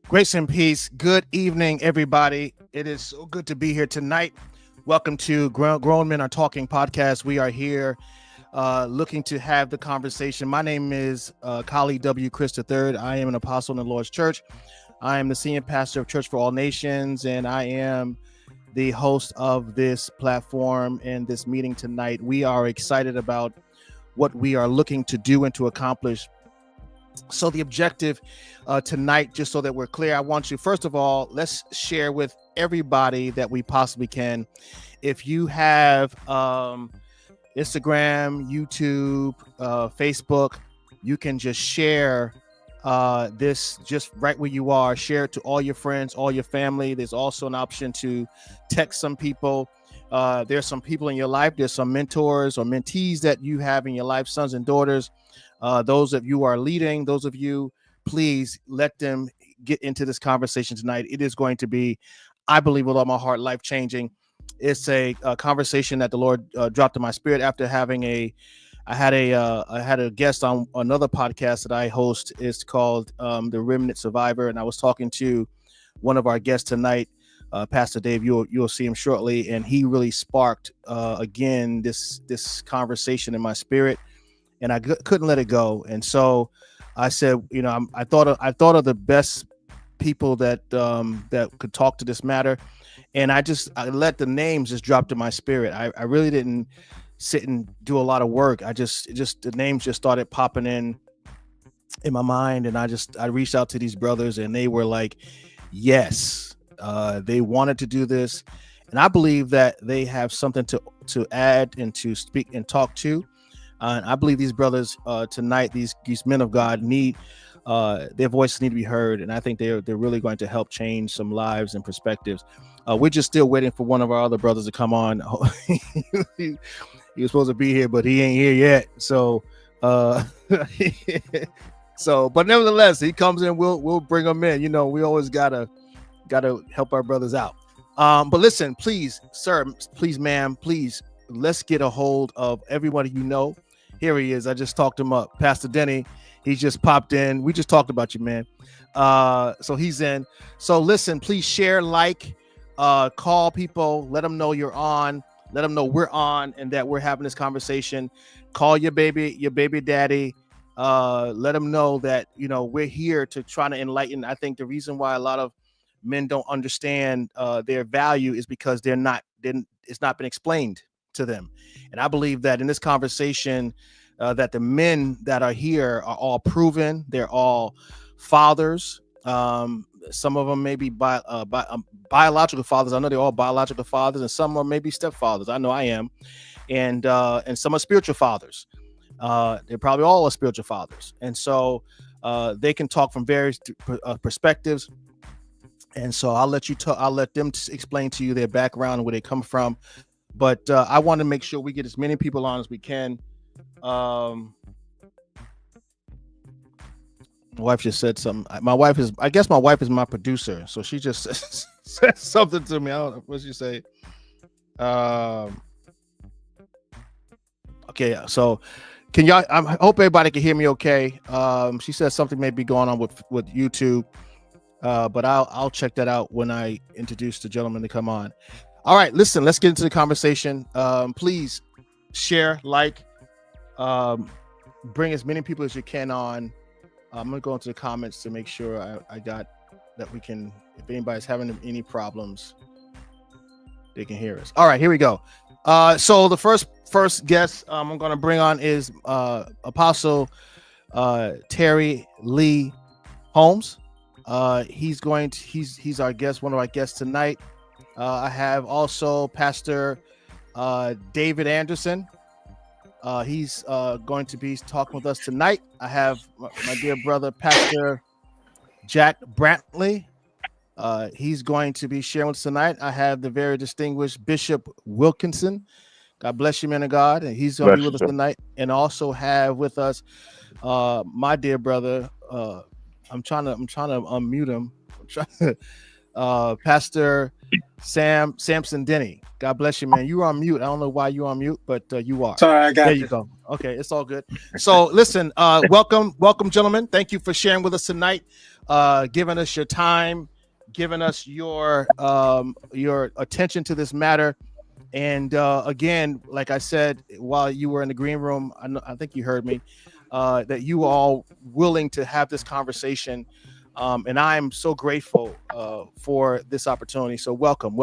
Grace and peace. Good evening, everybody. It is so good to be here tonight. Welcome to Grown Men Are Talking podcast. We are here looking to have the conversation. My name is Kali W. Chris III. I am an apostle in the Lord's Church. I am the senior pastor of Church for All Nations, and I am the host of this platform and this meeting tonight. We are excited about what we are looking to do and to accomplish. So the objective tonight, just so that we're clear, I want you, first of all, let's share with everybody that we possibly can. If you have Instagram, YouTube, Facebook, you can just share this just right where you are. Share it to all your friends, all your family. There's also an option to text some people. There's some people in your life. There's some mentors or mentees that you have in your life, sons and daughters. Those of you are leading, those of you, please let them get into this conversation tonight. It is going to be, I believe with all my heart, life-changing. It's a conversation that the Lord dropped in my spirit after I had a guest on another podcast that I host. It's called The Remnant Survivor. And I was talking to one of our guests tonight, Pastor Dave. You'll see him shortly. And he really sparked again this conversation in my spirit. And I couldn't let it go. And so I said, I thought of the best people that could talk to this matter. And I let the names just drop to my spirit. I really didn't sit and do a lot of work. The names just started popping in my mind. And I reached out to these brothers and they were like, yes, they wanted to do this. And I believe that they have something to add and to speak and talk to. And I believe these brothers tonight, these men of God need their voices need to be heard, and I think they're really going to help change some lives and perspectives. We're just still waiting for one of our other brothers to come on. he, he was supposed to be here, but he ain't here yet. So, but nevertheless, he comes in. We'll bring him in. You know, we always gotta help our brothers out. But listen, please, sir, please, ma'am, please, let's get a hold of everybody you know. Here he is. I just talked him up. Pastor Denny, he just popped in. We just talked about you, man. So he's in. So listen, please share, call people, let them know you're on, let them know we're on and that we're having this conversation. Call your baby daddy. Let them know that, you know, we're here to try to enlighten. I think the reason why a lot of men don't understand their value is because it's not been explained to them. And I believe that in this conversation, that the men that are here are all proven. They're all fathers. Some of them may be biological fathers. I know they're all biological fathers, and some are maybe stepfathers. I know I am, and some are spiritual fathers. They're probably all spiritual fathers, and so they can talk from various perspectives. And so I'll let them explain to you their background and where they come from. But I want to make sure we get as many people on as we can. My wife just said something. I guess my wife is my producer, so she just said something to me. I don't know what she say. Okay, so can y'all? I hope everybody can hear me. Okay. She said something may be going on with YouTube, but I'll check that out when I introduce the gentleman to come on. All right, listen. Let's get into the conversation. Please share, bring as many people as you can on. I'm gonna go into the comments to make sure I got that we can. If anybody's having any problems, they can hear us. All right, here we go. So the first guest I'm gonna bring on is Apostle Terry Lee Holmes. He's our guest, one of our guests tonight. I have also Pastor David Anderson. He's going to be talking with us tonight. I have my dear brother, Pastor Jack Brantley. He's going to be sharing with us tonight. I have the very distinguished Bishop Wilkinson. God bless you, man of God. And he's going to be with us tonight. And also have with us my dear brother. I'm trying to unmute him. Pastor Samson Denny. God bless you, man. You are on mute. I don't know why you're on mute, but you are. Sorry, I got there. You go. Okay, it's all good. So listen, welcome, gentlemen. Thank you for sharing with us tonight, giving us your time, giving us your attention to this matter. And again, like I said, while you were in the green room, I think you heard me, that you are all willing to have this conversation. And I'm so grateful for this opportunity. So welcome.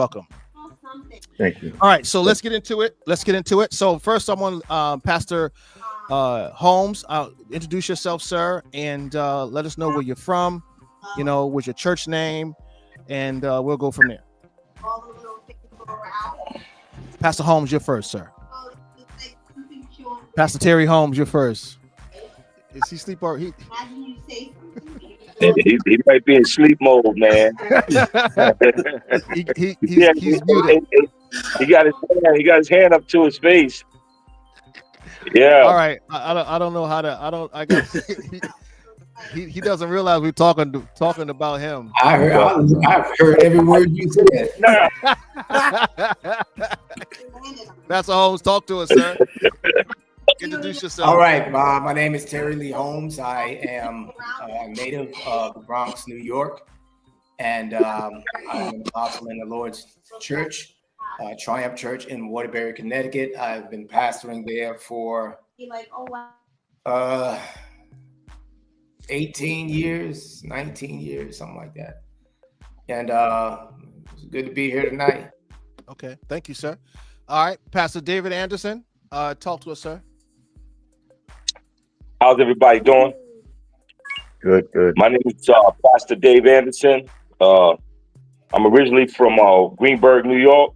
Thank you. All right, so let's get into it. So first, someone, Pastor Holmes, introduce yourself, sir, and let us know where you're from. You know, what's your church name, and we'll go from there. Pastor Holmes, you're first, sir. Pastor Terry Holmes, you're first. Is he sleep or he might be in sleep mode, man. he's muted. He got his hand up to his face. Yeah. All right. I don't know how to. He doesn't realize we're talking about him. I've heard every word you said. Pastor Holmes, talk to us, sir. Introduce yourself. All right. My name is Terry Lee Holmes. I am a native of the Bronx, New York, and I'm an apostle in the Lord's Church, Triumph Church in Waterbury, Connecticut. I've been pastoring there for 18 years, 19 years, something like that. And it's good to be here tonight. Okay. Thank you, sir. All right. Pastor David Anderson, talk to us, sir. How's everybody doing? Good. My name is Pastor Dave Anderson. I'm originally from Greenburgh, New York.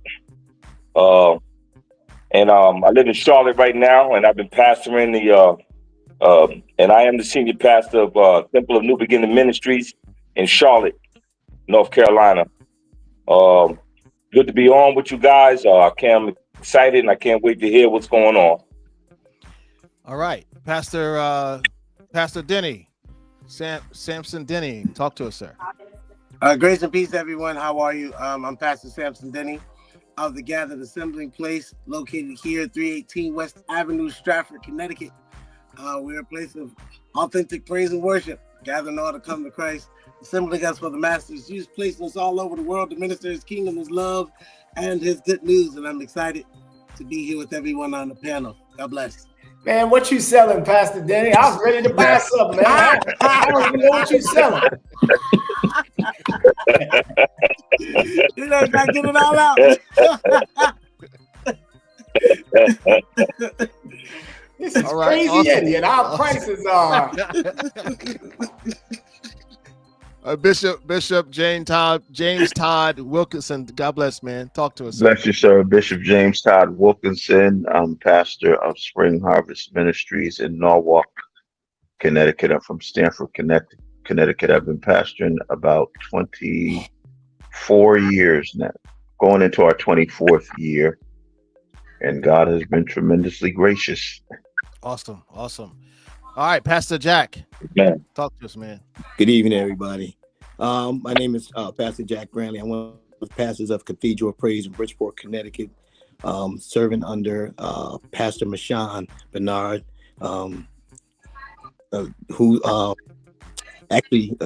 And I live in Charlotte right now, and I've been pastoring And I am the senior pastor of Temple of New Beginning Ministries in Charlotte, North Carolina. Good to be on with you guys. I'm excited and I can't wait to hear what's going on. All right, Pastor Denny, Samson Denny, talk to us, sir. Grace and peace, everyone. How are you? I'm Pastor Samson Denny of the Gathered Assembling Place, located here at 318 West Avenue, Stratford, Connecticut. We're a place of authentic praise and worship, gathering all to come to Christ, assembling us for the Master's use, placing us all over the world to minister His kingdom, His love, and His good news. And I'm excited to be here with everyone on the panel. God bless. Man, what you selling, Pastor Denny? I was ready to buy something, man. I don't even know what you selling. You know, gotta get it all out. This is crazy, awesome. Eddie, and our prices are. Bishop James Todd Wilkinson. God bless, man. Talk to us. Bless you, sir. Bishop James Todd Wilkinson. I'm pastor of Spring Harvest Ministries in Norwalk, Connecticut. I'm from Stamford, Connecticut. I've been pastoring about 24 years now, going into our 24th year. And God has been tremendously gracious. Awesome. All right, Pastor Jack. Man. Talk to us, man. Good evening, everybody. My name is Pastor Jack Brantley. I'm one of the pastors of Cathedral of Praise in Bridgeport, Connecticut, serving under Pastor Mashawn Bernard, who actually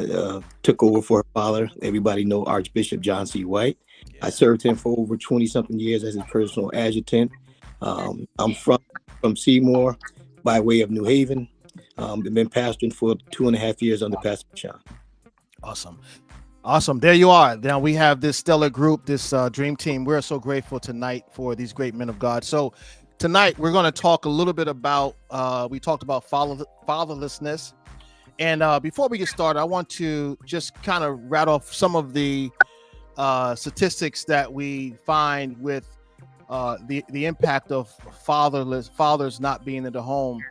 took over for her father. Everybody know Archbishop John C. White. I served him for over 20-something years as his personal adjutant. I'm from Seymour by way of New Haven. I've been pastoring for 2.5 years under Pastor Sean. Awesome. There you are. Now we have this stellar group, this dream team. We're so grateful tonight for these great men of God. So tonight we're going to talk a little bit about, we talked about fatherlessness. And before we get started, I want to just kind of rattle off some of the statistics that we find with the impact of fathers not being in the home.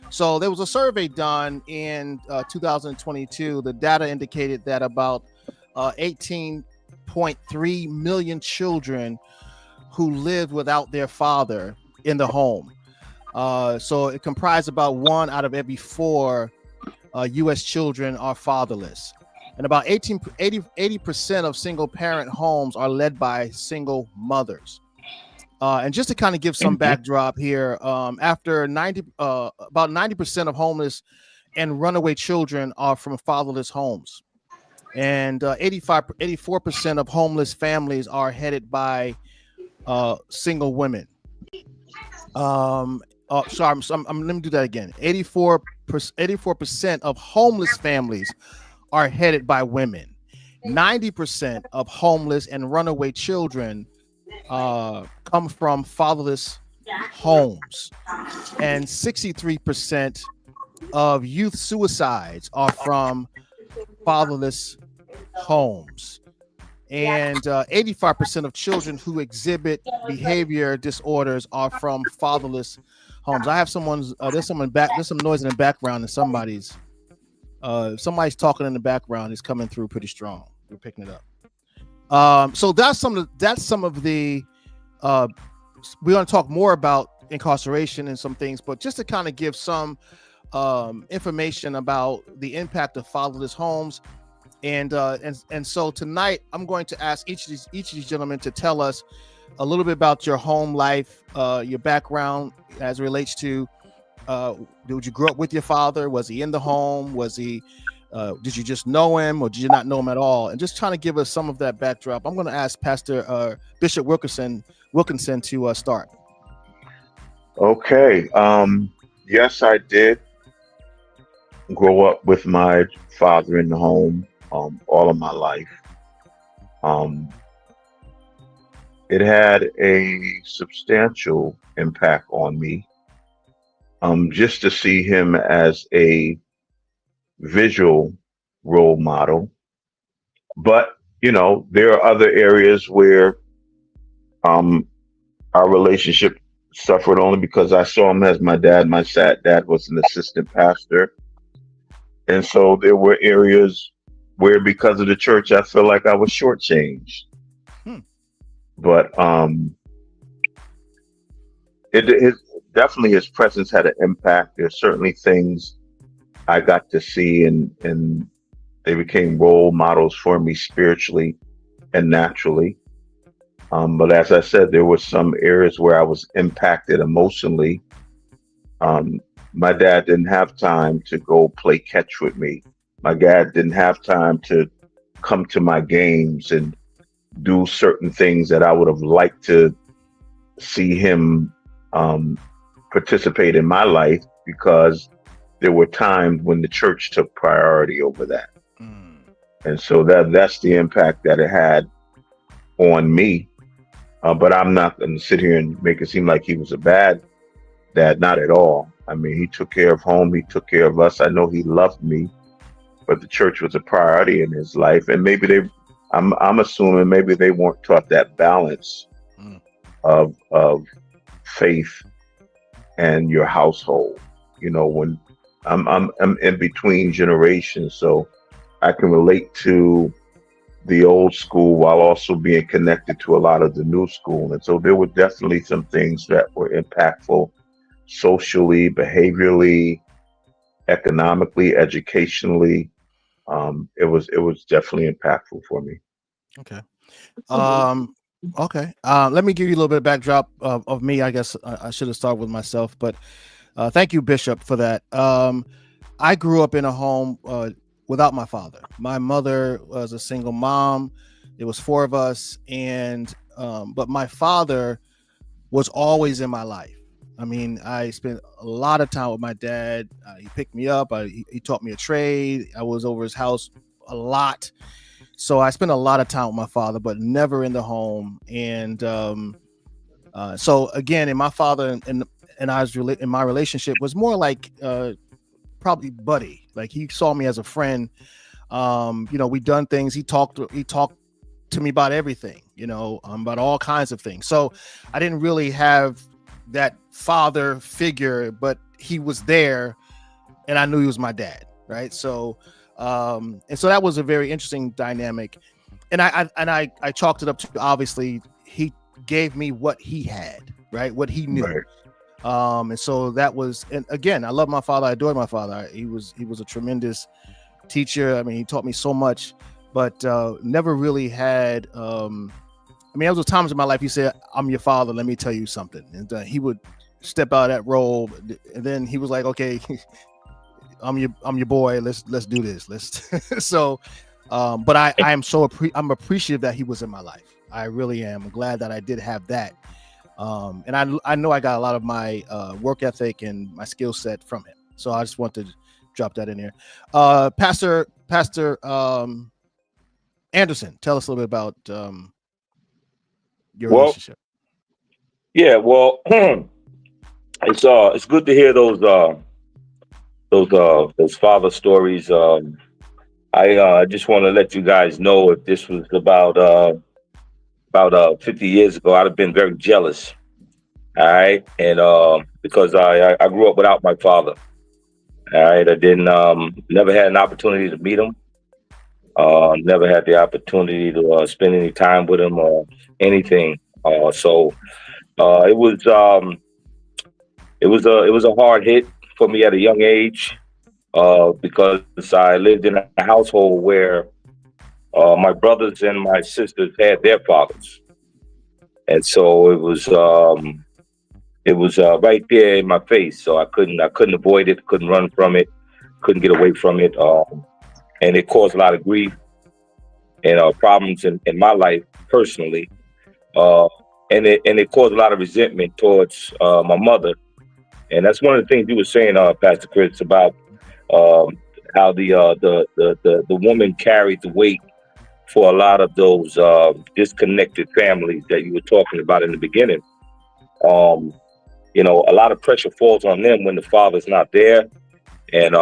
So there was a survey done in 2022. The data indicated that about 18.3 million children who lived without their father in the home. So it comprised about 1 out of every 4 U.S. children are fatherless. And about 80% of single parent homes are led by single mothers. And just to kind of give some backdrop here, after about 90% of homeless and runaway children are from fatherless homes. And 84% of homeless families are headed by single women. Let me do that again. 84% of homeless families are headed by women. 90% of homeless and runaway children come from fatherless homes, and 63% of youth suicides are from fatherless homes, and 85% of children who exhibit behavior disorders are from fatherless homes. I have there's some noise in the background, and somebody's talking in the background is coming through pretty strong. We're picking it up. So that's some of the we're going to talk more about incarceration and some things, but just to kind of give some information about the impact of fatherless homes, and so tonight I'm going to ask each of these gentlemen to tell us a little bit about your home life, your background as it relates to did you grow up with your father? Was he in the home? Was he did you just know him, or did you not know him at all? And just trying to give us some of that backdrop. I'm going to ask Pastor Bishop Wilkinson to start. Okay. Yes, I did grow up with my father in the home all of my life. It had a substantial impact on me. Just to see him as a visual role model. But, there are other areas where our relationship suffered only because I saw him as my dad. My dad was an assistant pastor. And so there were areas where, because of the church, I feel like I was shortchanged. Hmm. But it definitely, his presence had an impact. There's certainly things I got to see, and they became role models for me spiritually and naturally. But as I said, there were some areas where I was impacted emotionally. Um, my dad didn't have time to go play catch with me. My dad didn't have time to come to my games and do certain things that I would have liked to see him participate in my life, because there were times when the church took priority over that. Mm. And so that's the impact that it had on me. But I'm not going to sit here and make it seem like he was a bad dad. Not at all. I mean, he took care of home. He took care of us. I know he loved me, but the church was a priority in his life. And maybe I'm assuming maybe they weren't taught that balance of faith and your household. You know, when I'm in between generations, so I can relate to the old school while also being connected to a lot of the new school. And so there were definitely some things that were impactful socially, behaviorally, economically, educationally. It was definitely impactful for me. Okay. Okay. Let me give you a little bit of backdrop of me. I guess I should have started with myself, but thank you, Bishop, for that. I grew up in a home without my father. My mother was a single mom. There was 4 of us, and but my father was always in my life. I mean, I spent a lot of time with my dad. He picked me up. He taught me a trade. I was over his house a lot. So I spent a lot of time with my father, but never in the home. And so again, in my father and I's in my relationship was more like probably buddy. Like, he saw me as a friend. You know, we done things. He talked to me about everything. You know, about all kinds of things. So I didn't really have that father figure, but he was there, and I knew he was my dad, right? So and so that was a very interesting dynamic, and I chalked it up to, obviously, he gave me what he had, right, what he knew. Right. And so that was, and again, I love my father. I adored my father. He was a tremendous teacher. I mean, he taught me so much, but never really had I mean, there was times in my life he said, "I'm your father, let me tell you something," and he would step out of that role, and then he was like, "Okay, I'm your boy. Let's do this. Let's." So, but I'm appreciative that he was in my life. I really am. I'm glad that I did have that, and I know I got a lot of my work ethic and my skill set from him. So I just want to drop that in there. Pastor Anderson, tell us a little bit about your relationship. Yeah, well, it's good to hear those father stories. I just want to let you guys know, if this was about 50 years ago, I'd have been very jealous. All right, and because I grew up without my father. All right, I didn't never had an opportunity to meet him. Never had the opportunity to spend any time with him or anything. So it was a hard hit for me at a young age, because I lived in a household where my brothers and my sisters had their fathers, and so it was right there in my face. So I couldn't avoid it, couldn't run from it, couldn't get away from it, and it caused a lot of grief and problems in my life personally, and it caused a lot of resentment towards my mother. And that's one of the things you were saying, Pastor Chris, about how the woman carried the weight for a lot of those disconnected families that you were talking about in the beginning. You know, a lot of pressure falls on them when the father's not there, and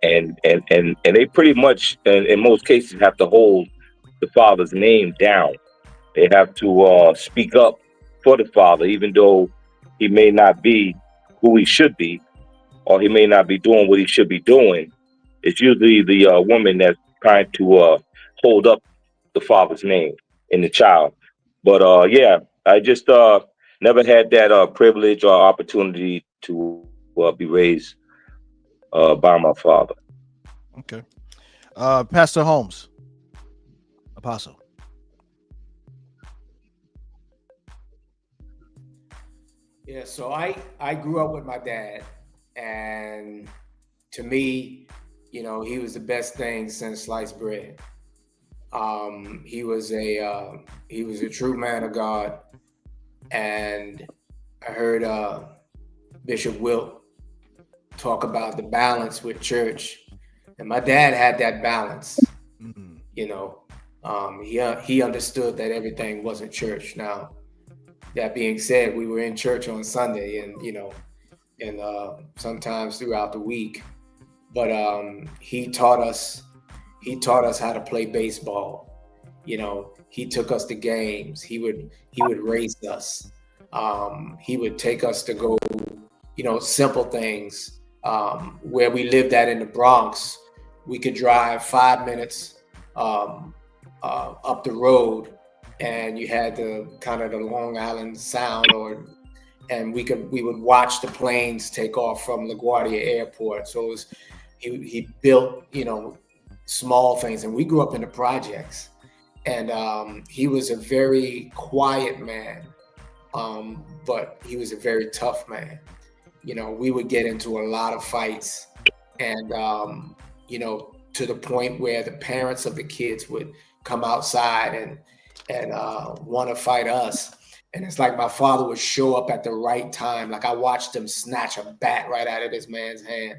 they pretty much, in most cases, have to hold the father's name down. They have to speak up for the father, even though he may not be who he should be, or he may not be doing what he should be doing, it's usually the woman that's trying to hold up the father's name in the child. But yeah, I just never had that privilege or opportunity to be raised by my father. Okay. Pastor Holmes, Apostle. Yeah, so I grew up with my dad, and to me, he was the best thing since sliced bread. He was a true man of God, and I heard Bishop Wilt talk about the balance with church, and my dad had that balance. Mm-hmm. He understood that everything wasn't church. Now, that being said, we were in church on Sunday, and sometimes throughout the week. But he taught us how to play baseball. He took us to games. He would race us. He would take us to go, simple things. Where we lived at in the Bronx, we could drive 5 minutes up the road, and you had the kind of the Long Island Sound, and we would watch the planes take off from LaGuardia Airport. So he built, small things, and we grew up in the projects. And he was a very quiet man, but he was a very tough man. We would get into a lot of fights, and to the point where the parents of the kids would come outside and want to fight us. And it's like my father would show up at the right time. Like I watched him snatch a bat right out of this man's hand.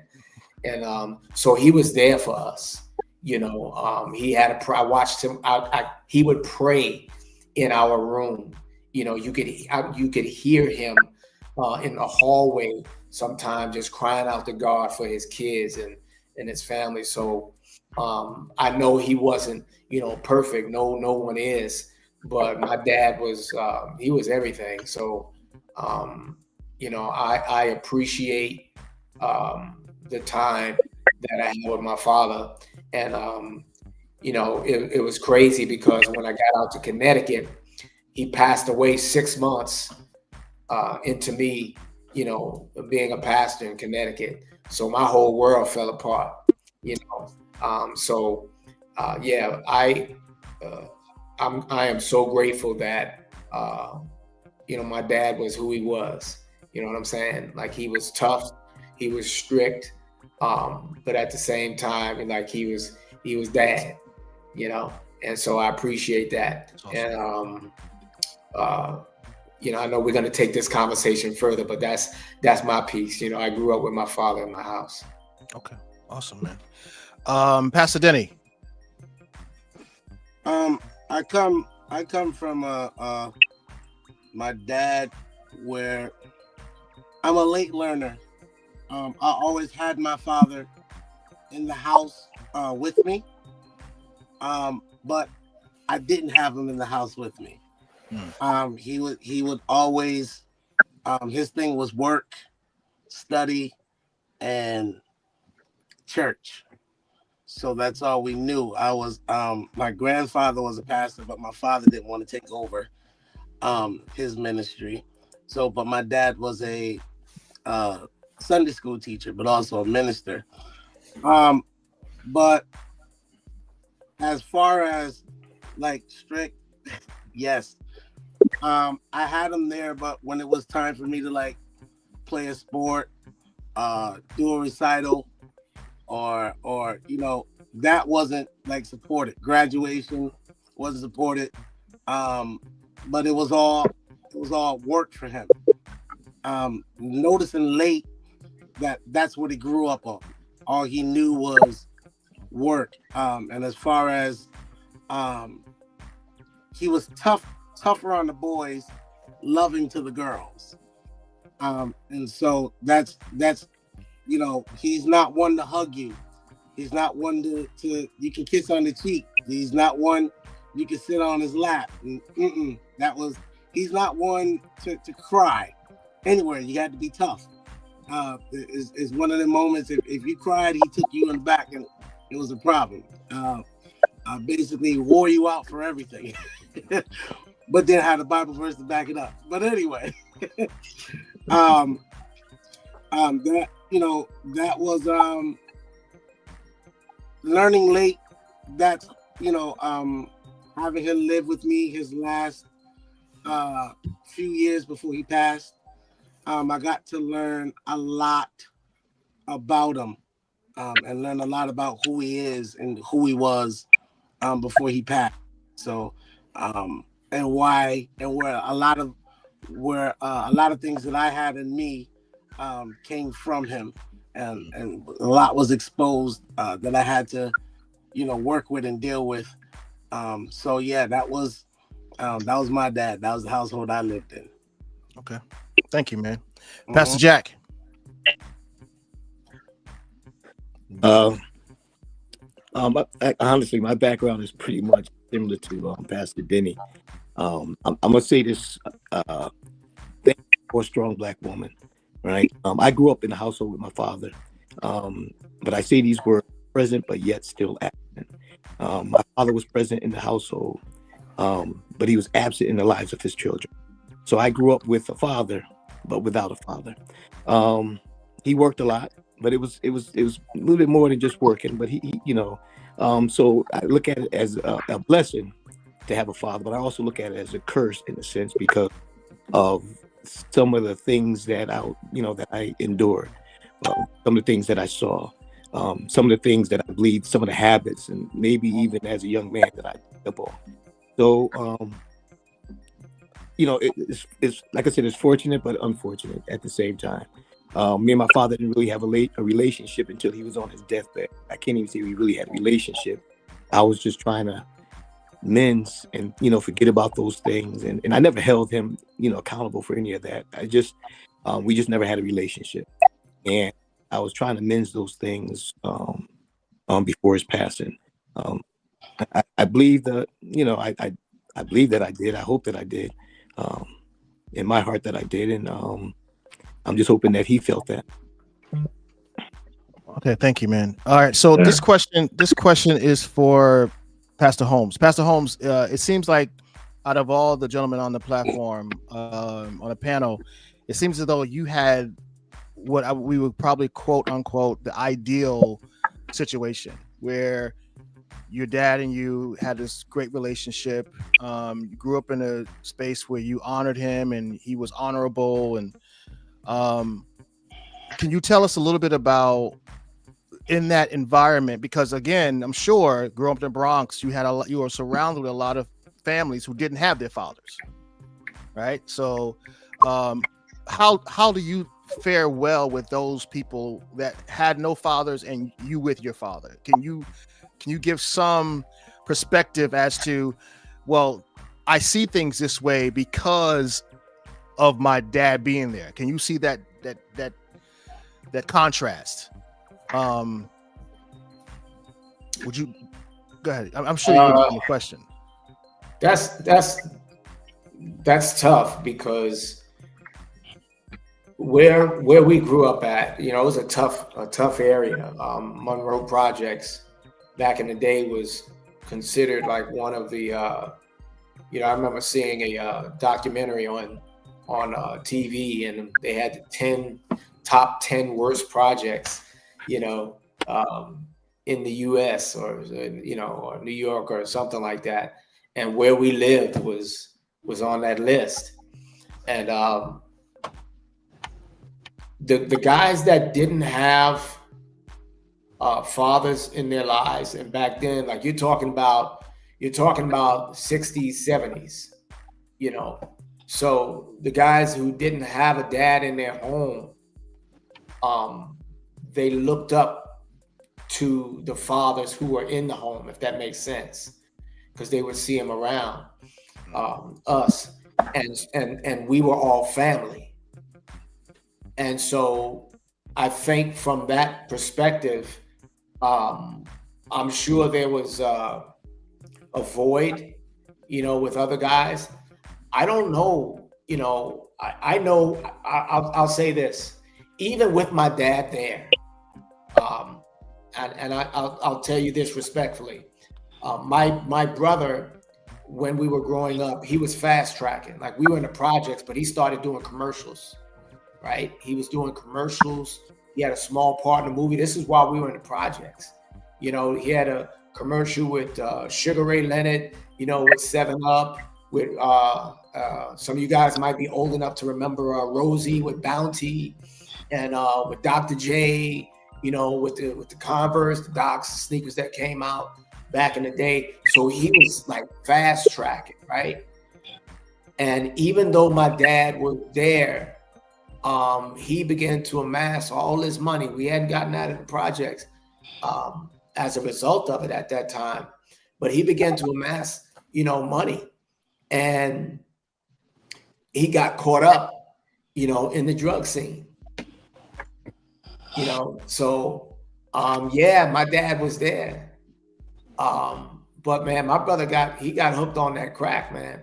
And so he was there for us. He had I watched him he would pray in our room. You could hear him in the hallway sometimes, just crying out to God for his kids and his family. So I know he wasn't, perfect. No one is. But my dad was, he was everything. So, I appreciate the time that I had with my father. And, it was crazy because when I got out to Connecticut, he passed away 6 months into me, being a pastor in Connecticut. So my whole world fell apart, I am so grateful that, my dad was who he was. You know what I'm saying? Like, he was tough, he was strict, but at the same time, like, he was dad, and so I appreciate that. Awesome. And, I know we're going to take this conversation further, but that's my piece. I grew up with my father in my house. Okay. Awesome, man. Pastor Denny. I come from my dad, where I'm a late learner. I always had my father in the house with me, but I didn't have him in the house with me. He would always, his thing was work, study, and church. So that's all we knew. I was, my grandfather was a pastor, but my father didn't want to take over his ministry. So, but my dad was a Sunday school teacher, but also a minister. But as far as like strict, yes. I had him there, but when it was time for me to like play a sport, do a recital, or that wasn't like supported. Graduation wasn't supported, but it was all work for him. Noticing late that's what he grew up on. All he knew was work. And as far as he was tougher on the boys, loving to the girls. And so that's he's not one to hug you. He's not one to you can kiss on the cheek. He's not one you can sit on his lap. He's not one to cry. anywhere. You got to be tough. Is one of the moments. If you cried, he took you in the back, and it was a problem. Basically wore you out for everything, but then had a Bible verse to back it up. But anyway, that that was learning late. That's having him live with me his last few years before he passed. I got to learn a lot about him, and learn a lot about who he is and who he was before he passed. So, and why and where a lot of things that I had in me came from him, and a lot was exposed that I had to work with and deal with. So yeah, that was my dad. That was the household I lived in. Okay, thank you, man. Pastor Jack. Honestly, my background is pretty much similar to Pastor Denny. I'm gonna say this: thank you for a strong Black woman, right? I grew up in a household with my father, but I say these words present, but yet still absent. My father was present in the household, but he was absent in the lives of his children. So I grew up with a father, but without a father. He worked a lot, but it was a little bit more than just working. But he so I look at it as a blessing to have a father, but I also look at it as a curse in a sense because of some of the things that I endured, some of the things that I saw, some of the things that I believed, some of the habits, and maybe even as a young man that I picked up on. So it's like I said, it's fortunate but unfortunate at the same time. Me and my father didn't really have a relationship until he was on his deathbed. I can't even say we really had a relationship. I was just trying to mend and forget about those things, and I never held him accountable for any of that. We just never had a relationship, and I was trying to mend those things before his passing. I believe that I believe that I did. I hope that I did. In my heart that I did, and I'm just hoping that he felt that. Okay, thank you, man. All right, so this question is for Pastor Holmes. Pastor Holmes, it seems like out of all the gentlemen on the platform, on the panel, it seems as though you had what we would probably quote unquote the ideal situation where your dad and you had this great relationship. You grew up in a space where you honored him and he was honorable. And can you tell us a little bit about in that environment? Because again, I'm sure growing up in the Bronx, you were surrounded with a lot of families who didn't have their fathers, right? So how do you fare well with those people that had no fathers and you with your father? Can you give some perspective as to, well, I see things this way because of my dad being there? Can you see that contrast? Would you go ahead? I'm sure you would have a question. That's tough because where we grew up at, it was a tough area. Monroe Projects back in the day was considered like one of the I remember seeing a documentary on TV, and they had the top 10 worst projects in the US or or New York or something like that, and where we lived was on that list. And the guys that didn't have fathers in their lives, and back then, like you're talking about 60s, 70s, so the guys who didn't have a dad in their home, they looked up to the fathers who were in the home, if that makes sense, because they would see them around us, and we were all family. And so I think from that perspective, I'm sure there was a void, with other guys. I don't know, I know. I'll say this. Even with my dad there, and I'll tell you this respectfully. My brother, when we were growing up, he was fast tracking. Like we were in the projects, but he started doing commercials. Right? He was doing commercials. He had a small part in the movie. This is while we were in the projects. You know, he had a commercial with Sugar Ray Leonard. You know, with 7-Up. With some of you guys might be old enough to remember Rosie with Bounty, and with Dr. J. You know, with the Converse, the Docs sneakers that came out back in the day. So he was like fast tracking, right? And even though my dad was there, he began to amass all this money. We hadn't gotten out of the projects as a result of it at that time, but he began to amass, you know, money, and he got caught up, you know, in the drug scene. You know, so yeah, my dad was there. But man, my brother got hooked on that crack, man.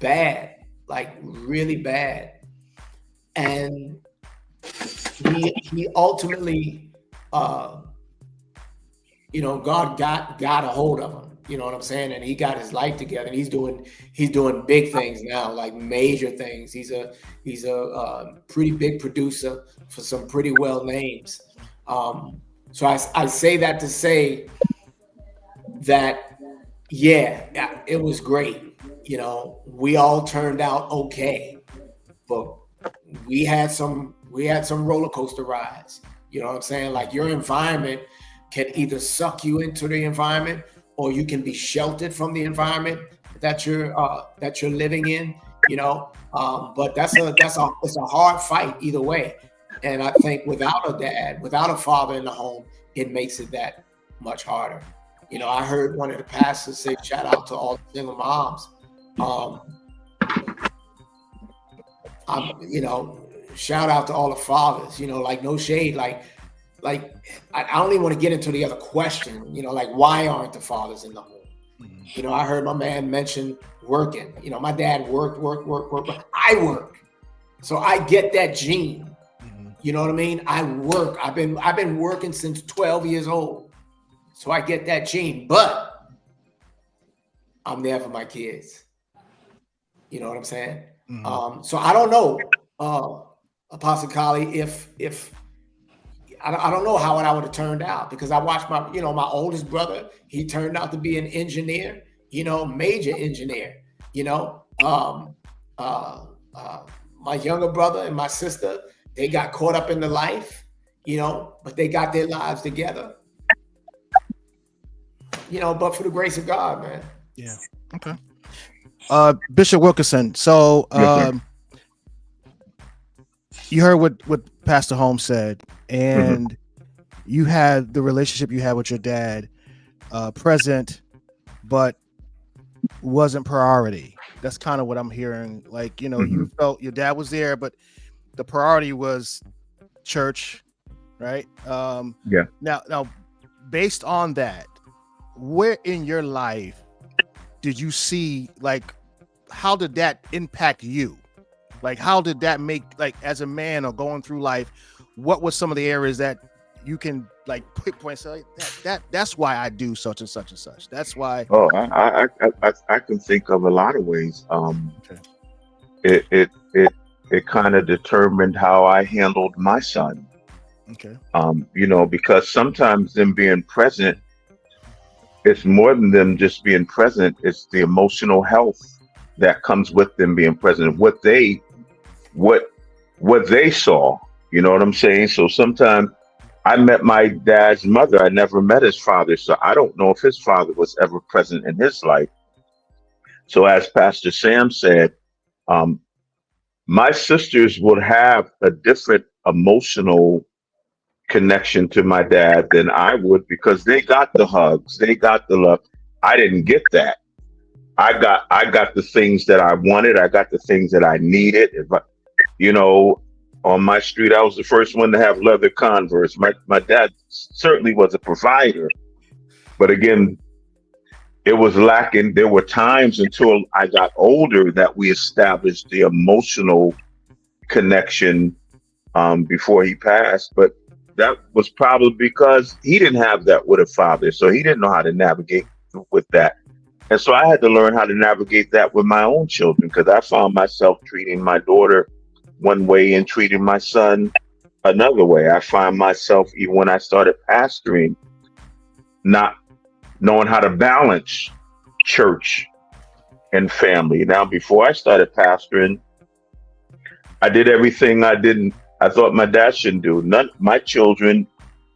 Bad, like really bad. And he ultimately you know, God got a hold of him, you know what I'm saying? And he got his life together, and he's doing big things now, like major things. He's a pretty big producer for some pretty well names. So I say that to say that, yeah, it was great. You know, we all turned out okay, but we had some roller coaster rides. You know what I'm saying? Like your environment can either suck you into the environment, or you can be sheltered from the environment that you're living in. You know, but it's a hard fight either way. And I think without a dad, without a father in the home, it makes it that much harder. You know, I heard one of the pastors say, "Shout out to all the single moms." You know, shout out to all the fathers. You know, like no shade, like I don't even want to get into the other question. You know, like why aren't the fathers in the home? You know, I heard my man mention working. You know, my dad worked. I work, so I get that gene. You know what I mean? I work. I've been working since 12 years old, so I get that gene. But I'm there for my kids. You know what I'm saying? So I don't know, Apostle Kali, if I don't know how I would have turned out, because I watched my oldest brother. He turned out to be an engineer, you know, major engineer. You know, my younger brother and my sister, they got caught up in the life, you know, but they got their lives together. You know, but for the grace of God, man. Yeah. Okay. Bishop Wilkerson. So you heard what Pastor Holmes said, and you had the relationship you had with your dad present, but wasn't priority. That's kind of what I'm hearing. Like, you know, you felt your dad was there, but the priority was church, right? Yeah. Now, based on that, where in your life did you see, like, how did that impact you? Like, how did that make, like, as a man or going through life, what were some of the areas that you can, like, pick points, like, that's why I do such and such and such. That's why. Oh, I can think of a lot of ways. It kind of determined how I handled my son. Okay. You know, because sometimes them being present, it's more than them just being present. It's the emotional health that comes with them being present. What they saw. You know what I'm saying? So sometimes I met my dad's mother. I never met his father, so I don't know if his father was ever present in his life. So as Pastor Sam said, my sisters would have a different emotional connection to my dad than I would, because they got the hugs, they got the love. I didn't get that. I got the things that I wanted. I got the things that I needed. You know, on my street, I was the first one to have leather Converse. My dad certainly was a provider, but again, it was lacking. There were times until I got older that we established the emotional connection before he passed. But that was probably because he didn't have that with a father. So he didn't know how to navigate with that. And so I had to learn how to navigate that with my own children, because I found myself treating my daughter one way and treating my son another way. I find myself, even when I started pastoring, not knowing how to balance church and family. Now, before I started pastoring, I did everything I thought my dad shouldn't do. None my children,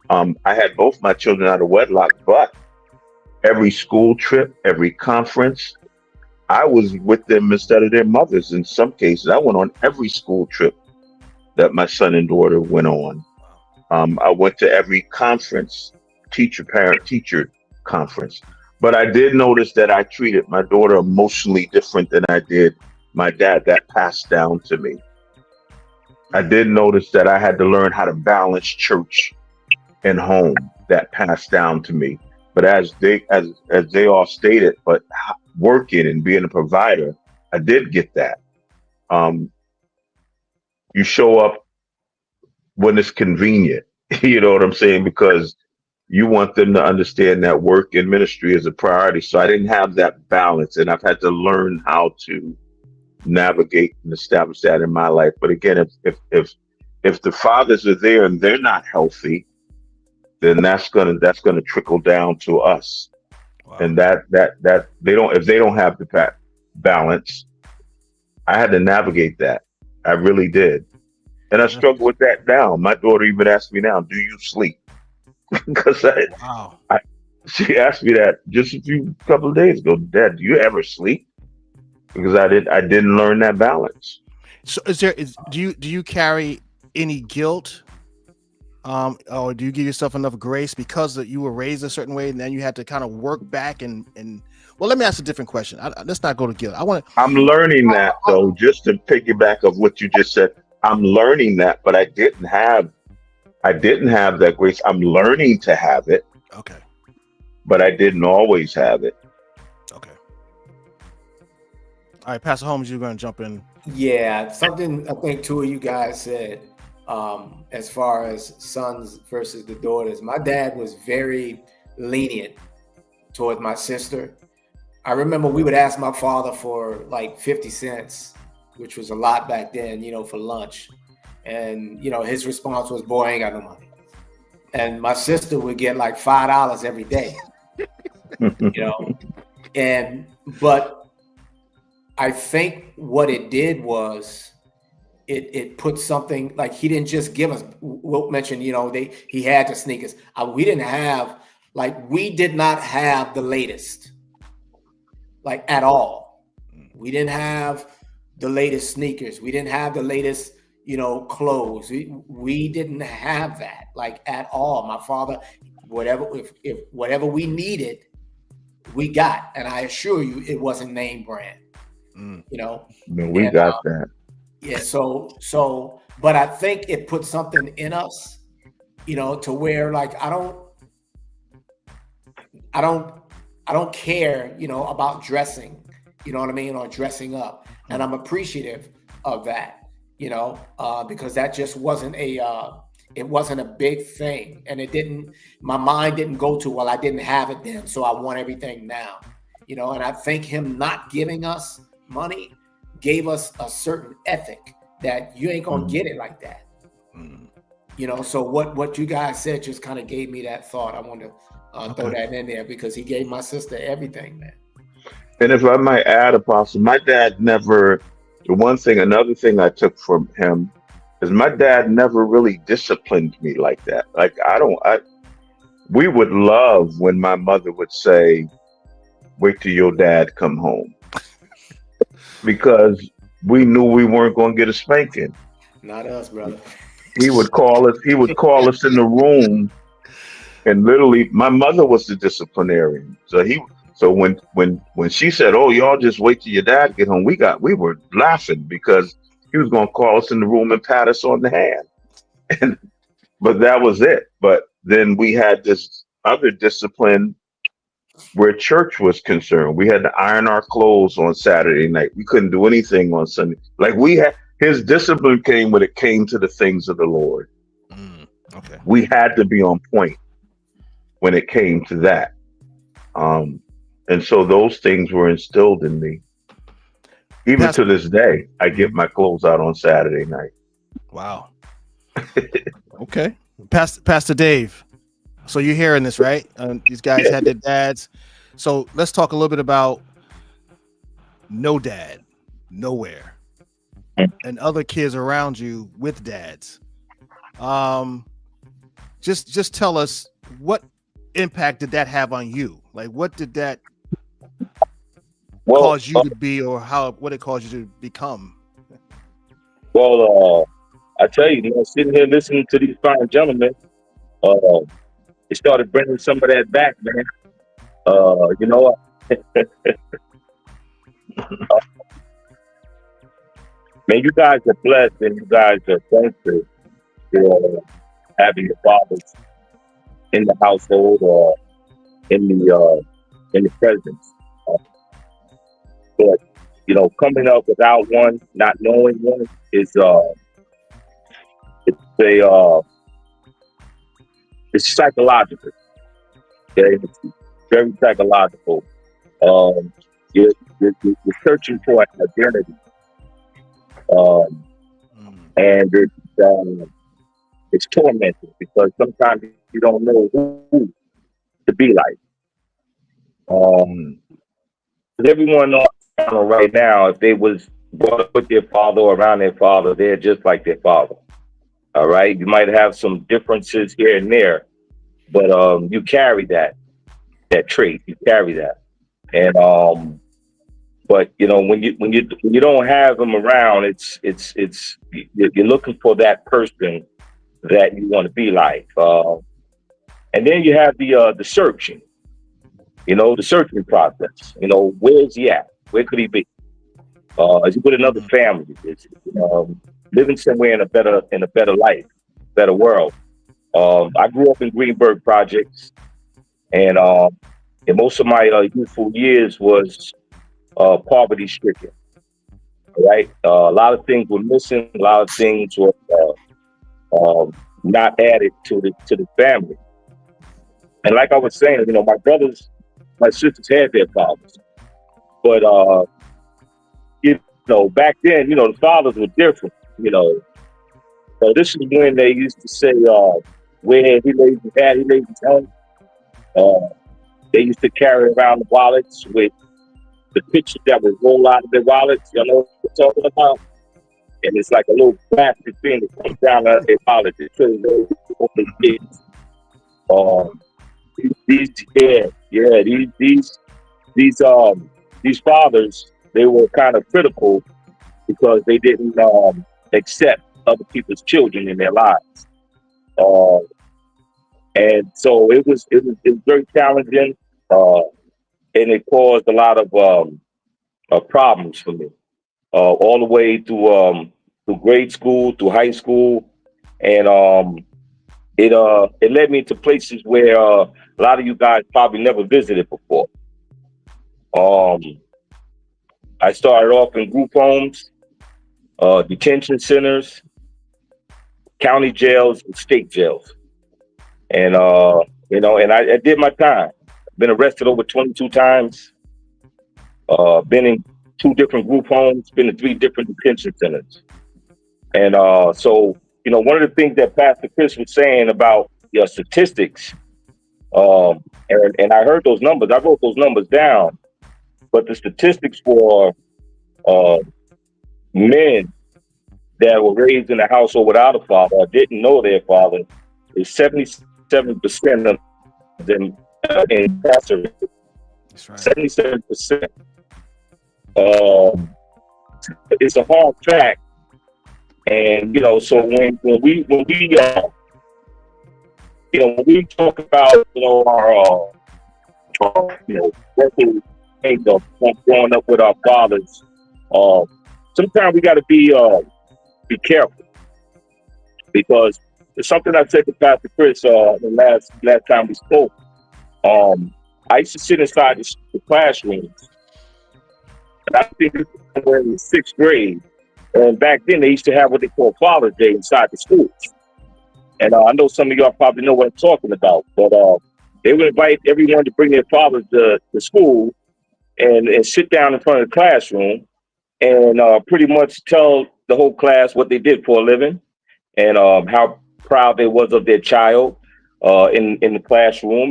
I had both my children out of wedlock, but every school trip, every conference, I was with them instead of their mothers. In some cases, I went on every school trip that my son and daughter went on. I went to every conference, parent-teacher conference. But I did notice that I treated my daughter emotionally different than I did my dad. That passed down to me. I did notice that I had to learn how to balance church and home. That passed down to me. But as they all stated, but working and being a provider, I did get that. You show up when it's convenient, you know what I'm saying? Because you want them to understand that work and ministry is a priority. So I didn't have that balance, and I've had to learn how to navigate and establish that in my life. But again, if the fathers are there and they're not healthy, then that's gonna trickle down to us. Wow. And that if they don't have the balance, I had to navigate that. I really did. And I struggle with that now. My daughter even asked me now, do you sleep? Because she asked me that just a couple of days ago. Dad, do you ever sleep? Because I didn't learn that balance. So do you carry any guilt? Or do you give yourself enough grace because you were raised a certain way and then you had to kind of work back and well, let me ask a different question. Let's not go to guilt. I'm learning that though, just to piggyback of what you just said. I'm learning that, but I didn't have that grace. I'm learning to have it. Okay. But I didn't always have it. Okay. All right, Pastor Holmes, you're going to jump in. Yeah, something I think two of you guys said, as far as sons versus the daughters. My dad was very lenient toward my sister. I remember we would ask my father for like 50 cents, which was a lot back then, for lunch. And, his response was, boy, I ain't got no money. And my sister would get like $5 every day, but I think what it did was it put something, like he didn't just give us, Wilt mentioned, he had the sneakers. We did not have the latest, like at all. We didn't have the latest sneakers. We didn't have the latest, clothes. We didn't have that, like at all. My father, if whatever we needed, we got. And I assure you, it wasn't name brand. No, we got that. Yeah. So, but I think it put something in us, to where like I don't care, about dressing, you know what I mean, or dressing up, and I'm appreciative of that, because that just wasn't it wasn't a big thing, and my mind didn't go to, well, I didn't have it then, so I want everything now, and I think him not giving us money gave us a certain ethic that you ain't gonna get it like that. So what you guys said just kind of gave me that thought. I want to throw that in there, because he gave my sister everything, man. And if I might add, Apostle, my dad never, another thing I took from him is my dad never really disciplined me like that. Like we would love when my mother would say, wait till your dad come home. Because we knew we weren't going to get a spanking. Not us, brother. He would call us in the room, and literally my mother was the disciplinarian. So when she said, oh, y'all just wait till your dad get home, we were laughing, because he was going to call us in the room and pat us on the hand. But that was it. But then we had this other discipline where church was concerned, we had to iron our clothes on Saturday night. We couldn't do anything on Sunday. Like we had, his discipline came when it came to the things of the Lord. Okay. We had to be on point when it came to that. And so those things were instilled in me. Even to this day, I get my clothes out on Saturday night. Wow. Okay. Pastor Dave. So you're hearing this, right? These guys had their dads. So let's talk a little bit about no dad, nowhere, and other kids around you with dads. Just tell us, what impact did that have on you? Like, what did that cause you to be, or what it caused you to become? Well, I tell you, sitting here listening to these fine gentlemen, it started bringing some of that back, man. Man, you guys are blessed, and you guys are thankful for having your fathers in the household or in the presence. But coming up without one, not knowing one, is it's psychological. Okay, it's very psychological. You're searching for an identity, and it's tormenting because sometimes you don't know who to be like. Everyone right now, if they was brought up with their father or around their father, they're just like their father. All right, you might have some differences here and there, but you carry that trait. You carry that, and but when you don't have them around, you're looking for that person that you want to be like, and then you have the searching, the searching process. Where's he at? Where could he be? Is he with another family? Is living somewhere in a better life, better world? I grew up in Greenberg projects, and most of my youthful years was poverty stricken. Right, a lot of things were missing. A lot of things were not added to the family. And like I was saying, my brothers, my sisters had their fathers, but back then, the fathers were different. So this is when they used to say, "Where he lays his hat, he lays his head." They used to carry around the wallets with the pictures that would roll out of their wallets. You know what I'm talking about? And it's like a little plastic thing that comes down out of their wallet to show you what they did. These fathers, they were kind of critical because they didn't accept other people's children in their lives, and so it was very challenging, and it caused a lot of problems for me, all the way through grade school, through high school, and it led me to places where a lot of you guys probably never visited before. I started off in group homes, detention centers, county jails, and state jails, and and I did my time. Been arrested over 22 times. Been in 2 different group homes. Been in 3 different detention centers, and so one of the things that Pastor Chris was saying about your statistics, and I heard those numbers. I wrote those numbers down, but the statistics for men that were raised in a household without a father or didn't know their father is 77% of them incarcerated. That's right. 77%. It's a hard fact, and so when we talk about our working things of growing up with our fathers, sometimes we got to be careful, because it's something I said to Pastor Chris the last time we spoke. I used to sit inside the classrooms. And I think this was somewhere in the 6th grade. And back then, they used to have what they call Father's Day inside the schools. And I know some of y'all probably know what I'm talking about. But they would invite everyone to bring their fathers to school and sit down in front of the classroom and pretty much tell the whole class what they did for a living and how proud they was of their child in the classroom.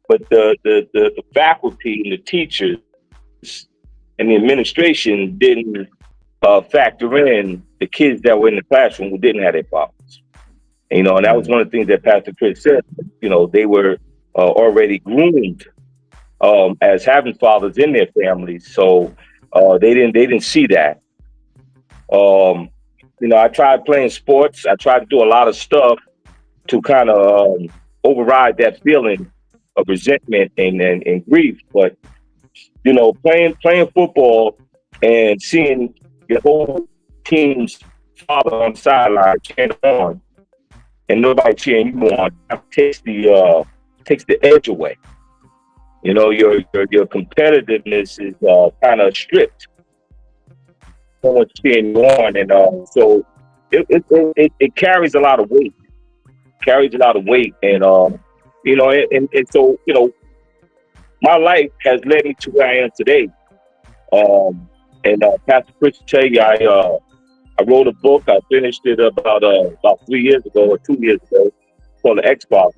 But the faculty and the teachers and the administration didn't factor in the kids that were in the classroom who didn't have their fathers. And that was one of the things that Pastor Chris said. They were already groomed as having fathers in their families, so they didn't see that. I tried playing sports. I tried to do a lot of stuff to kind of override that feeling of resentment and grief. But playing football and seeing your whole team's father on the sideline cheering on, and nobody cheering you on, takes the edge away. Your competitiveness is kind of stripped. Someone's cheering you on, and so it carries a lot of weight. And and so my life has led me to where I am today. And Pastor Chris will tell you, I wrote a book. I finished it about 3 years ago or 2 years ago, called The X-Father.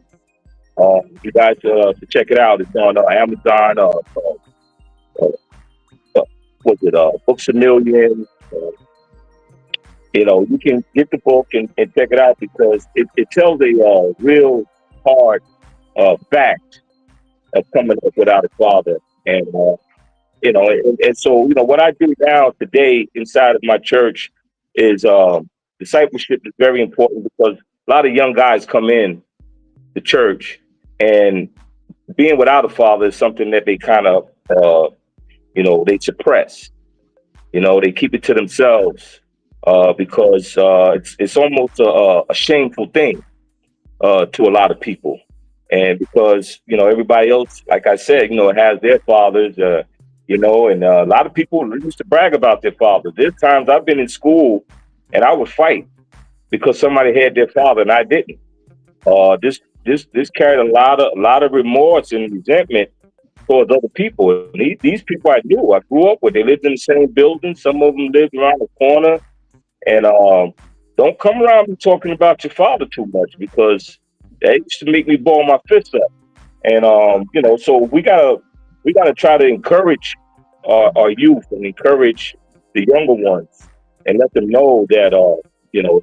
You guys should check it out. It's on Amazon. Books A Million. You can get the book and check it out because it tells a real hard fact of coming up without a father. And so what I do now today inside of my church is discipleship is very important because a lot of young guys come in the church and being without a father is something that they kind of they suppress. They keep it to themselves because it's almost a shameful thing to a lot of people. And because everybody else, like I said, has their fathers, and a lot of people used to brag about their fathers. There's times I've been in school and I would fight because somebody had their father and I didn't. This carried a lot of remorse and resentment towards other people. And these people I knew, I grew up with. They lived in the same building. Some of them lived around the corner. And don't come around me talking about your father too much because that used to make me ball my fists up. And so we gotta try to encourage our youth and encourage the younger ones and let them know that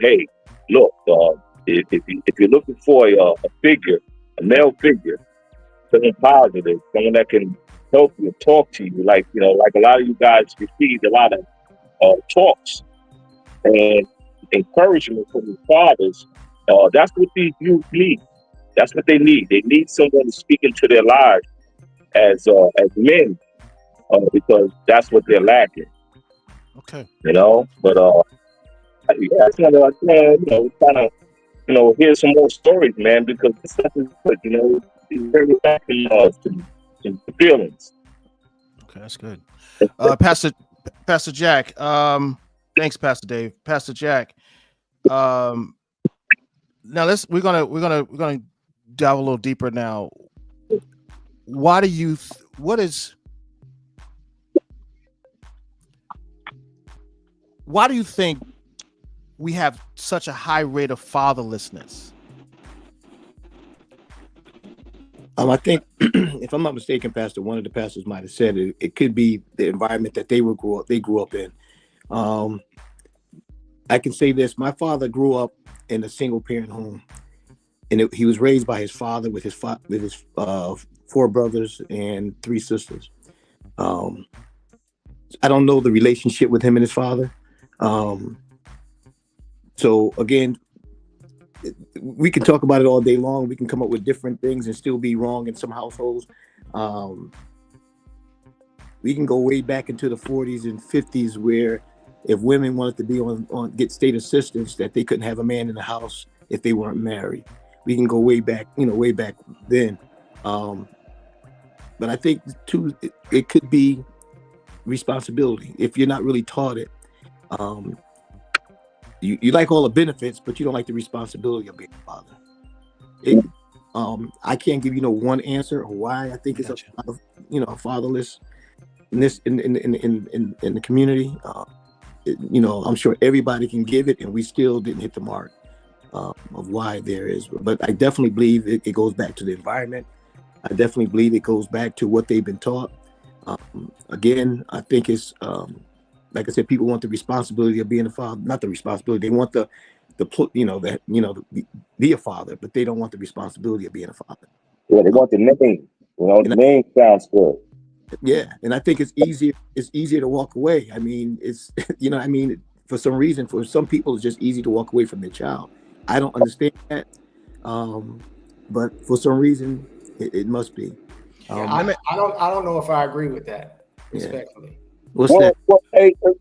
hey, look, if you're looking for a figure, a male figure, someone positive, someone that can help you, talk to you, like a lot of you guys received a lot of talks and encouragement from your fathers. That's what these youth need. That's what they need. They need someone to speak into their lives as men, because that's what they're lacking. Okay. But I just want to kind of hear some more stories, man, because this stuff is good. It's very lacking some feelings. Okay, that's good. Pastor Jack. Thanks, Pastor Dave. Pastor Jack. Now we're gonna dive a little deeper now. Why do you think we have such a high rate of fatherlessness? I think, if I'm not mistaken, Pastor, one of the pastors might have said it could be the environment that they grew up in. I can say this: my father grew up in a single parent home, and he was raised by his father with his 4 brothers and 3 sisters. I don't know the relationship with him and his father. So again, we can talk about it all day long. We can come up with different things and still be wrong in some households. We can go way back into the 40s and 50s where if women wanted to be get state assistance, that they couldn't have a man in the house if they weren't married. We can go way back then. But I think too, it could be responsibility if you're not really taught it. You like all the benefits, but you don't like the responsibility of being a father. I can't give you one answer or why I think it's fatherless in this in the community. I'm sure everybody can give it, and we still didn't hit the mark of why there is. But I definitely believe it goes back to the environment. I definitely believe it goes back to what they've been taught. Again, I think it's like I said, people want the responsibility of being a father, not the responsibility. They want be a father, but they don't want the responsibility of being a father. Yeah, they want the name. The name sounds good. Yeah, and I think it's easier. It's easier to walk away. I mean, it's for some reason, for some people, it's just easy to walk away from their child. I don't understand that, but for some reason, it must be. I don't know if I agree with that. Respectfully. What's that? Well, hey, I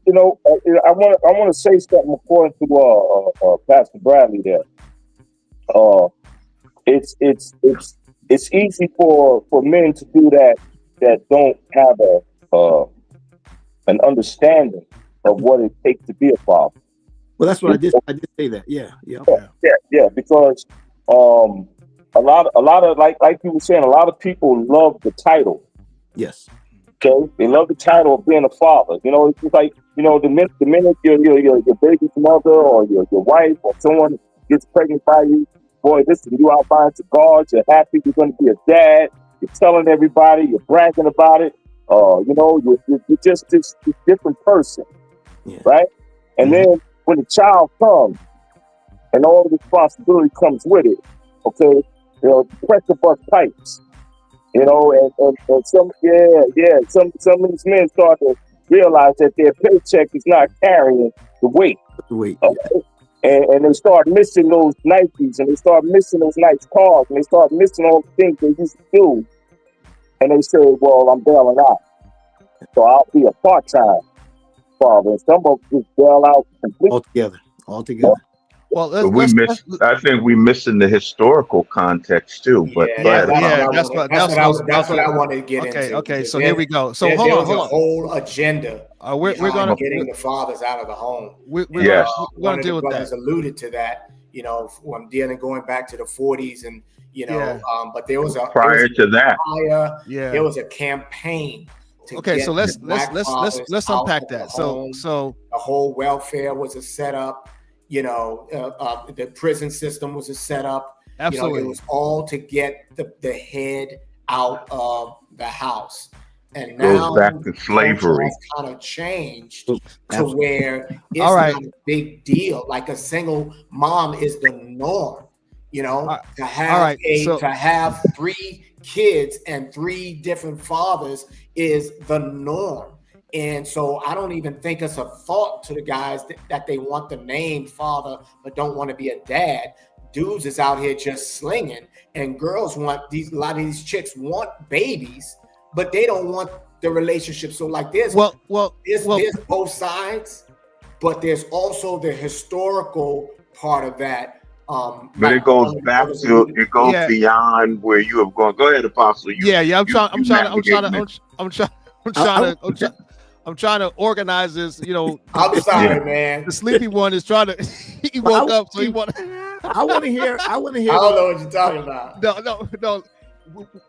want to say something according to Pastor Bradley there. It's easy for men to do that don't have an understanding of what it takes to be a father. Well, that's what I did say that. Yeah. Because a lot of like you were saying, a lot of people love the title. Yes. Okay, they love the title of being a father. It's just like the minute your baby's mother or your wife or someone gets pregnant by you, boy, listen, you out buying cigars, you're happy you're going to be a dad, you're telling everybody, you're bragging about it. You're just this different person, right? And then when the child comes and all the responsibility comes with it, okay, pressure bust pipes. And some of these men start to realize that their paycheck is not carrying the weight. Okay? And they start missing those Nikes, and they start missing those nice cars, and they start missing all the things they used to do. And they say, well, I'm bailing out. So I'll be a part-time father. And some of them just bail out completely. Altogether. Well, I think we missing the historical context too. But that's what I wanted to get into. Okay. So here we go. So hold on. A whole agenda. We're gonna getting the fathers out of the home. We're gonna deal with that. Alluded to that. When going back to the 40s, and but there was prior to that. There was a campaign. So let's unpack that. So the whole welfare was a setup. The prison system was a setup. Absolutely. It was all to get the head out of the house. And now goes back to slavery. Has kind of changed to where it's not a big deal. Like a single mom is the norm. To have 3 kids and 3 different fathers is the norm. And so I don't even think it's a thought to the guys that they want the name father but don't want to be a dad. Dudes is out here just slinging, and girls want a lot of these chicks want babies, but they don't want the relationship. So like there's both sides, but there's also the historical part of that. But it goes back to beyond where you have gone. Go ahead, Apostle. I'm trying to organize this, I'm sorry, man. The sleepy one is trying to he woke up, so he want I want to hear. I don't know what you're talking about. No. Go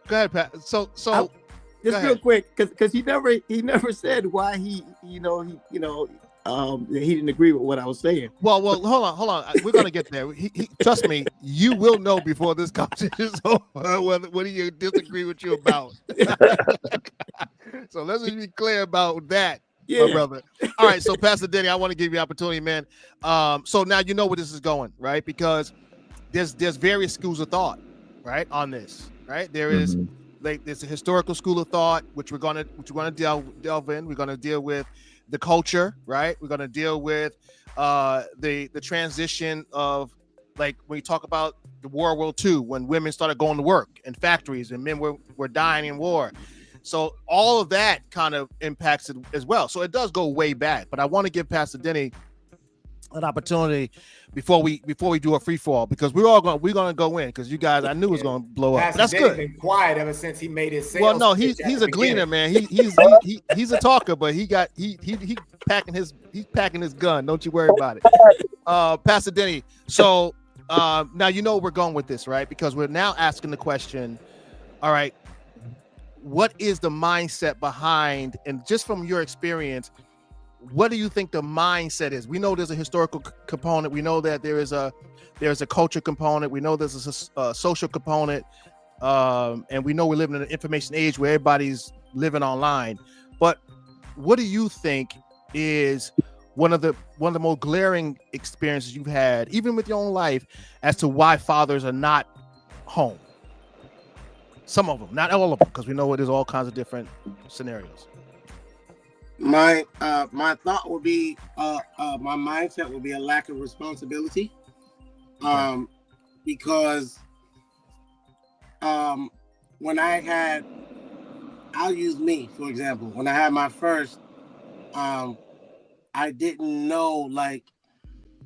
ahead, Pat. So just real quick, because he never said why he didn't agree with what I was saying. Well, hold on. We're gonna get there. He trust me, you will know before this conversation is over what he disagree with you about. So let's just be clear about that, my brother. All right, so Pastor Denny, I want to give you opportunity, man. So now you know where this is going, right? Because there's various schools of thought, right, on this, right? There is there's a historical school of thought, which we're gonna delve in. We're gonna deal with the culture, right? We're going to deal with the transition of, like, when you talk about the World War II, when women started going to work in factories and men were dying in war. So all of that kind of impacts it as well. So it does go way back. But I want to give Pastor Denny an opportunity before we do a free fall, because we're gonna go in, because you guys, I knew it was gonna blow up. But Pastor that's Denny's good. been quiet ever since he made his Well, sales no, pitch at he's the a gleaner, beginning. man. He's a talker, but he packing his gun. Don't you worry about it. Pastor Denny. So now you know we're going with this, right? Because we're now asking the question, all right, what is the mindset behind, and just from your experience, what do you think the mindset is? We know there's a historical component. We know that there's a culture component. We know there's a social component. And we know we live in an information age where everybody's living online. But what do you think is one of the more glaring experiences you've had, even with your own life, as to why fathers are not home? Some of them, not all of them, because we know there's all kinds of different scenarios. My thought would be my mindset would be a lack of responsibility, because when I'll use me for example. When I had my first, I didn't know, like,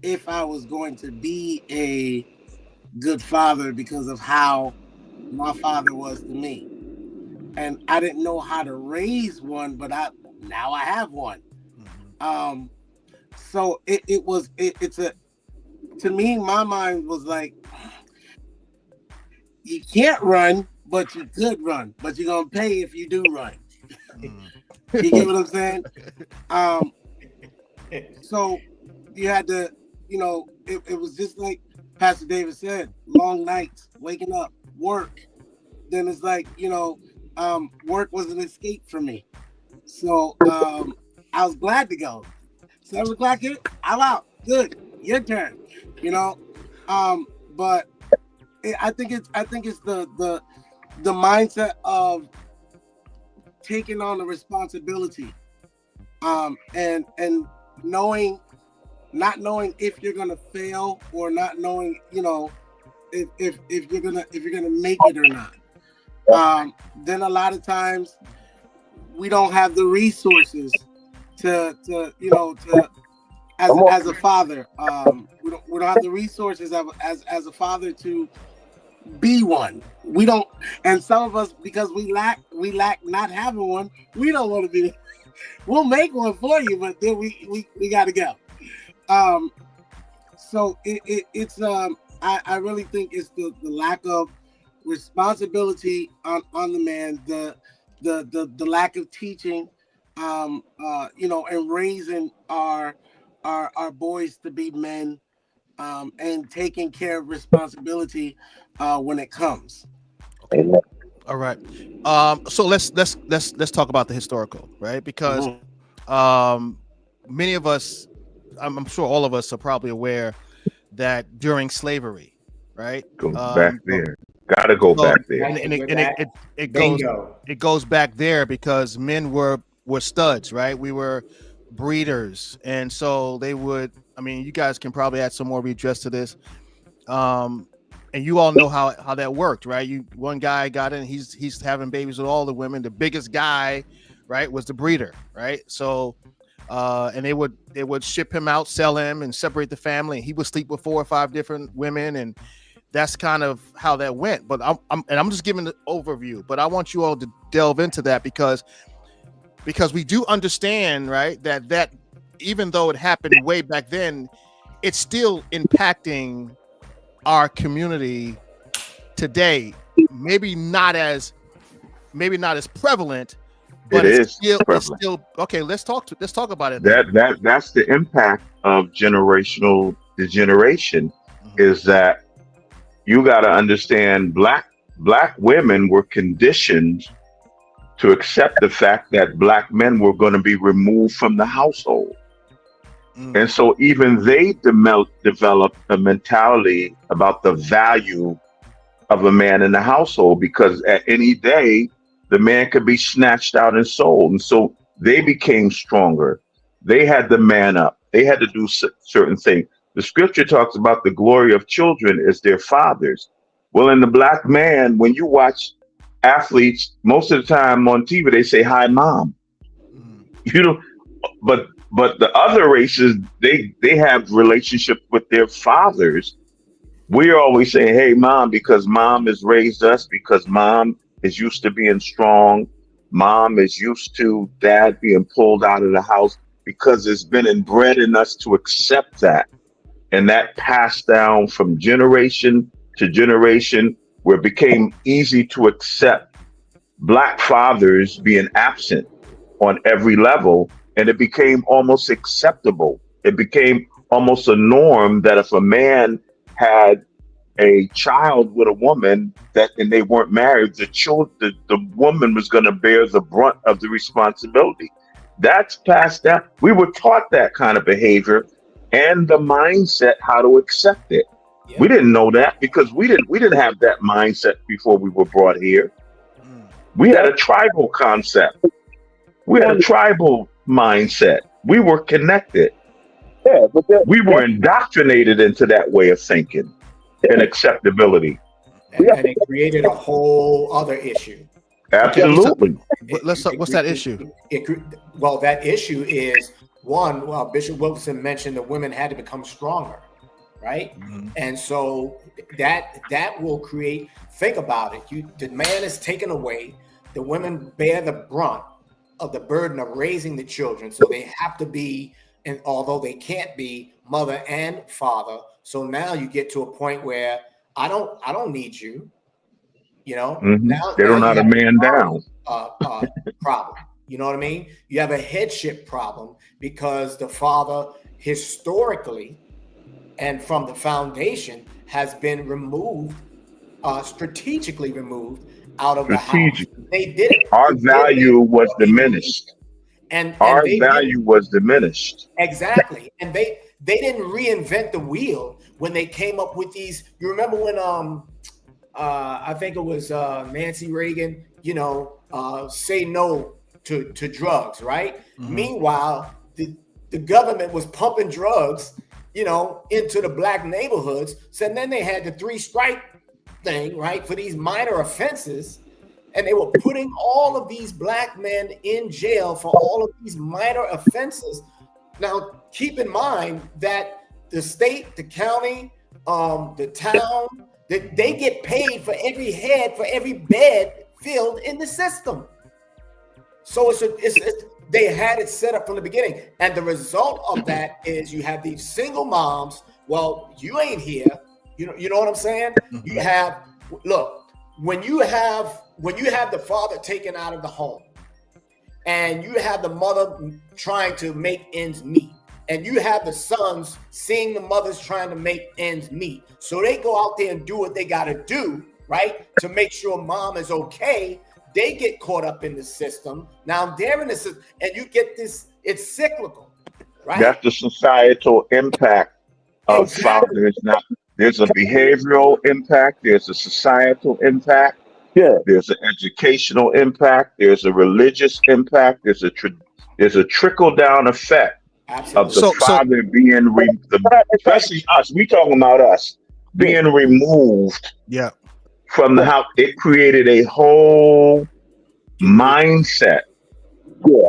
if I was going to be a good father because of how my father was to me, and I didn't know how to raise one, but now I have one. So it's to me, my mind was like, you can't run, but you could run, but you're gonna pay if you do run. You get what I'm saying? So you had to, it was just like Pastor David said, long nights, waking up, work. Then it's like, work was an escape for me. So I was glad to go. 7 o'clock hit, I'm out. Good, your turn. But I think it's the mindset of taking on the responsibility, and not knowing if you're gonna fail, or not knowing, if you're gonna make it or not. Then a lot of times we don't have the resources to as a father. We don't have the resources as a father to be one. We don't, and some of us, because we lack not having one, we don't want to be. We'll make one for you, but then we got to go. So it's I really think it's the lack of responsibility on the man, the lack of teaching, and raising our boys to be men, and taking care of responsibility when it comes. Amen. All right. So let's talk about the historical, right? Because many of us, I'm sure all of us are probably aware that during slavery, right? Go back there. Gotta go back there. And it goes back there because men were studs, right? We were breeders, and so they would. I mean, you guys can probably add some more redress to this. And you all know how that worked, right? One guy got in, he's having babies with all the women. The biggest guy, right, was the breeder, right? So, and they would ship him out, sell him, and separate the family. And he would sleep with 4 or 5 different women, and that's kind of how that went. But I'm just giving the overview. But I want you all to delve into that because we do understand, right, that even though it happened way back then, it's still impacting our community today. Maybe not as prevalent, but it's still okay. Let's talk about it. That's the impact of generational degeneration. Is that you got to understand black women were conditioned to accept the fact that black men were going to be removed from the household. And so even they developed a mentality about the value of a man in the household, because at any day, the man could be snatched out and sold. And so they became stronger. They had to man up. They had to do certain things. The scripture talks about the glory of children as their fathers. Well, in the black man, when you watch athletes, most of the time on TV, they say, "Hi, mom." But But the other races, they have relationships with their fathers. We're always saying, "Hey, mom," because mom has raised us, because mom is used to being strong. Mom is used to dad being pulled out of the house because it's been inbred in us to accept that. And that passed down from generation to generation, where it became easy to accept Black fathers being absent on every level. And it became almost acceptable. It became almost a norm that if a man had a child with a woman and they weren't married, the woman was going to bear the brunt of the responsibility. That's passed down. We were taught that kind of behavior and the mindset how to accept it. Yeah. We didn't know that because we didn't have that mindset before we were brought here. We had a tribal concept. We had a tribal mindset. We were connected. Yeah, but we were indoctrinated into that way of thinking and acceptability. And it created a whole other issue. Absolutely. What's that issue? Well, that issue is one. Well, Bishop Wilson mentioned that women had to become stronger, right? Mm-hmm. And so that will create. Think about it. The man is taken away. The women bear the brunt of the burden of raising the children, so they have to be, and although they can't be mother and father, so now you get to a point where I don't need you. You know, mm-hmm. now they don't know how to man down. Problem. You know what I mean? You have a headship problem because the father historically and from the foundation has been removed, strategically removed out of the house. They did it. Our value was diminished. And our value was diminished. Exactly. And they didn't reinvent the wheel when they came up with these. You remember when I think it was Nancy Reagan, say no to drugs, right? Mm-hmm. Meanwhile, the government was pumping drugs, into the black neighborhoods. So then they had the 3-strike thing, right, for these minor offenses. And they were putting all of these black men in jail for all of these minor offenses. Now, keep in mind that the state, the county, the town, they get paid for every head, for every bed filled in the system. So they had it set up from the beginning. And the result of that is you have these single moms. Well, you ain't here. You know what I'm saying? Mm-hmm. You have, look, when you have the father taken out of the home and you have the mother trying to make ends meet, and you have the sons seeing the mothers trying to make ends meet. So they go out there and do what they got to do, right? To make sure mom is okay. They get caught up in the system. Now they're in the system, and you get this, it's cyclical, right? That's the societal impact of fathers. Now, there's a behavioral impact. There's a societal impact. Yeah. There's an educational impact. There's a religious impact. There's a trickle down effect. Absolutely. Of the father being, especially us. We talking about us being removed. Yeah. From the house. It created a whole mindset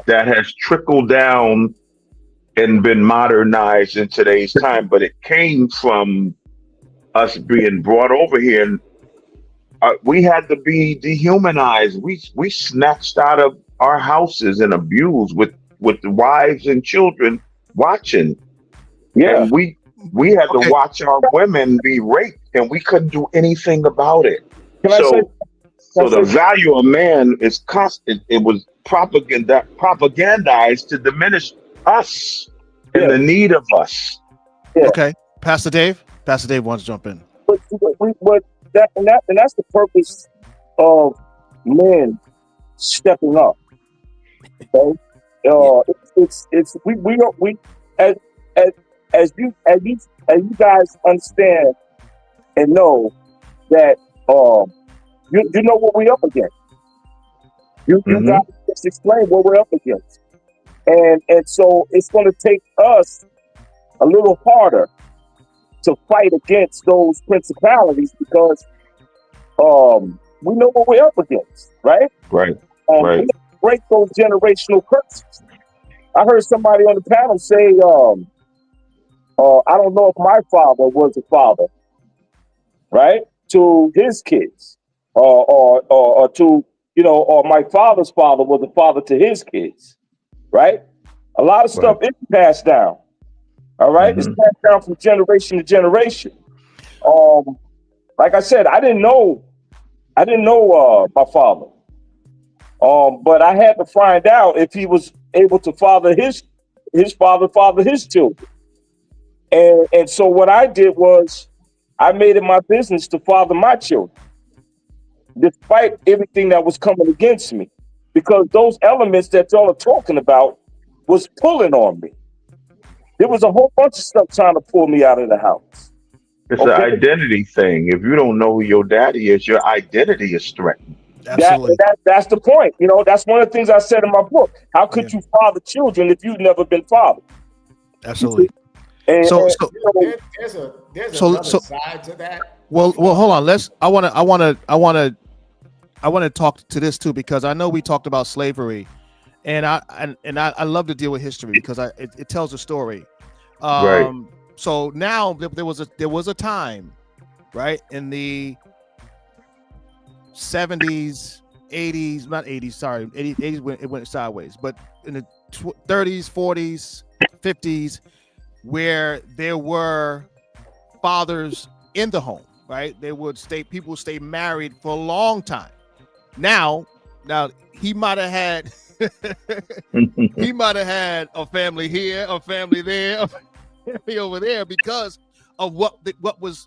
that has trickled down and been modernized in today's time. But it came from us being brought over here, and we had to be dehumanized. We snatched out of our houses and abused with the wives and children watching. Yeah, and we had to watch our women be raped, and we couldn't do anything about it. So the value of man is constant. It was propagandized to diminish us and the need of us. Yeah. Okay, Pastor Dave wants to jump in. But that's the purpose of men stepping up. Okay? We as you guys understand and know that you know what we're up against. You guys just explain what we're up against, and so it's going to take us a little harder to fight against those principalities because we know what we're up against, right? Right. We break those generational curses. I heard somebody on the panel say, I don't know if my father was a father, right, to his kids, or to, or my father's father was a father to his kids, right? A lot of stuff is passed down. All right, it's passed down from generation to generation. Like I said, I didn't know my father. But I had to find out if he was able to father his children. And so what I did was I made it my business to father my children, despite everything that was coming against me, because those elements that y'all are talking about was pulling on me. There was a whole bunch of stuff trying to pull me out of the house. It's an identity thing. If you don't know who your daddy is, your identity is threatened. Absolutely. That's the point. That's one of the things I said in my book. How could you father children if you've never been fathered? Absolutely. There's another side to that. Well, hold on. I want to talk to this too, because I know we talked about slavery, and I love to deal with history because it tells a story. Right. So now there was a time, right, in the 70s, 80s, not 80s, sorry, 80s when it went sideways, but in the 30s, 40s, 50s, where there were fathers in the home, right? People would stay married for a long time. Now he might have had a family here, a family there, a family over there, because of what was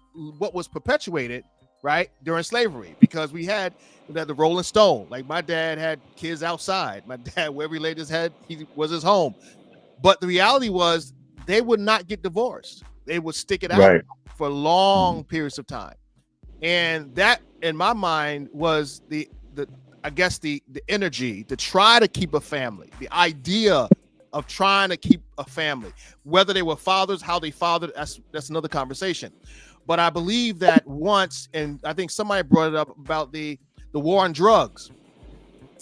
perpetuated, right, during slavery. Because we had the Rolling Stone. Like, my dad had kids outside. My dad, wherever he laid his head, he was his home. But the reality was they would not get divorced. They would stick it out for long periods of time. And that, in my mind, was the energy to try to keep a family, the idea of trying to keep a family, whether they were fathers, how they fathered, that's another conversation. But I believe that once, and I think somebody brought it up about the war on drugs.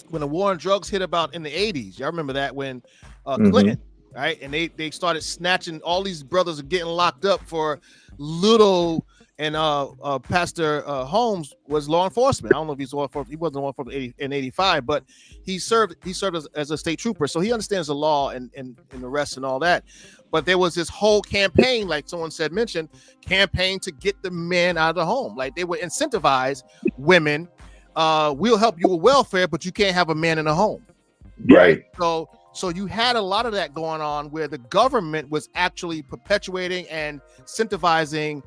When the war on drugs hit about in the 80s, y'all remember that, when Clinton, right? And they started snatching, all these brothers are getting locked up for little. And Pastor Holmes was law enforcement. I don't know if he's law enforcement. He wasn't law enforcement in 85, but he served as a state trooper. So he understands the law and the rest and all that. But there was this whole campaign, like someone mentioned, campaign to get the men out of the home. Like, they would incentivize women. We'll help you with welfare, but you can't have a man in a home. Right. So you had a lot of that going on, where the government was actually perpetuating and incentivizing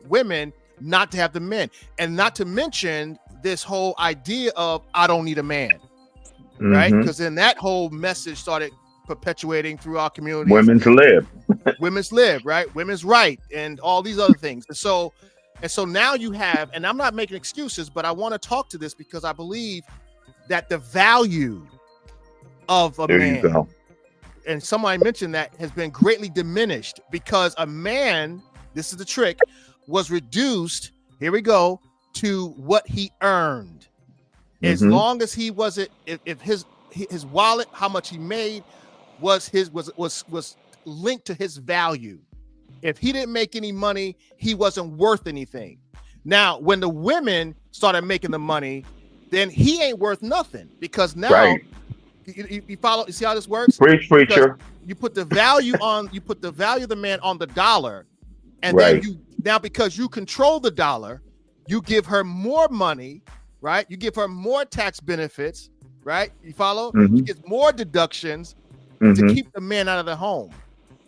women, not to have the men. And not to mention this whole idea of, I don't need a man, right? Because then that whole message started perpetuating through our communities. Women's live, right? Women's right, and all these other things. And so now you have, and I'm not making excuses, but I want to talk to this because I believe that the value of a man, and somebody mentioned that, has been greatly diminished, because a man, this is the trick, was reduced, here we go, to what he earned. As long as he wasn't, if his wallet, how much he made, was linked to his value. If he didn't make any money, he wasn't worth anything. Now, when the women started making the money, then he ain't worth nothing, because now you follow. You see how this works? Preach, preacher. You put the value of the man on the dollar. And then because you control the dollar, you give her more money, right? You give her more tax benefits, right? You follow? You get more deductions to keep the man out of the home.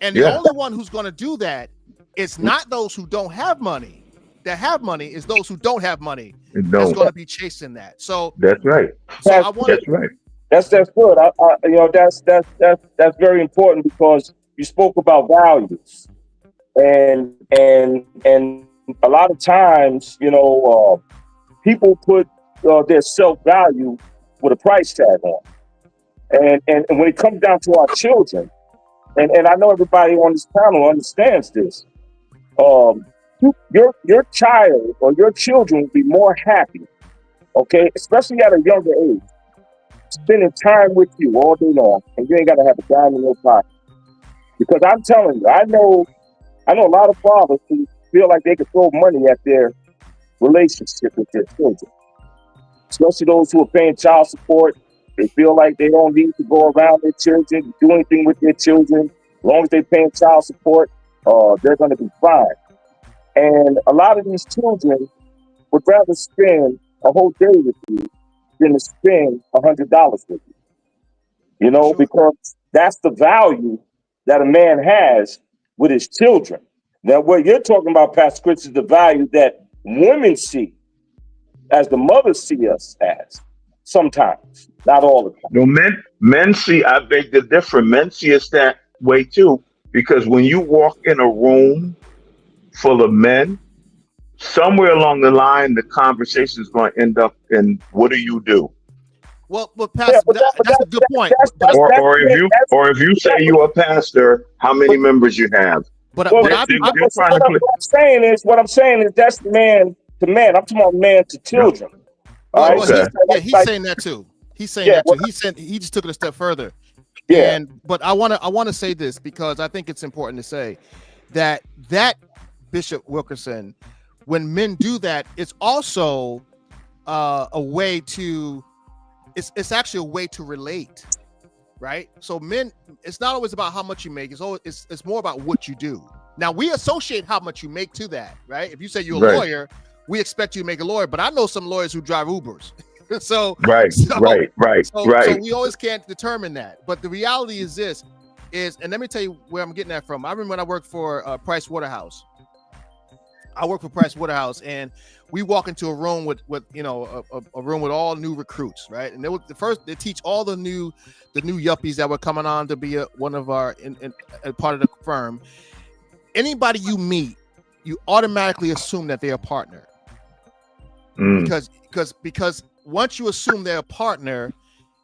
And the only one who's going to do that is not those who don't have money. That have money is those who don't have money. That's going to be chasing that. So that's right. So that's right. That's good. That's very important, because you spoke about values. And a lot of times, people put their self-value with a price tag on. And when it comes down to our children, and I know everybody on this panel understands this, your child or your children will be more happy, okay, especially at a younger age, spending time with you all day long, and you ain't got to have a dime in your pocket. Because I'm telling you, I know a lot of fathers who feel like they can throw money at their relationship with their children, especially those who are paying child support. They feel like they don't need to go around their children, do anything with their children. As long as they're paying child support, they're going to be fine. And a lot of these children would rather spend a whole day with you than to spend $100 with you. You know, because that's the value that a man has with his children. Now, what you're talking about, Pastor Chris, is the value that women see as the mothers see us as. Sometimes, not all the time. No, men see, I beg to differ. Men see us that way too, because when you walk in a room full of men, somewhere along the line, the conversation is going to end up in, what do you do? Well, Pastor, that's a good point. Or if you say you're a pastor, how many members you have? What I'm saying is that's man to man. I'm talking about man to children. Well, he's saying that too. He's saying that too. He just took it a step further. Yeah. But I want to say this because I think it's important to say that Bishop Wilkerson, when men do that, it's also a way to. It's actually a way to relate, right? So men, it's not always about how much you make. It's more about what you do. Now we associate how much you make to that, right? If you say you're a lawyer, we expect you to make a lawyer. But I know some lawyers who drive Ubers. So we always can't determine that. But the reality is this: and let me tell you where I'm getting that from. I remember when I worked for Price Waterhouse. I work for Price Waterhouse, and we walk into a room with a room with all new recruits, right? And they teach all the new yuppies that were coming on to be one of our a part of the firm. Anybody you meet, you automatically assume that they're a partner, because once you assume they're a partner,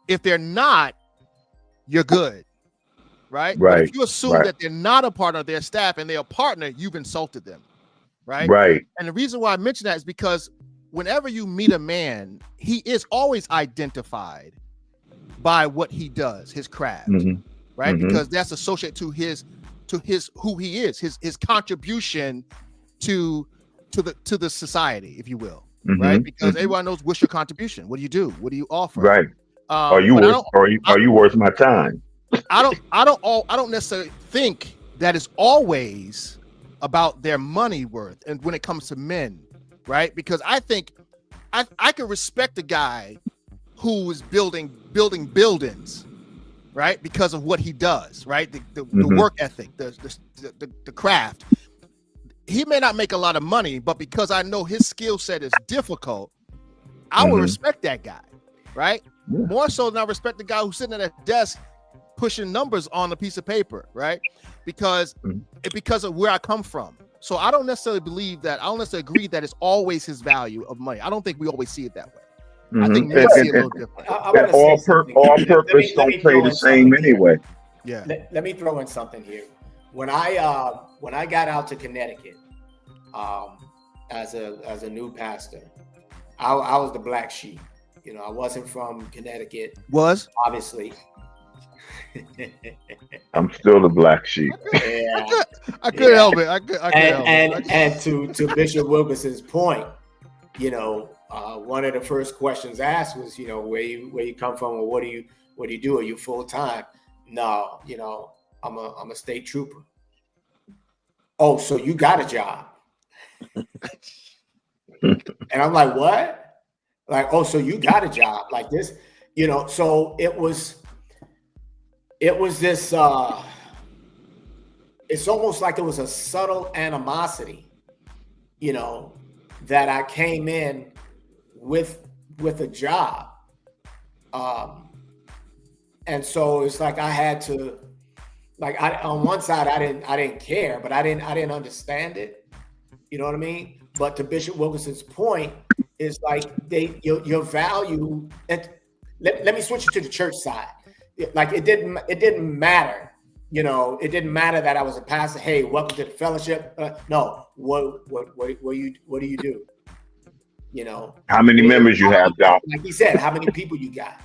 if they're not, you're good, right? But if you assume that they're not a partner of their staff and they're a partner, you've insulted them. Right. And the reason why I mention that is because whenever you meet a man, he is always identified by what he does, his craft, right? Because that's associated to his who he is, his contribution to the society, if you will, right? Because everyone knows what's your contribution. What do you do? What do you offer? Right. Are you worth my time? I don't necessarily think that it's always about their money worth, and when it comes to men, right? Because I think I can respect a guy who is building buildings, right? Because of what he does, right? The work ethic, the craft. He may not make a lot of money, but because I know his skill set is difficult, I will respect that guy, right? Yeah. More so than I respect the guy who's sitting at a desk pushing numbers on a piece of paper, right? Because of where I come from. So I don't necessarily agree that it's always his value of money. I don't think we always see it that way. I think men see it a little different. All purpose don't play the same anyway. Yeah. Let me throw in something here. When I got out to Connecticut, as a new pastor, I was the black sheep. You know, I wasn't from Connecticut. Obviously. I'm still the black sheep. Yeah. I couldn't help it. And to Bishop Wilkerson's point, you know, one of the first questions asked was, you know, where you come from, or what do you do? Are you full time? No, you know, I'm a state trooper. Oh, so you got a job? And I'm like, what? Like, oh, so you got a job like this? You know, so it was this, it's almost like it was a subtle animosity, you know, that I came in with a job. And so it's like I had to, like, on one side, I didn't care, but I didn't understand it. You know what I mean? But to Bishop Wilkerson's point, is like your value. And let me switch it to the church side. Like it didn't matter, you know. It didn't matter that I was a pastor. Hey, welcome to the fellowship. No, what do you do? You know, how many members you have, Doc? Like he said, how many people you got?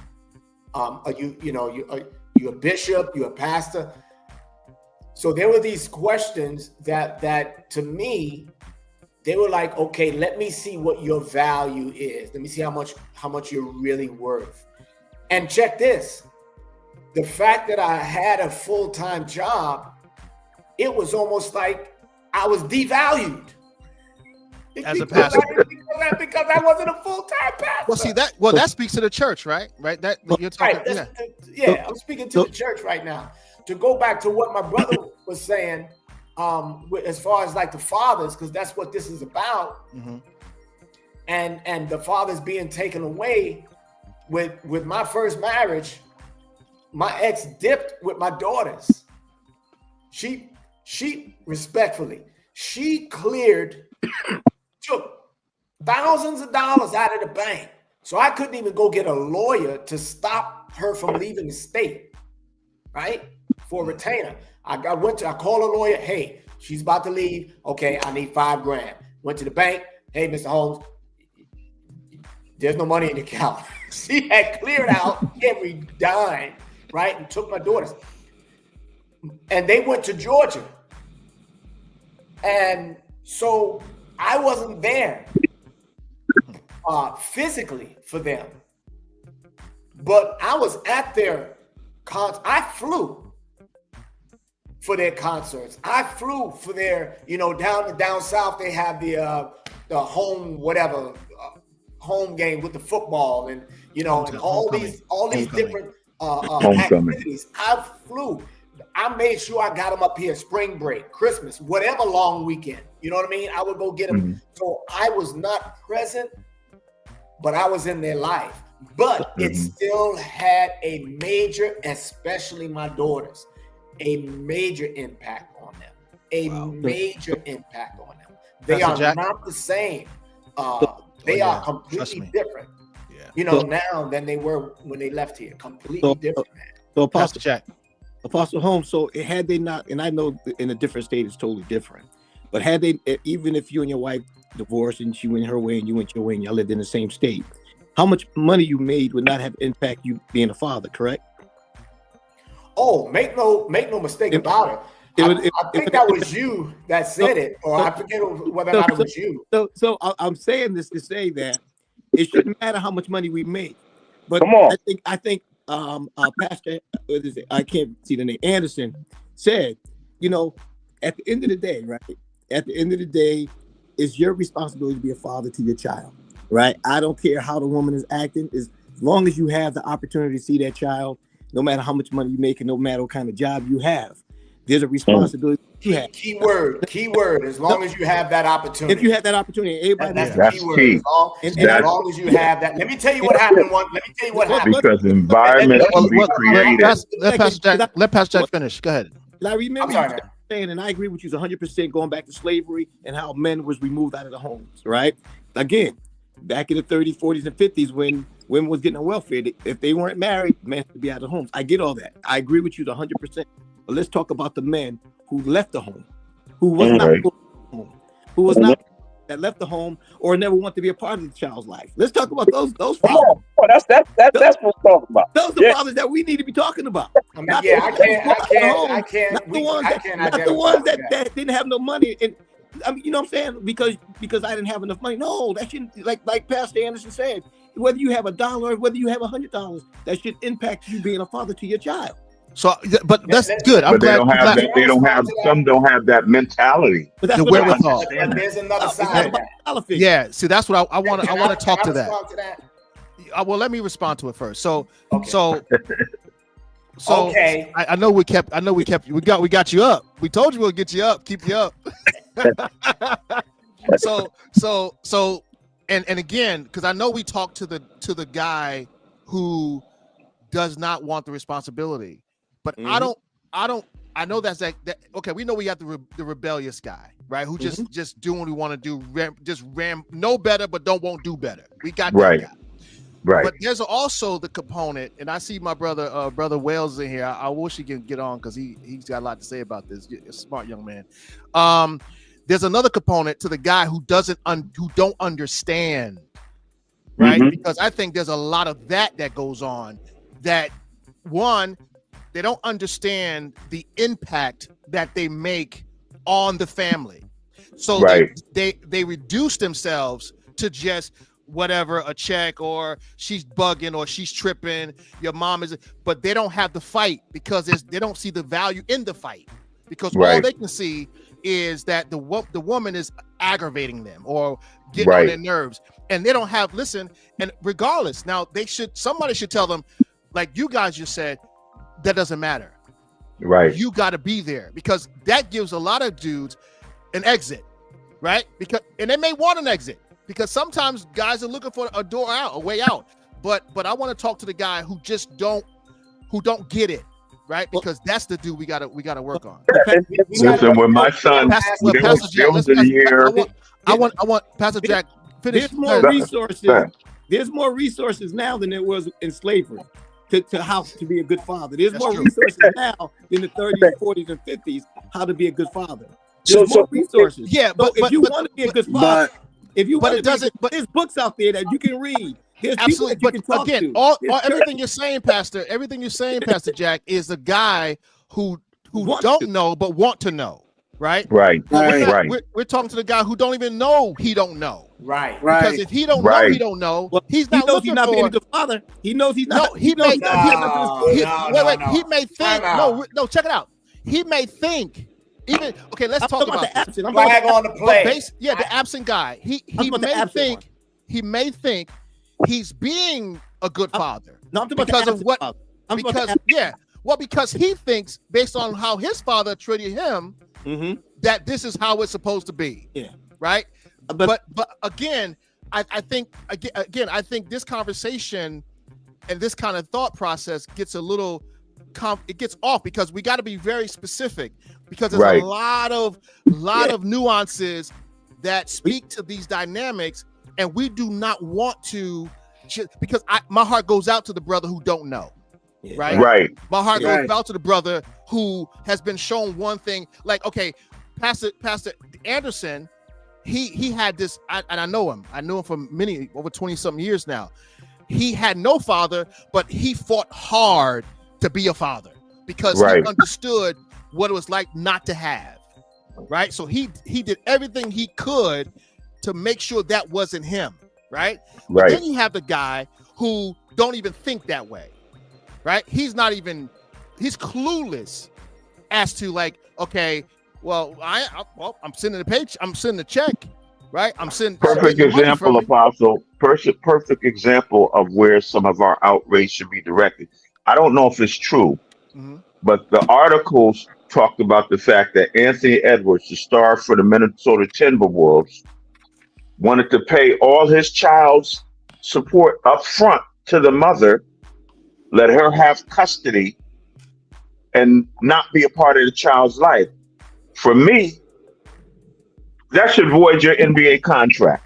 Are you a bishop? You a pastor? So there were these questions that to me, they were like, okay, let me see what your value is. Let me see how much you're really worth. And check this. The fact that I had a full-time job, it was almost like I was devalued. As a pastor. Because I wasn't a full-time pastor. Well, see that speaks to the church, right? Right. That you're talking. Right, I'm speaking to the church right now. To go back to what my brother was saying, as far as like the fathers, because that's what this is about, and the fathers being taken away. With my first marriage, my ex dipped with my daughters. She respectfully, she took thousands of dollars out of the bank. So I couldn't even go get a lawyer to stop her from leaving the state, right? For a retainer. I called a lawyer. Hey, she's about to leave. Okay, I need $5,000. Went to the bank. Hey, Mr. Holmes, there's no money in the account. She had cleared out every dime, right? And took my daughters. And they went to Georgia. And so I wasn't there physically for them. But I was at their I flew for their concerts. I flew for their, down south, they have the home, whatever, home game with the football and and all these different activities. I flew. I made sure I got them up here, spring break, Christmas, whatever long weekend. You know what I mean? I would go get them. So I was not present, but I was in their life. But it still had a major, especially my daughters, a major impact on them. Major impact on them. They are not the same. They are completely different. Now than they were when they left here. Completely different, man. So Apostle Holmes, so had they not, and I know in a different state it's totally different, but had they, even if you and your wife divorced and she went her way and you went your way and y'all lived in the same state, how much money you made would not have impact you being a father, correct? Oh, make no mistake about it. I think that was you that said it, or I forget whether or not it was you. So I'm saying this to say that it shouldn't matter how much money we make, but come on. I think Pastor, I can't see the name, Anderson said, at the end of the day, right? At the end of the day, it's your responsibility to be a father to your child, right? I don't care how the woman is acting, as long as you have the opportunity to see that child, no matter how much money you make and no matter what kind of job you have, there's a responsibility you have. Key word, as long as you have that opportunity. If you have that opportunity, everybody that's the key word. As long as you have that. Let me tell you what happened. Because environments can be created. Let Pastor Jack finish. Go ahead. I remember you saying, and I agree with you 100%, going back to slavery and how men was removed out of the homes, right? Again, back in the 30s, 40s, and 50s, when women was getting on welfare, if they weren't married, men had to be out of the homes. I get all that. I agree with you 100%. But let's talk about the men who left the home, who was not that left the home or never want to be a part of the child's life. Let's talk about those fathers. That's what we're talking about. Those are the fathers that we need to be talking about. I can't. Not the ones that didn't have no money. And I mean, you know what I'm saying? Because I didn't have enough money. No, that shouldn't, like Pastor Anderson said, whether you have $1 or whether you have $100, that should impact you being a father to your child. So, but that's good. But some don't have that mentality. But that's the wherewithal. There's another side. Yeah, see, that's what I want to talk to that. Well, let me respond to it first. So okay. I know we got you up. We told you we'll get you up, keep you up. So and again, because I know we talked to the guy who does not want the responsibility. But I know that's that. Okay, we know we got the rebellious guy, right? Who just doing what we want to do, know better, but won't do better. We got that guy. Right. But there's also the component, and I see my brother Wells in here. I wish he can get on because he's got a lot to say about this. A smart young man. There's another component to the guy who don't understand, right? Because I think there's a lot of that goes on. that one, they don't understand the impact that they make on the family. So they reduce themselves to just whatever, a check, or she's bugging, or she's tripping, your mom is, but they don't have the fight because they don't see the value in the fight, because all they can see is that the woman is aggravating them or getting on their nerves, and they don't have, listen, and regardless, now somebody should tell them, like you guys just said, that doesn't matter. Right. You got to be there, because that gives a lot of dudes an exit, right? And they may want an exit, because sometimes guys are looking for a door out, a way out. But I want to talk to the guy who don't get it, right? Because that's the dude we gotta work on. Listen, when my son, Pastor Jack, I want Pastor Jack finish. There's more resources. There's more resources now than there was in slavery to how to be a good father. There's more resources now than the 30s, 40s, and 50s how to be a good father. There's more resources. Yeah, but if you want to be a good father, there's books out there that you can read. There's absolutely, people that you can talk to. Everything you're saying, Pastor Jack, is the guy who don't know but want to know, right? Right. We're talking to the guy who don't even know he don't know. Right. Because if he don't know, he don't know. Well, he's not looking for. Being a good father. He knows he's not. No, he may. He may think. No. Check it out. He may think. Even okay. Let's talk about the absent. I'm flag on the play. The absent guy. He may think he's being a good father. No, I'm talking because of what? Because he thinks, based on how his father treated him, that this is how it's supposed to be. Yeah. Right. But again, I think this conversation and this kind of thought process gets a little. It gets off, because we got to be very specific, because there's a lot of nuances that speak to these dynamics, and we do not want to, because my heart goes out to the brother who don't know, right? My heart goes out to the brother who has been shown one thing, like, okay, Pastor Anderson, he had this, and I know him for over 20 something years now. He had no father, but he fought hard to be a father, because he understood what it was like not to have, right? So he did everything he could to make sure that wasn't him, right? But then you have the guy who don't even think that way, right? He's clueless as to, like, okay, well, I'm sending I'm sending a check, right? I'm sending perfect example, Apostle. Perfect example of where some of our outrage should be directed. I don't know if it's true, but the articles talked about the fact that Anthony Edwards, the star for the Minnesota Timberwolves, wanted to pay all his child's support up front to the mother, let her have custody, and not be a part of the child's life. For me, that should void your NBA contract.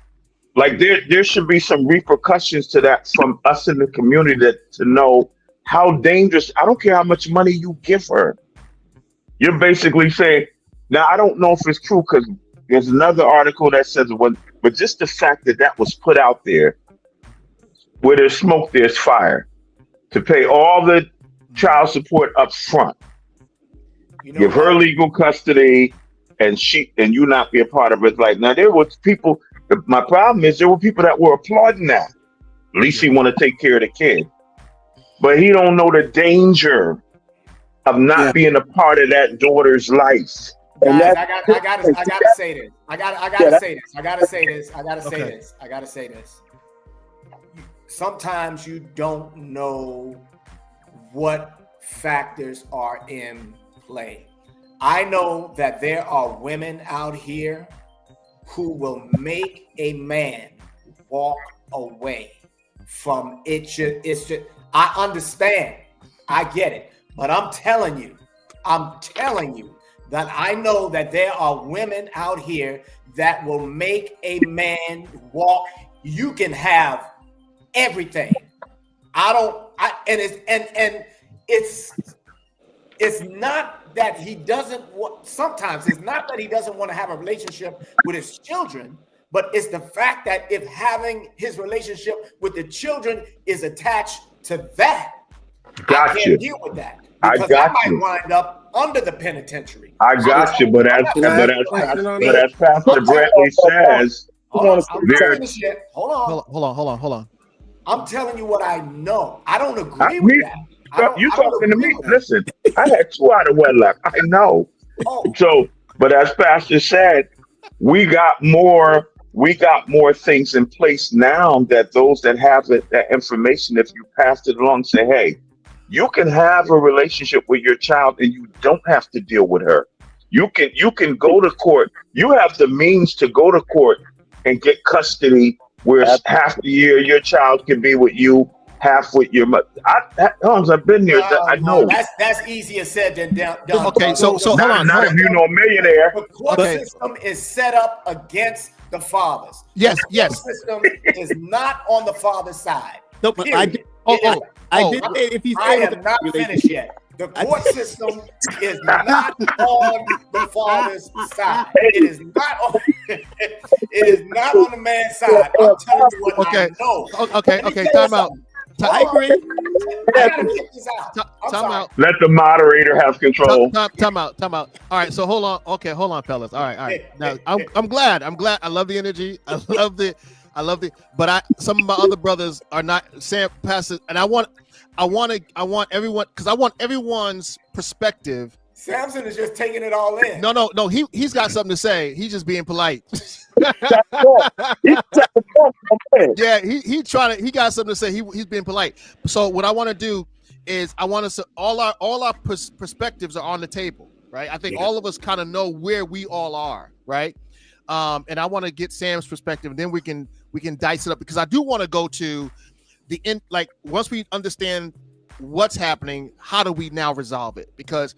Like, there should be some repercussions to that from us in the community to know how dangerous. I don't care how much money you give her. You're basically saying, now I don't know if it's true, because there's another article that says, but just the fact that was put out there, where there's smoke, there's fire, to pay all the child support up front, give her legal custody, and you not be a part of it. Like, now there was people. My problem is there were people that were applauding that. At least he want to take care of the kid. But he don't know the danger of not being a part of that daughter's life. Guys, I gotta say this. I gotta say this. Sometimes you don't know what factors are in play. I know that there are women out here who will make a man walk away from it. I understand. I get it. But I'm telling you that I know that there are women out here that will make a man walk. You can have everything. It's not that he doesn't want, sometimes it's not that he doesn't want to have a relationship with his children, but it's the fact that if having his relationship with the children is attached to that, I Got can't you. deal with that I because I got might you. wind up under the penitentiary. I got you. But as Can I ask but a as question on but that? as Pastor Brantley says, Hold on, I'm not there. finished yet. Hold on. Hold on. I'm telling you what I know. I don't agree with Me, that. I you don't talking to agree me? with that. Listen, I had 2 out of wedlock. I know. Oh, So, but as Pastor said, we got more things in place now that those that have that information, if you pass it along, say, hey, you can have a relationship with your child and you don't have to deal with her. You can go to court. You have the means to go to court and get custody, where half the year your child can be with you, half with your mother. Holmes, I've been there. I no, know. that's easier said than done. Okay, so brother. hold on. Not if you know a millionaire. The court Okay. system is set up against the fathers. Yes, The yes. court system is not on the father's side. No, but I Period. did. Oh, I did say if he's I able am to not finished yet. The court system is not on the father's side. It is not on. It is not on the man's side. I'm telling you what Okay. I know. Okay. Let me tell you Time out. something. I Hold on. agree. I gotta get this out. I'm Time sorry. out. Let the moderator have control. Time out. All right, so hold on. Okay, hold on, fellas. All right. Now I'm glad. I love the energy. I love the. But some of my other brothers are not saying passes, and I want everyone, because I want everyone's perspective. Samson is just taking it all in. No. He's got something to say. He's just being polite. Yeah, he got something to say. He's being polite. So what I want to do is I want us to all our perspectives are on the table, right? I think all of us kind of know where we all are, right? And I want to get Sam's perspective, and then we can dice it up, because I do want to go to the end. Like, once we understand what's happening, how do we now resolve it? Because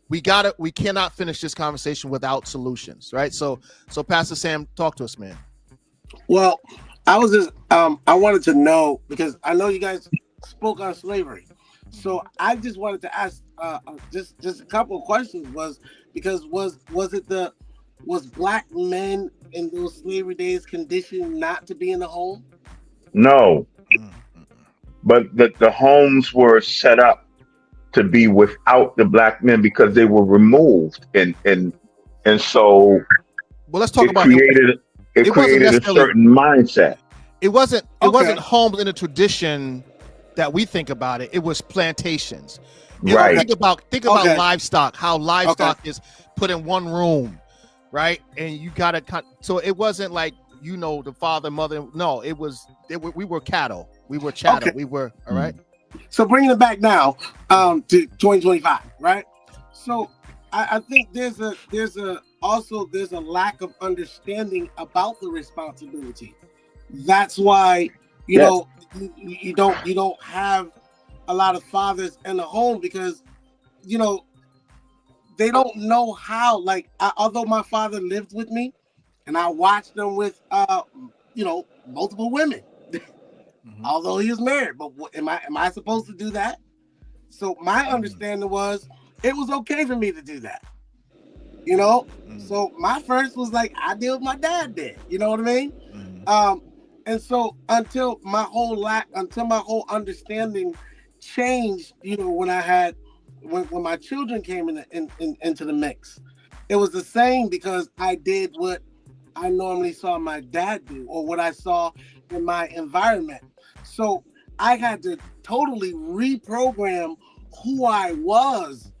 we cannot finish this conversation without solutions, right? So Pastor Sam, talk to us, man. Well, I was just I wanted to know, because I know you guys spoke on slavery, so I just wanted to ask just a couple of questions. Was black men in those slavery days conditioned not to be in the home? No, but the homes were set up to be without the black men because they were removed, and so Well, let's talk it about created it wasn't a necessarily- certain mindset. It wasn't homes in a tradition that we think about it. It was plantations. Right. Think about Okay. livestock. How livestock is put in one room, right? And you got to so it wasn't like, the father, mother. No, we were cattle. We were chattel. Okay. We were all right. So bringing it back now to 2025, right? So I think there's a lack of understanding about the responsibility. That's why you don't have a lot of fathers in the home, because they don't know how. Like, although my father lived with me, and I watched them with multiple women. Although he was married, but am I supposed to do that? So my understanding was it was okay for me to do that. So my first was like, I did what my dad did. You know what I mean? And so until my whole understanding changed, when my children came into the mix, it was the same, because I did what I normally saw my dad do, or what I saw in my environment. So I had to totally reprogram who I was,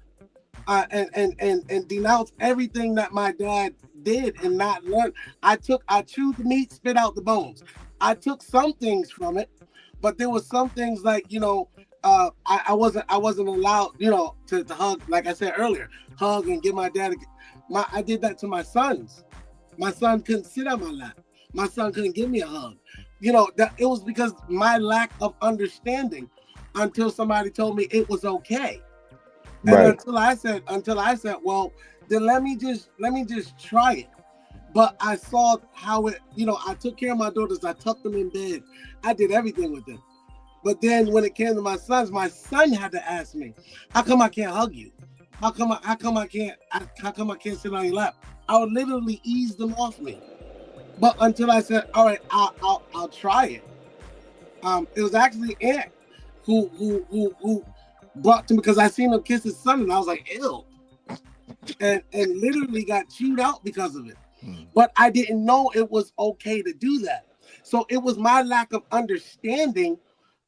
and denounce everything that my dad did, and not learn. I chewed the meat, spit out the bones. I took some things from it, but there was some things like, I wasn't allowed, to hug, like I said earlier, hug and give my dad I did that to my sons. My son couldn't sit on my lap. My son couldn't give me a hug. That it was because my lack of understanding, until somebody told me it was okay. And Right. until I said, well, then let me just try it. But I saw how it, I took care of my daughters. I tucked them in bed. I did everything with them. But then when it came to my sons, my son had to ask me, how come I can't hug you? How come I can't sit on your lap? I would literally ease them off me. But until I said, all right, I'll try it. It was actually Aunt who brought to me because I seen him kiss his son, and I was like, ew. And literally got chewed out because of it. But I didn't know it was okay to do that. So it was my lack of understanding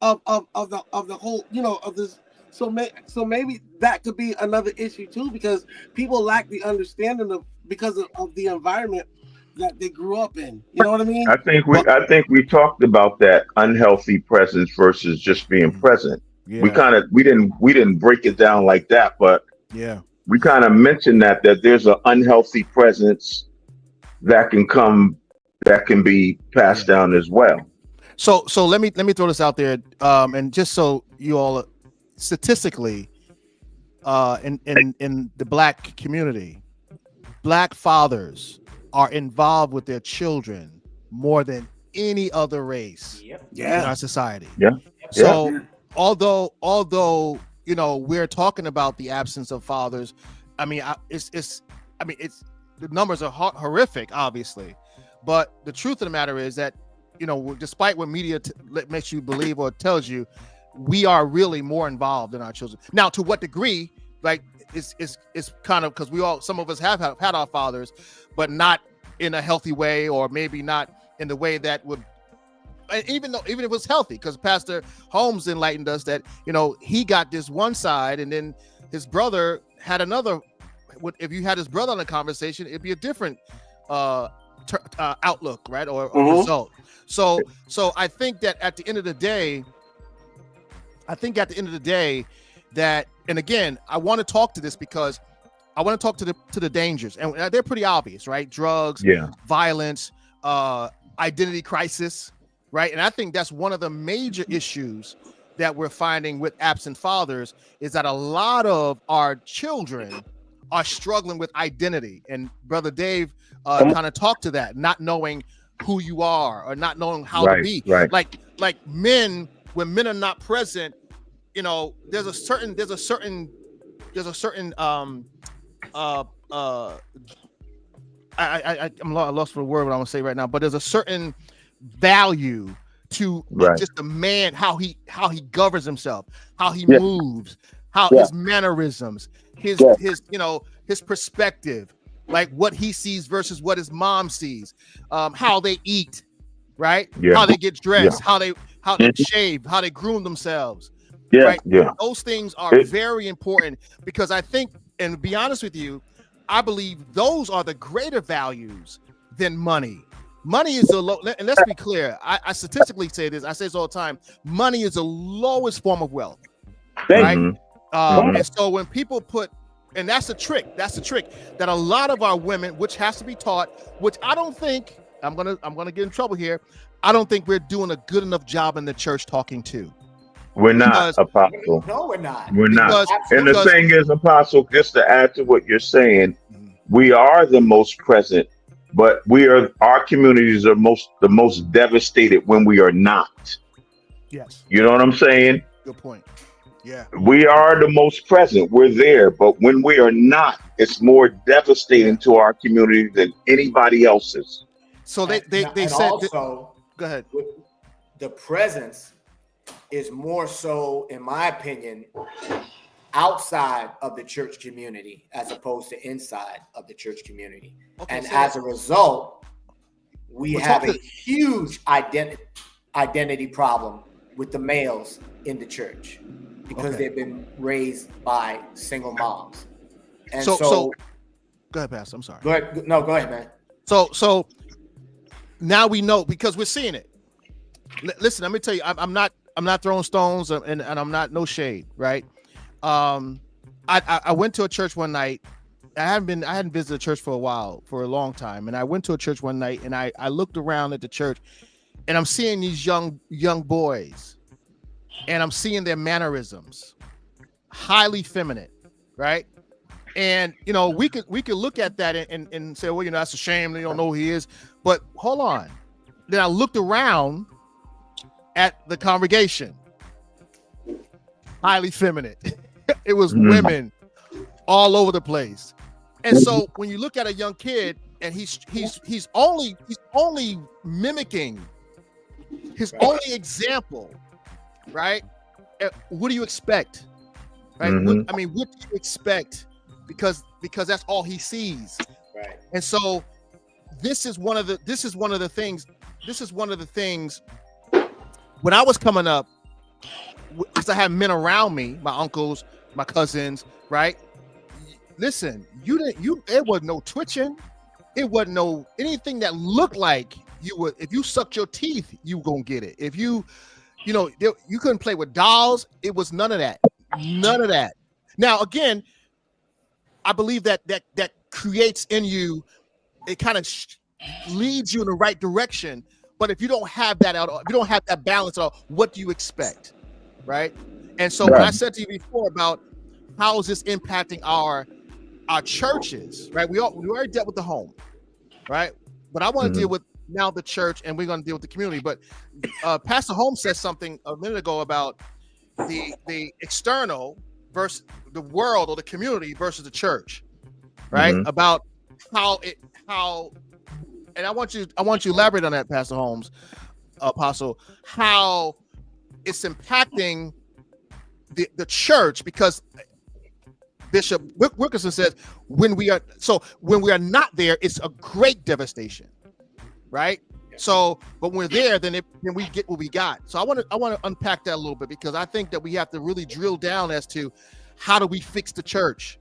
of the whole, of this. So maybe that could be another issue too, because people lack the understanding because of the environment that they grew up in. You know what I mean? I think we talked about that unhealthy presence versus just being present. Yeah. We didn't break it down like that, but Yeah. we kind of mentioned that there's an unhealthy presence that can be passed down as well. So let me throw this out there, and just so you all, statistically, in the Black community, Black fathers are involved with their children more than any other race in our society. Yeah. So although we're talking about the absence of fathers, I mean it's the numbers are horrific, obviously, but the truth of the matter is that despite what media makes you believe or tells you, we are really more involved in our children. Now, to what degree? Like it's kind of because some of us have had our fathers, but not in a healthy way, or maybe not in the way that would. Even if it was healthy, because Pastor Holmes enlightened us that he got this one side, and then his brother had another. If you had his brother on a conversation, it'd be a different outlook, right, or result. So I think that at the end of the day, that, and again, I want to talk to this because I want to talk to the dangers, and they're pretty obvious, right? Drugs, violence, identity crisis, right? And I think that's one of the major issues that we're finding with absent fathers, is that a lot of our children are struggling with identity. And Brother Dave kind of talked to that, not knowing who you are or not knowing how to be. Right. Like men, when men are not present, there's a certain I'm lost for the word what I'm gonna say right now, but there's a certain value to just the man, how he governs himself, how he moves, how his mannerisms, his perspective, like what he sees versus what his mom sees, how they eat, right? How they get dressed, how they shave, how they groom themselves. Right? Those things are very important, because I think, and to be honest with you, I believe those are the greater values than money. Money is the low, and let's be clear, I statistically say this, I say this all the time, money is the lowest form of wealth, right? And so when people put, and that's the trick that a lot of our women, which has to be taught, which I don't think, I'm gonna get in trouble here, I don't think we're doing a good enough job in the church talking to. We're not, Apostle. No, we're not. We're not. And the thing is, Apostle, just to add to what you're saying, we are the most present, but our communities are the most devastated when we are not. Yes. You know what I'm saying? Good point. Yeah. We are the most present. We're there, but when we are not, it's more devastating to our community than anybody else's. So they said also, go ahead. The presence is more so, in my opinion, outside of the church community as opposed to inside of the church community. Okay, and so as a result, we have a huge identity problem with the males in the church, because they've been raised by single moms. And so go ahead, Pastor. I'm sorry. Go ahead. No, go ahead, man. So now we know, because we're seeing it. Listen, let me tell you, I'm not throwing stones, and I'm not, no shade, right? I went to a church one night. I hadn't visited a church for a long time, and I went to a church one night, and I looked around at the church, and I'm seeing these young boys, and I'm seeing their mannerisms, highly feminine, right? And we could look at that and say, well, that's a shame, they don't know who he is. But hold on. Then I looked around at the congregation, highly feminine. It was women all over the place. And so when you look at a young kid, and he's only mimicking his only example, right? What do you expect? right? I mean, what do you expect? Because that's all he sees. Right. And so this is one of the things when I was coming up, because I had men around me, my uncles, my cousins, right? Listen, it was no twitching. It wasn't no anything that looked like you would. If you sucked your teeth, you gonna get it. If you couldn't play with dolls. It was none of that. None of that. Now, again, I believe that creates in you, it kind of leads you in the right direction. But if you don't have that out, if you don't have that balance, what do you expect, right? And so when I said to you before about how is this impacting our churches, right? We already dealt with the home, right? But I want to deal with now the church, and we're going to deal with the community. But Pastor Holmes said something a minute ago about the external versus the world or the community versus the church, right? About how, and I want you to elaborate on that, Pastor Holmes, Apostle, how it's impacting the church, because Bishop Wilkerson says when we are not there, it's a great devastation, right? So, but when we're there, then we get what we got. So I want to unpack that a little bit, because I think that we have to really drill down as to how do we fix the church,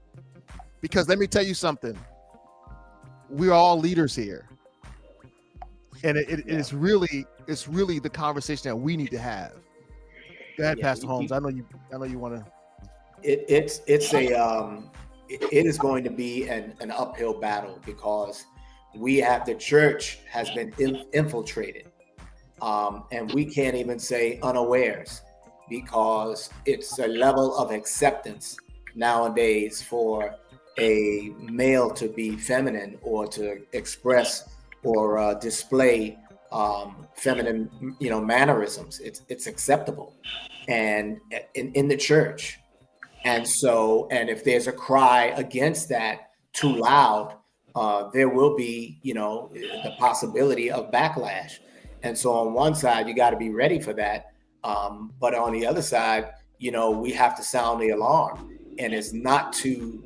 because let me tell you something, we're all leaders here, and it's really the conversation that we need to have. Go ahead, Pastor Holmes. I know you want to. It is going to be an uphill battle, because the church has been infiltrated, and we can't even say unawares, because it's a level of acceptance nowadays for a male to be feminine or to express or display feminine, mannerisms. It's acceptable, and in the church. And so, and if there's a cry against that too loud, there will be, the possibility of backlash. And so on one side, you got to be ready for that. But on the other side, we have to sound the alarm, and it's not to,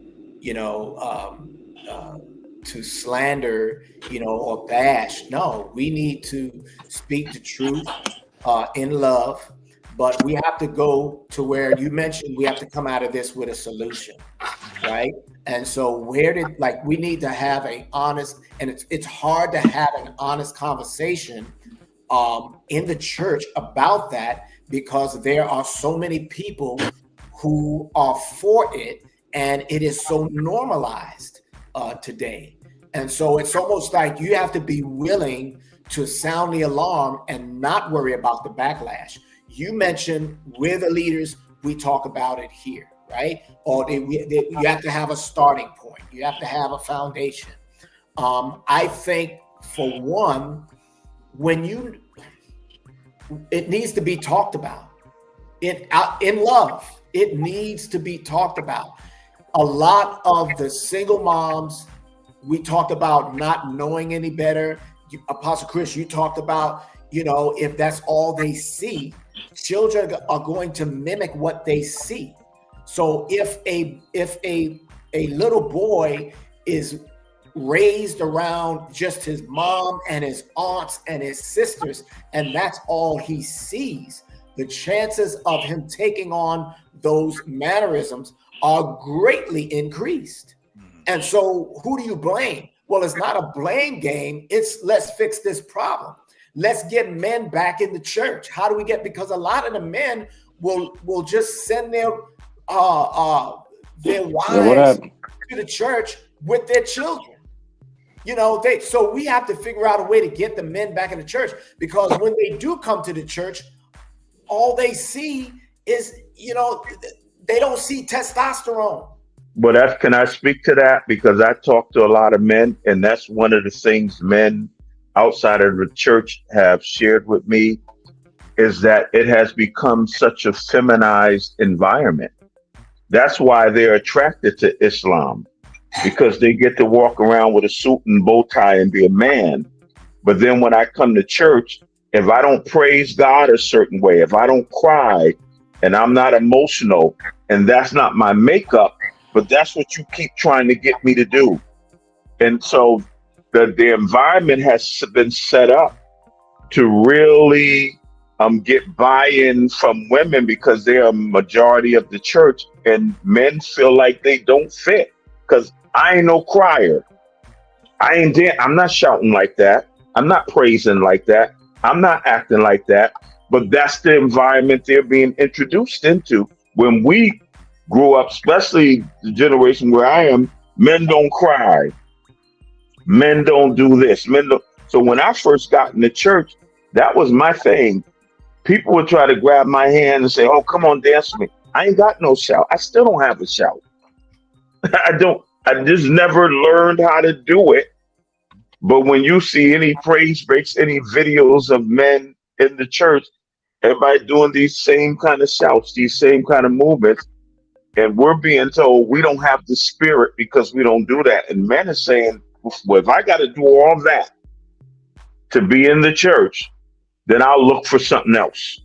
to slander, or bash. No, we need to speak the truth in love. But we have to go to where you mentioned we have to come out of this with a solution, right? And so we need to have an honest, and it's hard to have an honest conversation in the church about that, because there are so many people who are for it, and it is so normalized today. And so it's almost like you have to be willing to sound the alarm and not worry about the backlash. You mentioned we're the leaders, we talk about it here, right? Or you have to have a starting point. You have to have a foundation. I think, for one, it needs to be talked about in love. It needs to be talked about. A lot of the single moms, we talked about not knowing any better. Apostle Chris, you talked about, if that's all they see, children are going to mimic what they see. So if a little boy is raised around just his mom and his aunts and his sisters, and that's all he sees, the chances of him taking on those mannerisms are greatly increased. And so who do you blame? Well, it's not a blame game. It's let's fix this problem. Let's get men back in the church. How do we because a lot of the men will just send their wives to the church with their children. So we have to figure out a way to get the men back in the church, because when they do come to the church, all they see is, they don't see testosterone. But can I speak to that? Because I talk to a lot of men, and that's one of the things men outside of the church have shared with me, is that it has become such a feminized environment. That's why they're attracted to Islam, because they get to walk around with a suit and bow tie and be a man. But then when I come to church, if I don't praise God a certain way, if I don't cry and I'm not emotional and that's not my makeup, but that's what you keep trying to get me to do. And so the environment has been set up to really get buy-in from women because they're a majority of the church, and men feel like they don't fit because I ain't no crier. I'm not shouting like that. I'm not praising like that. I'm not acting like that. But that's the environment they're being introduced into. When we grew up, especially the generation where I am, men don't cry. Men don't do this. Men don't. So when I first got in the church, that was my thing. People would try to grab my hand and say, "Oh, come on, dance with me." I ain't got no shout. I still don't have a shout. I don't. I just never learned how to do it. But when you see any praise breaks, any videos of men in the church, everybody doing these same kind of shouts, these same kind of movements, and we're being told we don't have the spirit because we don't do that. And men are saying, well, if I got to do all that to be in the church, then I'll look for something else.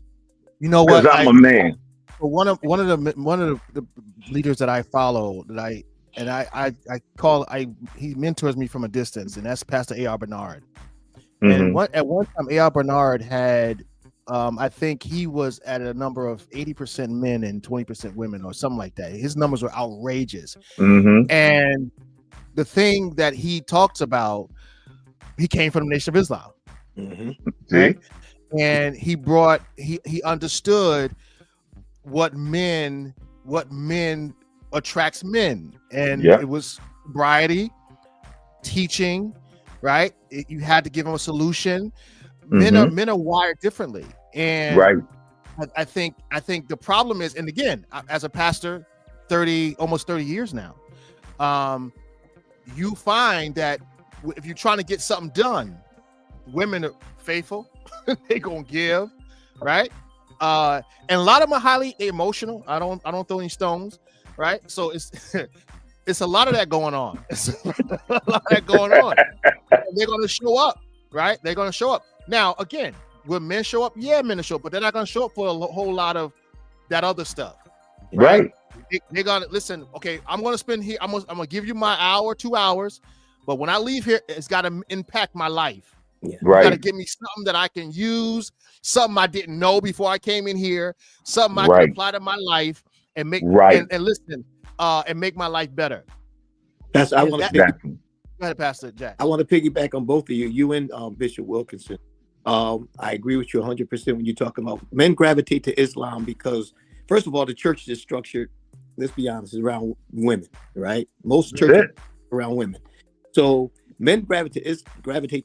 You know what? Because I'm a man. One of the leaders that I follow he mentors me from a distance, and that's Pastor A.R. Bernard. Mm-hmm. And at one time, A.R. Bernard had, I think he was at a number of 80% men and 20% women, or something like that. His numbers were outrageous. Mm-hmm. And the thing that he talks about, he came from the Nation of Islam. Mm-hmm. Right? And he understood what men attracts men, and it was sobriety, teaching, right? You had to give them a solution. Mm-hmm. Men are wired differently, and I think the problem is, and again, as a pastor, almost 30 years now, you find that if you're trying to get something done, women are faithful. They gonna give, right? And a lot of them are highly emotional. I don't throw any stones, right? So it's a lot of that going on. It's a lot of that going on. They're gonna show up, right? They're gonna show up. Now, again, will men show up? Yeah, men will show up, but they're not gonna show up for a whole lot of that other stuff, right? They're gonna listen. Okay, I'm gonna spend here. I'm gonna give you my hour, 2 hours, but when I leave here, it's got to impact my life. Yeah. You got to give me something that I can use, something I didn't know before I came in here, something I can apply to my life and make and listen and make my life better. That's I want to go ahead, Pastor Jack. I want to piggyback on both of you and Bishop Wilkinson. I agree with you 100% when you're talking about men gravitate to Islam because, first of all, the church is structured, let's be honest, is around women, right? Most churches are around women. So men gravitate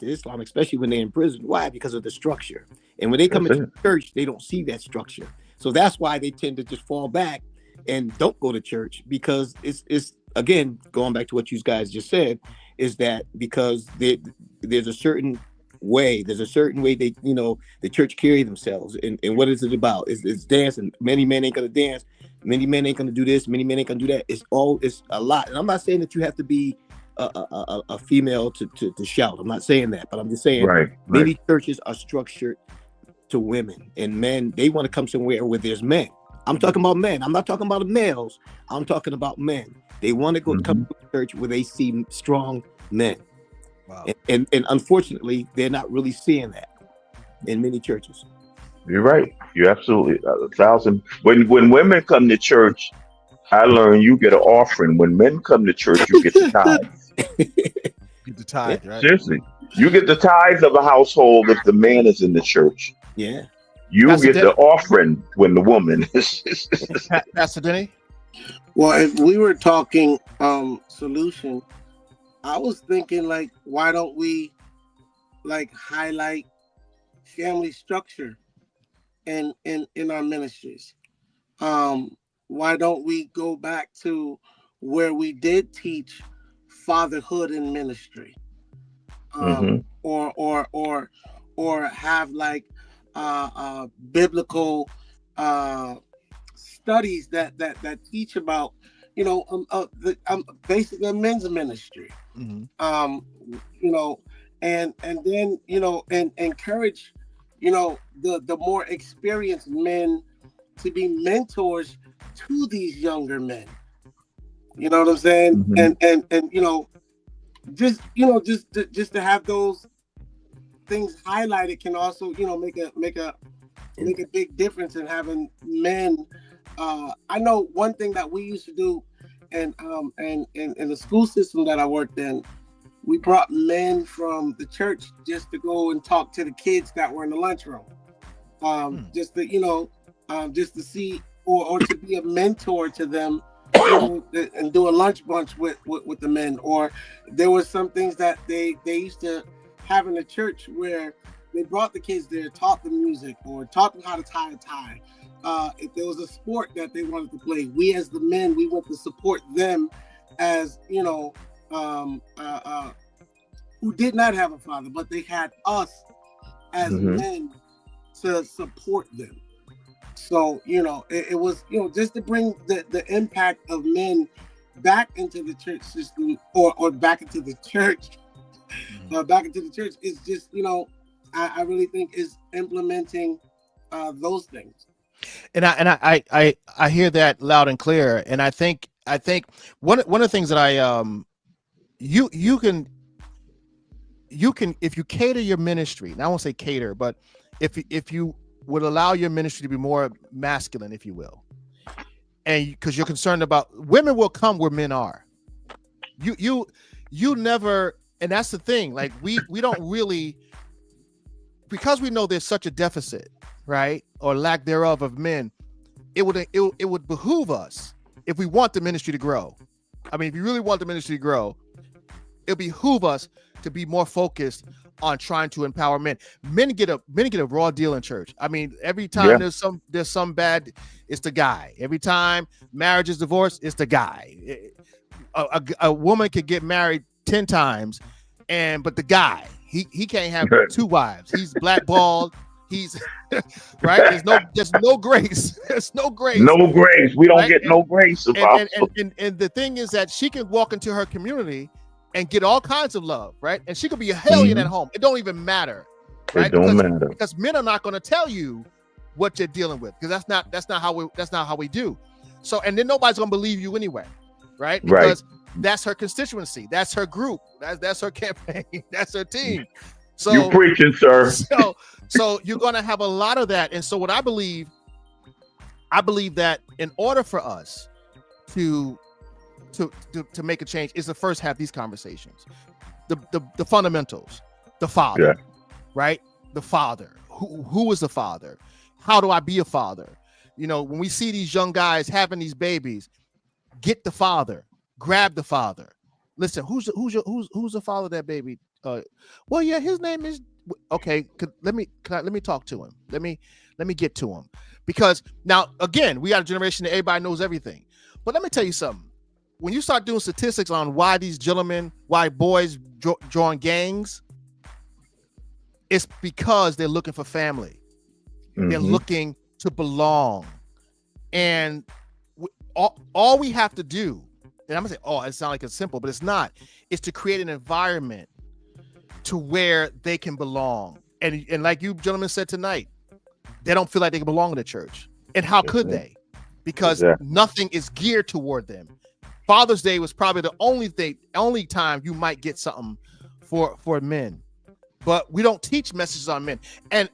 to Islam, especially when they're in prison. Why? Because of the structure. And when they come into church, they don't see that structure. So that's why they tend to just fall back and don't go to church, because it's again, going back to what you guys just said, is that because there's a certain way they, the church carry themselves. And what is it about? It's dancing. Many men ain't gonna dance. Many men ain't gonna do this. Many men ain't gonna do that. It's a lot. And I'm not saying that you have to be a female to shout. I'm not saying that, but I'm just saying many churches are structured to women, and men, they want to come somewhere where there's men. I'm talking about men. I'm not talking about the males. I'm talking about men. They want to go come to a church where they see strong men. Wow. And unfortunately, they're not really seeing that in many churches. You're right. You're absolutely 1,000. When women come to church, I learned you get an offering. When men come to church, you get the tithe. Get the tithe, right? Seriously. You get the tithe of a household if the man is in the church. Yeah. You get the offering when the woman is. Pastor Denny? Well, if we were talking solution, I was thinking, like, why don't we highlight family structure in our ministries? Why don't we go back to where we did teach fatherhood in ministry, or have biblical studies that teach about basically a men's ministry, and then and encourage the more experienced men to be mentors to these younger men. You know what I'm saying? Mhm. And just just to have those things highlighted can also make a big difference in having men. I know one thing that we used to do, and in the school system that I worked in, we brought men from the church just to go and talk to the kids that were in the lunchroom, just to just to see or to be a mentor to them, and do a lunch bunch with the men. Or there was some things that they used to have in the church where they brought the kids there, taught them music, or taught them how to tie a tie. If there was a sport that they wanted to play, we as the men, we went to support them as who did not have a father, but they had us as men to support them. So it was just to bring the impact of men back into the church system, or back into the church, back into the church is just I really think is implementing those things. And I hear that loud and clear. And I think one of the things that you can if you cater your ministry, and I won't say cater, but if you would allow your ministry to be more masculine, if you will, and because you're concerned about women will come where men are. You never, and that's the thing. Like we don't really, because we know there's such a deficit, right, or lack thereof of men. It would behoove us, if we want the ministry to grow. I mean, if you really want the ministry to grow, it'll behoove us to be more focused on trying to empower men. Men get a raw deal in church. I mean, every time there's some bad, it's the guy. Every time marriage is divorced, it's the guy. A woman could get married 10 times, but the guy, he can't have 2 wives. He's blackballed. He's right. There's no grace. There's no grace. No grace. We don't get no grace. And the thing is that she can walk into her community and get all kinds of love, right? And she could be a hellion at home. It don't even matter, right? It don't matter because men are not going to tell you what you're dealing with, because that's not how we do. So, and then nobody's going to believe you anyway, right? Because that's her constituency, that's her group, that's her campaign, that's her team. So you're preaching, sir. So you're going to have a lot of that. And so what I believe that in order for us to make a change is to first have these conversations, the fundamentals, the father, right? The father, who is the father? How do I be a father? When we see these young guys having these babies, get the father, grab the father. Listen, who's the father of that baby? Well, yeah, his name is okay. Let me talk to him. Let me get to him, because now again, we got a generation that everybody knows everything. But let me tell you something. When you start doing statistics on why boys join gangs, it's because they're looking for family. They're looking to belong. And all we have to do, and I'm gonna say, it sounds like it's simple, but it's not, is to create an environment to where they can belong. And like you gentlemen said tonight, they don't feel like they can belong in the church. And how could they? Because nothing is geared toward them. Father's Day was probably the only time you might get something for men, but we don't teach messages on men. And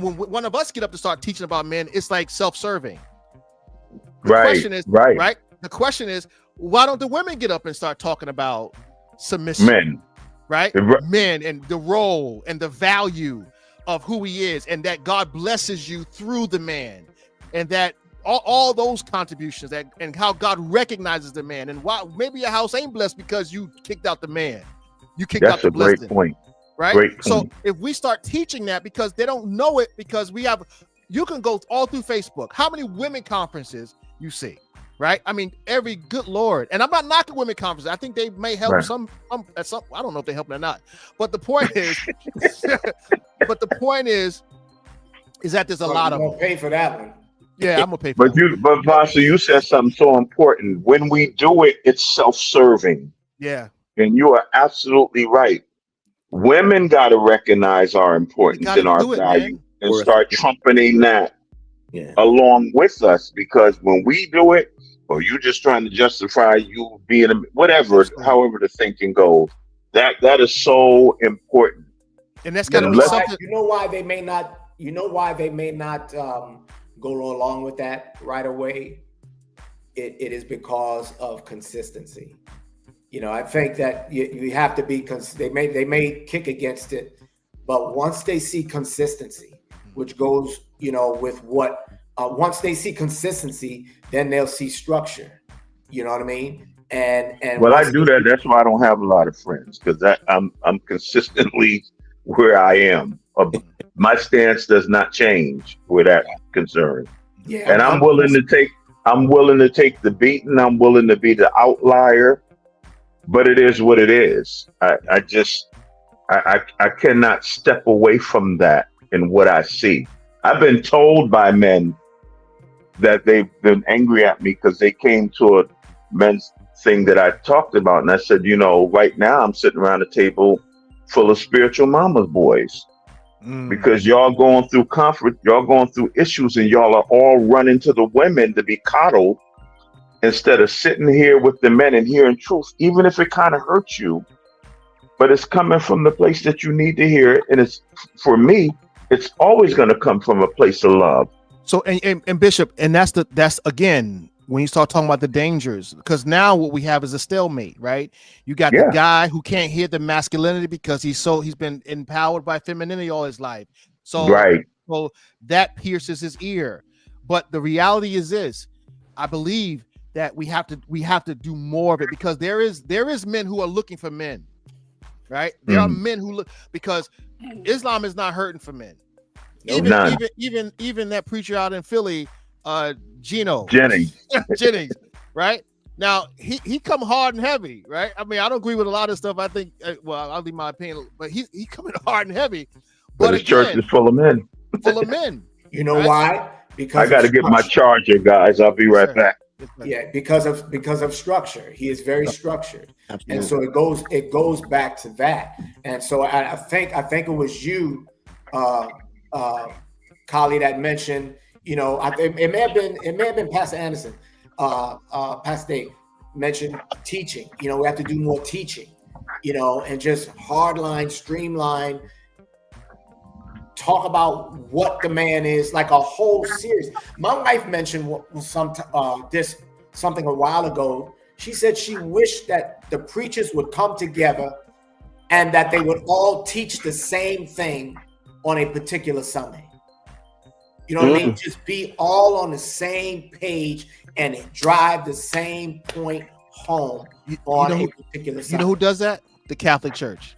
when one of us get up to start teaching about men, it's like self-serving. The question is, right? The question is, why don't the women get up and start talking about submission? Men, right? Men, and the role and the value of who he is, and that God blesses you through the man, and that all those contributions, and how God recognizes the man, and why maybe your house ain't blessed because you kicked out the man. You kicked out the blessing. That's a great point. Right? Great point. So if we start teaching that, because they don't know it, because you can go all through Facebook. How many women conferences you see? Right? I mean, every good Lord. And I'm not knocking women conferences. I think they may help some at some. I don't know if they're helping or not. But the point is, is that there's a lot of them. Pay for that one. Yeah, I'm gonna pay for that. But Pastor, you said something so important. When we do it, it's self-serving. Yeah. And you are absolutely right. Women got to recognize our importance and our value, and start trumpeting that. along with us, because when we do it, or you just trying to justify you being whatever, however the thinking goes, that is so important. And that's got to be something. You know why they may not. You know why they may not go along with that right away. It is because of consistency. You know, I think that you have to be. They may kick against it, but once they see consistency, which goes, you know, with what. Once they see consistency, then they'll see structure. You know what I mean? And well, I do that. That's why I don't have a lot of friends, because I'm consistently where I am. My stance does not change where that's concerned. Yeah, and I'm willing to take the beating. I'm willing to be the outlier, but it is what it is. I cannot step away from that in what I see. I've been told by men that they've been angry at me because they came to a men's thing that I talked about. And I said, you know, right now I'm sitting around a table full of spiritual mama's boys, because y'all going through conflict, y'all going through issues, and y'all are all running to the women to be coddled instead of sitting here with the men and hearing truth, even if it kind of hurts you, but it's coming from the place that you need to hear it. And it's, for me, it's always going to come from a place of love. So, and Bishop, and that's again, when you start talking about the dangers, because now what we have is a stalemate, right? You got the guy who can't hear the masculinity because he's been empowered by femininity all his life. So, so that pierces his ear. But the reality is this: I believe that we have to do more of it, because there is men who are looking for men, right? There are men who look, because Islam is not hurting for men. Even that preacher out in Philly, Jennings, right? Now he come hard and heavy, right? I mean, I don't agree with a lot of stuff. I think, well, I'll leave my opinion, but he coming hard and heavy. But his church is full of men. You know why? Because I got to get my charger, guys. I'll be right back. Yeah, because of structure. He is very structured. Absolutely. And so it goes back to that. And so I think it was you, Kali, that mentioned, you know, it may have been Pastor Anderson, Pastor Dave mentioned teaching. You know, we have to do more teaching, you know, and just hardline, streamline, talk about what the man is, like a whole series. My wife mentioned something a while ago. She said she wished that the preachers would come together and that they would all teach the same thing on a particular Sunday. You know what I mean? Just be all on the same page and drive the same point home on a particular Sunday. You know who does that? The Catholic Church.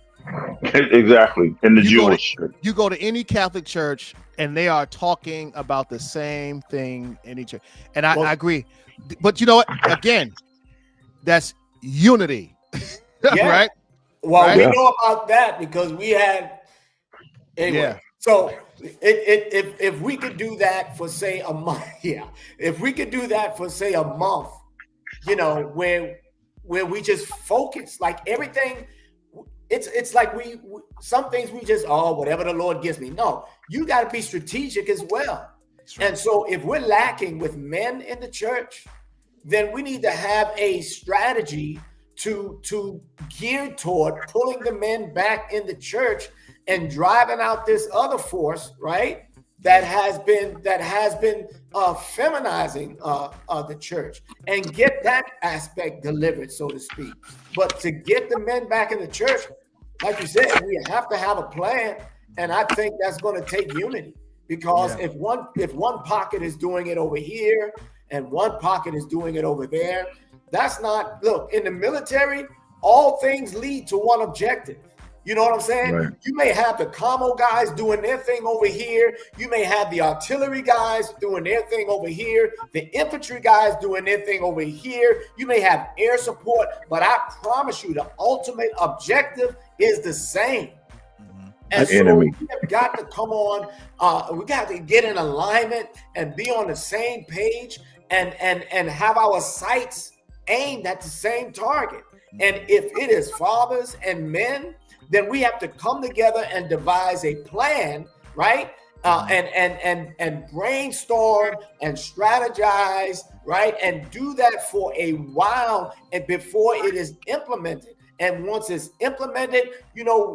Exactly. In the Jewish church. You go to any Catholic church and they are talking about the same thing in each church. And I agree. But you know what? Again, that's unity. Right? Well, we know about that because we had anyway. Yeah. So if we could do that for say a month, if we could do that for say a month, you know, where we just focus, like everything, it's like we some things we just, whatever the Lord gives me. No, you got to be strategic as well. Right. And so if we're lacking with men in the church, then we need to have a strategy to gear toward pulling the men back in the church and driving out this other force, right? That has been feminizing the church, and get that aspect delivered, so to speak. But to get the men back in the church, like you said, we have to have a plan, and I think that's going to take unity. Because if one pocket is doing it over here and one pocket is doing it over there, that's not, look, in the military, all things lead to one objective. You know what I'm saying? Right. You may have the commo guys doing their thing over here. You may have the artillery guys doing their thing over here. The infantry guys doing their thing over here. You may have air support, but I promise you the ultimate objective is the same. And so we have got to come on, we got to get in alignment and be on the same page and have our sights aimed at the same target. And if it is fathers and men, then we have to come together and devise a plan, right? and brainstorm and strategize, right? And do that for a while and before it is implemented. And once it's implemented,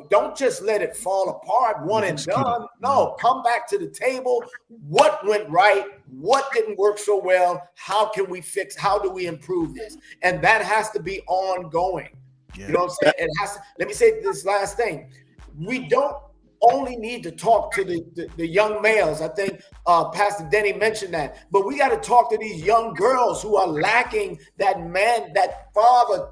don't just let it fall apart one and done. No, come back to the table. What went right? What didn't work so well? How can we fix? How do we improve this? And that has to be ongoing. You know what I'm saying? It has to, let me say this last thing. We don't only need to talk to the young males. I think Pastor Denny mentioned that. But we got to talk to these young girls who are lacking that man, that father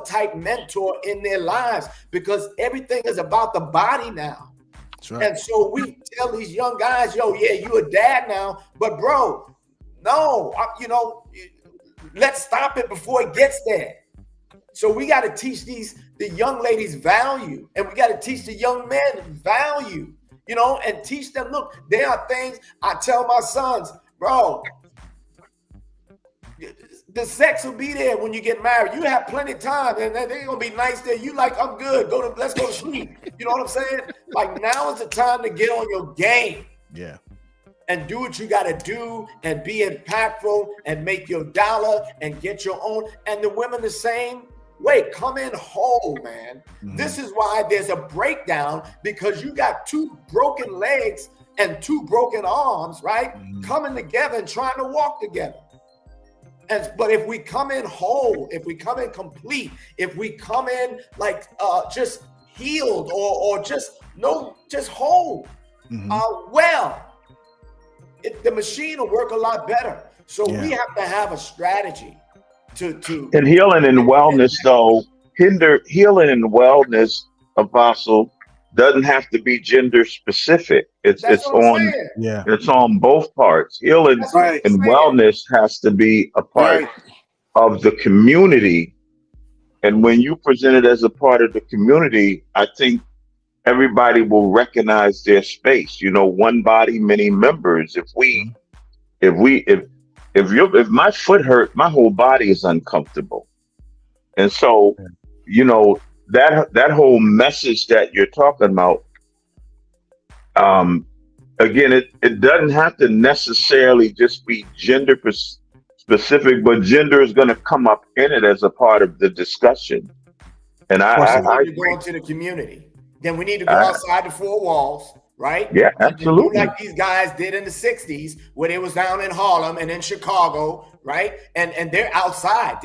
type mentor in their lives, because everything is about the body now. That's right. And so we tell these young guys, yo, yeah, you a dad now, but bro, no, let's stop it before it gets there. So we got to teach the young ladies value, and we got to teach the young men value, and teach them, look, there are things I tell my sons, bro, the sex will be there when you get married. You have plenty of time, and they're going to be nice there. You like, I'm good. Let's go to sleep. You know what I'm saying? Like, now is the time to get on your game. Yeah. And do what you got to do and be impactful and make your dollar and get your own. And the women the same way. Come in whole, man. Mm-hmm. This is why there's a breakdown, because you got two broken legs and two broken arms, right? Mm-hmm. Coming together and trying to walk together. But if we come in whole, if we come in complete, if we come in like just healed or just whole, mm-hmm. The machine will work a lot better. So we have to have a strategy to and healing and wellness, though. Healing and wellness, Apostle, doesn't have to be gender specific. It's on both parts. Healing and wellness has to be a part of the community. And when you present it as a part of the community, I think everybody will recognize their space. One body, many members. If my foot hurt, my whole body is uncomfortable. And so, that whole message that you're talking about, again, it doesn't have to necessarily just be gender specific, but gender is going to come up in it as a part of the discussion. And I need to go into the community. Then we need to go outside the four walls, right? Yeah, absolutely. Like these guys did in the 60s, where they was down in Harlem and in Chicago, right? And they're outside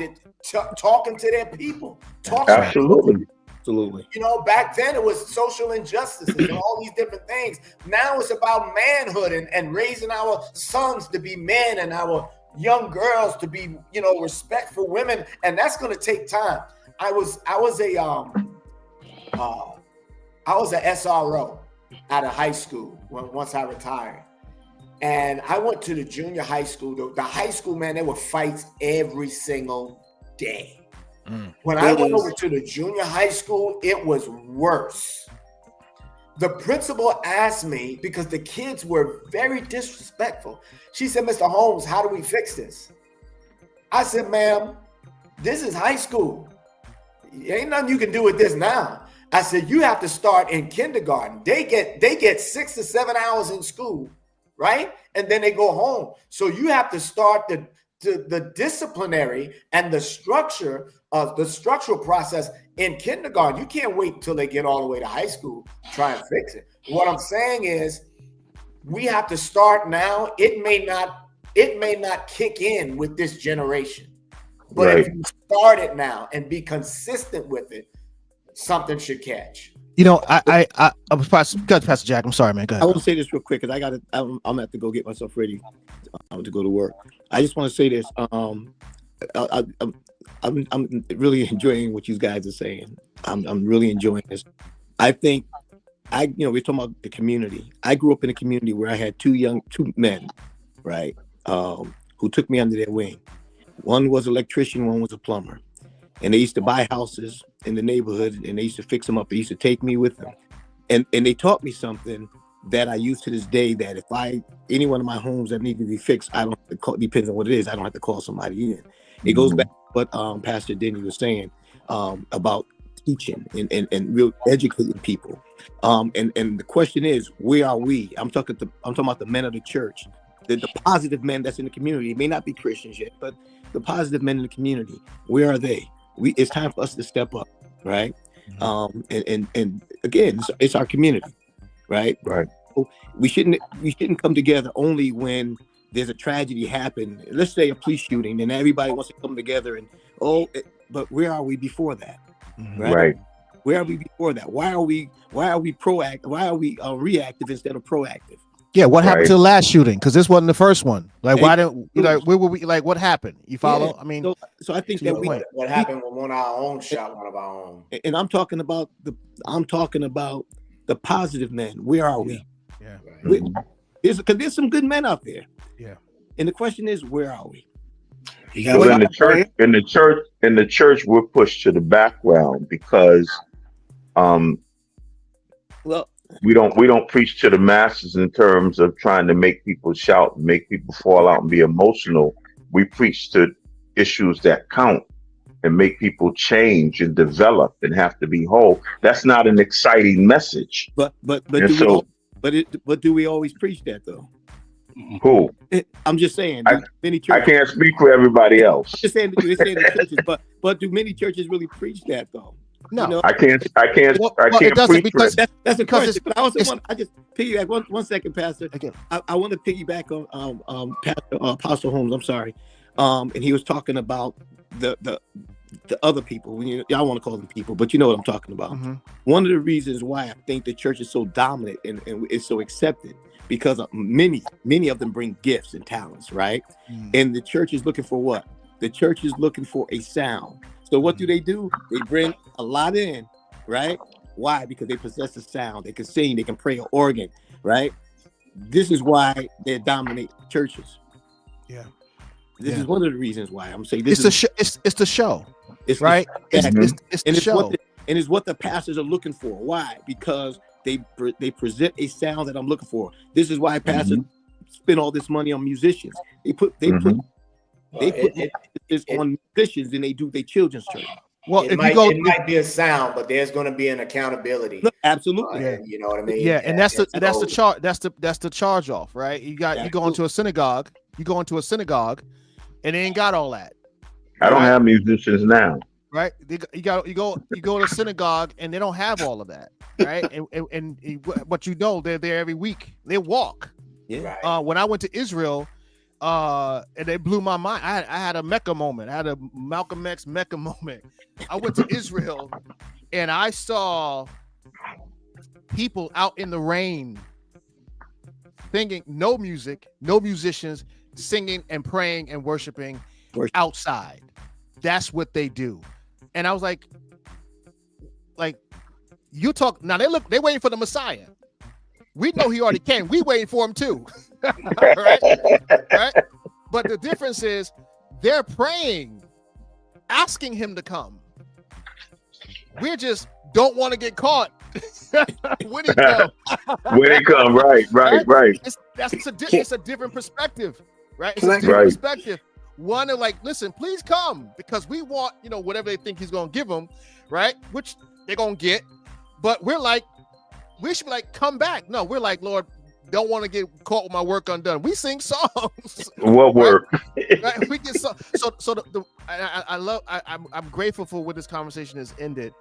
talking to their people. Absolutely. Absolutely. Back then it was social injustices and all these different things. Now it's about manhood and raising our sons to be men and our young girls to be, respectful women. And that's going to take time. I was a SRO out of high school once I retired. And I went to the junior high school. The high school, man, there were fights every single day. When I went over to the junior high school, it was worse. The principal asked me, because the kids were very disrespectful. She said, Mr. Holmes, how do we fix this? I said, ma'am, this is high school. Ain't nothing you can do with this now. I said, you have to start in kindergarten. They get 6 to 7 hours in school, right? And then they go home. So you have to start the disciplinary and the structure of the structural process in kindergarten. You can't wait until they get all the way to high school to try and fix it. What I'm saying is, we have to start now. It may not kick in with this generation, but if you start it now and be consistent with it, something should catch. I was Pastor Jack. I'm sorry, man. Go ahead. I want to say this real quick, because I'm gonna have to go get myself ready to go to work. I just want to say this. I'm really enjoying what you guys are saying. I'm really enjoying this. I think we're talking about the community. I grew up in a community where I had two men, right, who took me under their wing. One was an electrician, one was a plumber. And they used to buy houses in the neighborhood, and they used to fix them up. They used to take me with them. And they taught me something that I use to this day, that if any one of my homes that need to be fixed, I don't have to call, depends on what it is, I don't have to call somebody in. It goes back to what Pastor Denny was saying about teaching and real educating people. And the question is, where are we? I'm talking about the men of the church, the positive men that's in the community. It may not be Christians yet, but the positive men in the community, where are they? It's time for us to step up, right? And again, it's our community, right? Right. So we shouldn't come together only when there's a tragedy happen. Let's say a police shooting, and everybody wants to come together and but where are we before that? Right. Where are we before that? Why are we proactive? Why are we reactive instead of proactive? Yeah, what happened to the last shooting? Because this wasn't the first one. Like, why didn't where were we? Like, what happened? You follow? Yeah. I mean, so I think that what happened when one of our own shot one of our own. And I'm talking about the positive men. Where are we? Yeah. Because there's some good men out there. Yeah. And the question is, where are we? Well, in the church, we're pushed to the background because, well, we don't preach to the masses in terms of trying to make people shout, make people fall out and be emotional. We preach to issues that count and make people change and develop and have to be whole. That's not an exciting message. But do we always preach that though? Who? I'm just saying. Many churches, I can't speak for everybody else. I'm just saying that you're saying the churches, but do many churches really preach that though? No, you know? I can't it doesn't, preach because that's a question. But I just piggyback one second, Pastor. Again. I want to piggyback on Pastor Apostle Holmes. I'm sorry, and he was talking about the other people. Y'all want to call them people, but you know what I'm talking about. One of the reasons why I think the church is so dominant and is so accepted, because many of them bring gifts and talents, right? And the church is looking for what? The church is looking for a sound. So what do? They bring a lot in, right? Why? Because they possess a sound. They can sing, they can play an organ, right? This is why they dominate churches. Yeah. This is one of the reasons why I'm saying this. It's the show. It's right. It's the show. And it's what the pastors are looking for. Why? Because they present a sound that I'm looking for. This is why pastors spend all this money on musicians. They put this on musicians than they do their children's church. Well, it might be a sound, but there's going to be an accountability. Absolutely. You know what I mean? Yeah, and that's the charge off, right? You go into a synagogue, and they ain't got all that. I don't have musicians now. Right? You go to synagogue and they don't have all of that, right? and but they're there every week. They walk. Yeah. Right. When I went to Israel, and it blew my mind. I had a Mecca moment. I had a Malcolm X Mecca moment. I went to Israel and I saw people out in the rain singing, no music, no musicians, singing and praying and worshiping outside. That's what they do. And I was like, you talk now. They waiting for the Messiah. We know he already came. We waiting for him too. right? But the difference is they're praying, asking him to come. We just don't want to get caught when he comes. When he come, right. It's a different perspective, right? It's a different perspective. One, they're like, listen, please come, because we want, whatever they think he's going to give them, right? Which they're going to get. But we're like, we should be like, come back. No, we're like, Lord, don't want to get caught with my work undone. We sing songs. What work? Right? We get I'm grateful for what this conversation has ended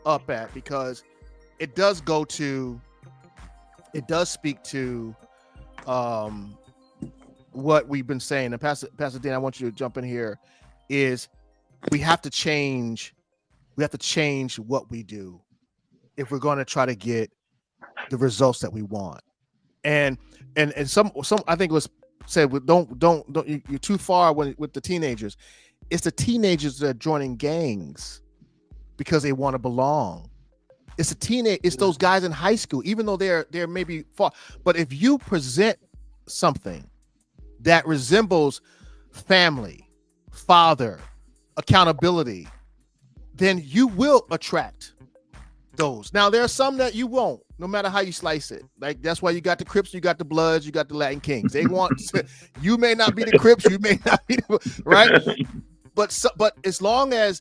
up at, because it does speak to what we've been saying. And Pastor Dan, I want you to jump in here. Is we have to change what we do if we're going to try to get the results that we want. And some I think it was said, don't you're too far with the teenagers. It's the teenagers that are joining gangs because they want to belong. It's those guys in high school, even though they're maybe far. But if you present something that resembles family, father, accountability, then you will attract those. Now, there are some that you won't, no matter how you slice it. Like, that's why you got the Crips, you got the Bloods, you got the Latin Kings. They want you may not be the Crips, you may not be right. But as long as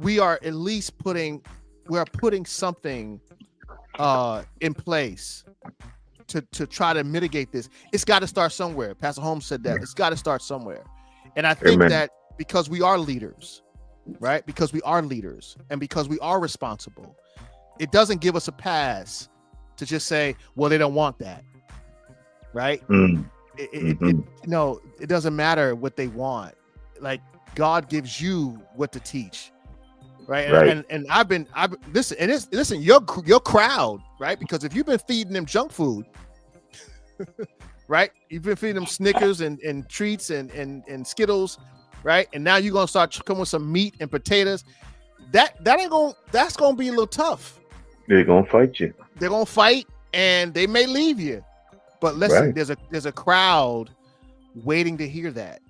we are at least putting something in place to try to mitigate this. It's got to start somewhere. Pastor Holmes said that. It's got to start somewhere. And I think Amen. that because we are leaders, right? Because we are leaders and because we are responsible, it doesn't give us a pass to just say, well, they don't want that, right? It doesn't matter what they want. Like, God gives you what to teach, right? And I've been listen, your crowd, right? Because if you've been feeding them junk food, right? You've been feeding them Snickers and treats and Skittles, right? And now you're gonna start coming with some meat and potatoes. That's gonna be a little tough. They're gonna fight you. They're gonna fight, and they may leave you. But listen, there's a crowd waiting to hear that.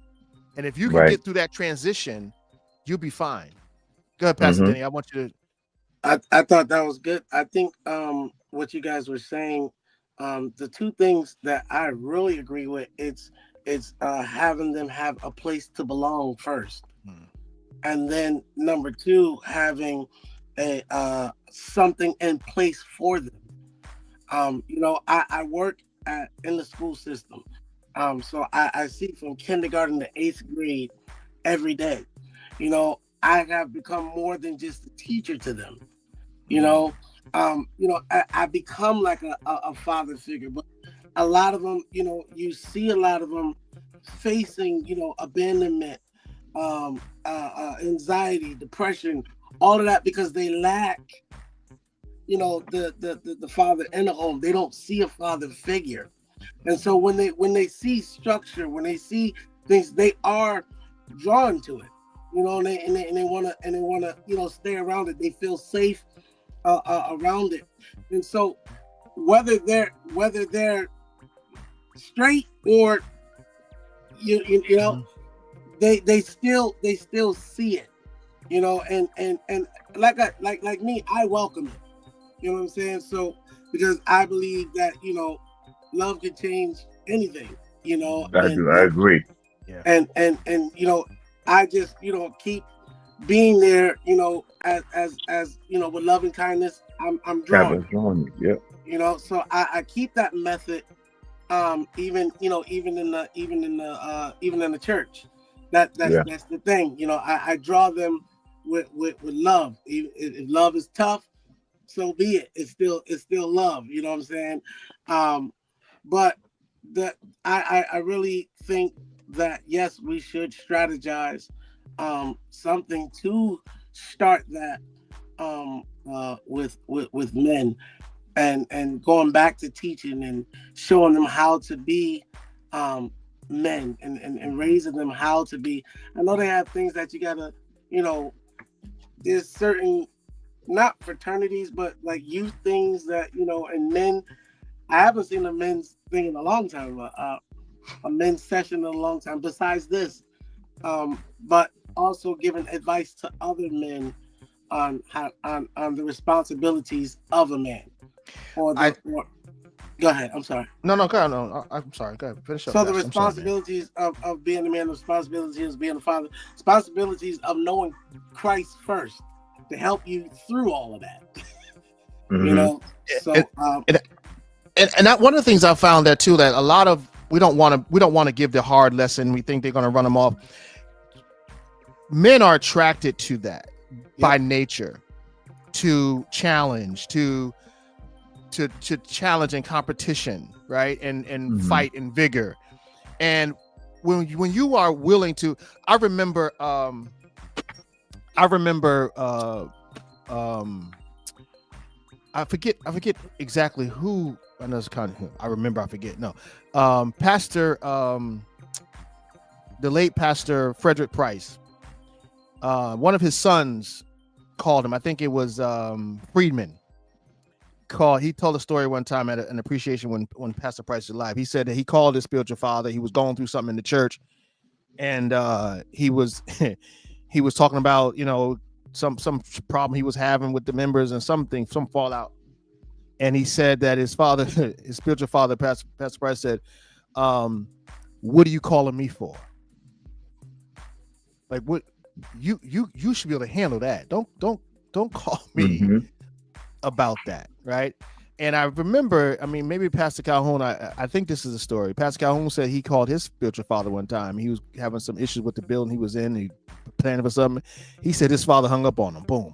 And if you can get through that transition, you'll be fine. Go ahead, Pastor Denny. I want you to. I thought that was good. I think what you guys were saying, the two things that I really agree with, it's having them have a place to belong first, and then number two, having a something in place for them. I work in the school system. So I see from kindergarten to 8th grade every day. I have become more than just a teacher to them. I become like a father figure, but a lot of them, you see a lot of them facing, abandonment, anxiety, depression, all of that because they lack, the father in the home. They don't see a father figure. And so when they see structure, when they see things, they are drawn to it, and they want to stay around it. They feel safe around it. And so whether they're straight or they still see it, and like me, I welcome it. You know what I'm saying? So because I believe that love can change anything, I agree. Yeah. And I just, keep being there, as with love and kindness, I'm drawn. Yep. So I keep that method, even in the church. That's the thing. I draw them with love. If love is tough, so be it. It's still love. You know what I'm saying? But I really think that yes, we should strategize something to start that with men and going back to teaching and showing them how to be men and raising them how to be. I know they have things that you gotta, there's certain, not fraternities, but like youth things that, and men, I haven't seen a men's thing in a long time, a men's session in a long time besides this, but also giving advice to other men on the responsibilities of a man. Go ahead. I'm sorry. No, go ahead. No, I'm sorry. Go ahead. Finish up. So the responsibilities of being a man, the responsibilities of being a father, responsibilities of knowing Christ first to help you through all of that. So and that, one of the things I found that too, that a lot of we don't want to give the hard lesson. We think they're going to run them off. Men are attracted to that by nature, to challenge, to challenge and competition, right? And fight and vigor. And when you are willing to, I remember I forget exactly who. I know it's kind of, I remember, I forget. No, Pastor, the late Pastor Frederick Price. One of his sons called him. I think it was Friedman. He told a story one time at an appreciation when Pastor Price was alive. He said that he called his spiritual father. He was going through something in the church, and he was he was talking about some problem he was having with the members and some fallout. And he said that his father, his spiritual father, Pastor Price, said, "What are you calling me for? Like, what you should be able to handle that. Don't call me Mm-hmm. about that, right? And I remember, I mean, maybe Pastor Calhoun, I think this is a story. Pastor Calhoun said he called his spiritual father one time. He was having some issues with the building he was in. He planning for something. He said his father hung up on him. Boom.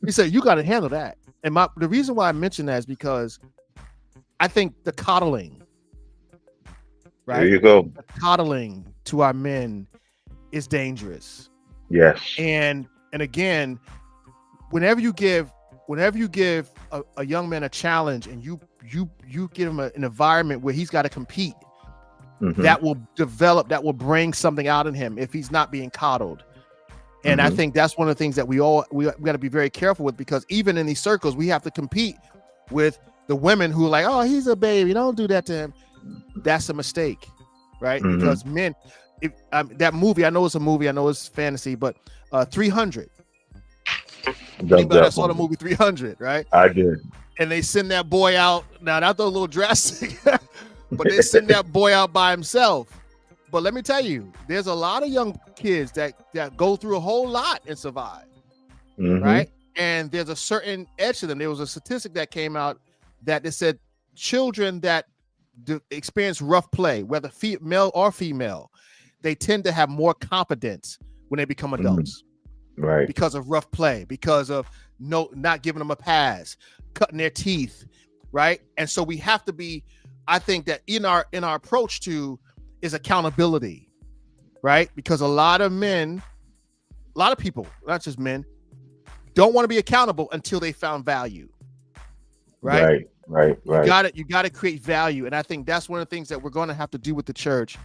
He said, you got to handle that. And the reason why I mention that is because I think the coddling, right? There you go. The coddling to our men is dangerous. Yes. And again, whenever you give a young man a challenge and you give him an environment where he's got to compete, Mhm. that will bring something out in him if he's not being coddled. And I think that's one of the things that we got to be very careful with, because even in these circles, we have to compete with the women who are like, oh, he's a baby, don't do that to him. That's a mistake, right? Mhm. Because men, that movie, I know it's a movie, I know it's fantasy, but 300. Anybody that saw the movie 300, right? I did. And they send that boy out. Now that's a little drastic, but they send that boy out by himself. But let me tell you, there's a lot of young kids that go through a whole lot and survive, Mhm. right? And there's a certain edge to them. There was a statistic that came out that they said children that experience rough play, whether male or female, they tend to have more confidence when they become adults. Right. Because of rough play, because of not giving them a pass, cutting their teeth, right? And so we have to be, I think that in our approach to is accountability, right? Because a lot of people, not just men, don't want to be accountable until they found value, right? Right. You got to create value, and I think that's one of the things that we're going to have to do with the church,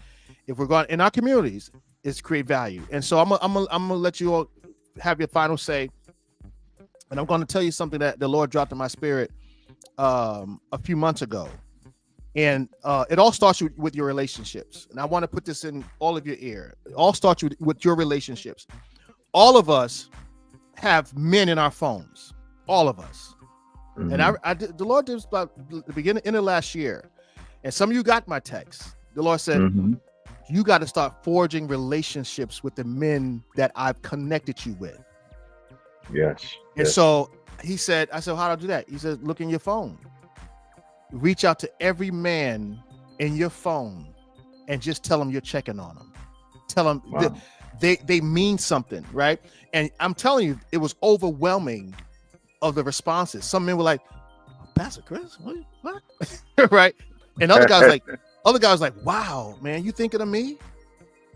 if we're going in our communities, is create value. And so I'm gonna let you all have your final say, and I'm going to tell you something that the Lord dropped in my spirit a few months ago, and it all starts with your relationships. And I want to put this in all of your ear. It all starts with your relationships. All of us have men in our phones, all of us. Mhm. And the Lord did this about the beginning of last year, and some of you got my text. The Lord said, Mhm. you got to start forging relationships with the men that I've connected you with. Yes. And Yes. so I said, how do I do that? He said, look in your phone. Reach out to every man in your phone and just tell them you're checking on them. Tell them Wow. they mean something, right? And I'm telling you, it was overwhelming of the responses. Some men were like, Pastor Chris, what? Right? And other guys like, wow, man, you thinking of me?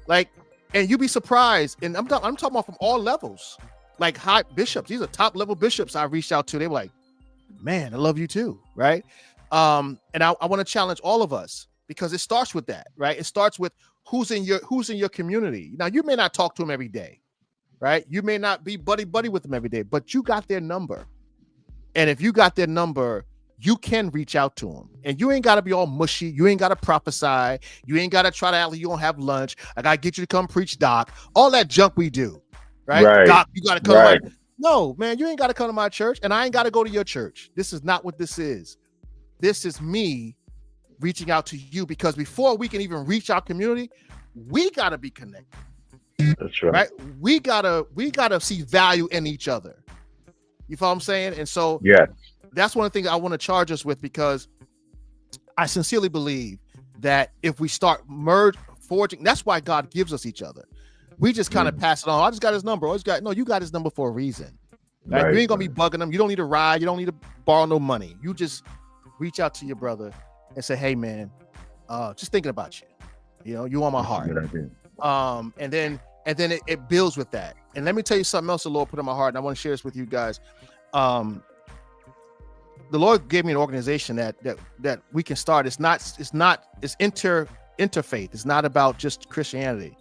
Like, and you'd be surprised. And I'm talking about from all levels, like high bishops. These are top level bishops I reached out to. They were like, man, I love you too, right? And I want to challenge all of us, because it starts with that, right? It starts with who's in your community. Now, you may not talk to them every day, right? You may not be buddy with them every day, but you got their number. And if you got their number, you can reach out to them, and you ain't got to be all mushy. You ain't got to prophesy. You ain't got to try to act like you don't have lunch. I got to get you to come preach, Doc. All that junk we do, right? Doc, you got to come. Right. No, man, you ain't got to come to my church, and I ain't got to go to your church. This is not what this is. This is me reaching out to you, because before we can even reach our community, we got to be connected. That's right. Right? We gotta see value in each other. You follow what I'm saying? And so Yeah. that's one of the things I want to charge us with, because I sincerely believe that if we start forging, that's why God gives us each other. We just kind of pass it on. I just got his number. You got his number for a reason. Right? You ain't gonna be bugging them. You don't need a ride. You don't need to borrow no money. You just reach out to your brother and say, hey man, just thinking about you. You know, you on my heart. And then it builds with that. And let me tell you something else the Lord put in my heart, and I want to share this with you guys. The Lord gave me an organization that we can start. It's interfaith. It's not about just Christianity,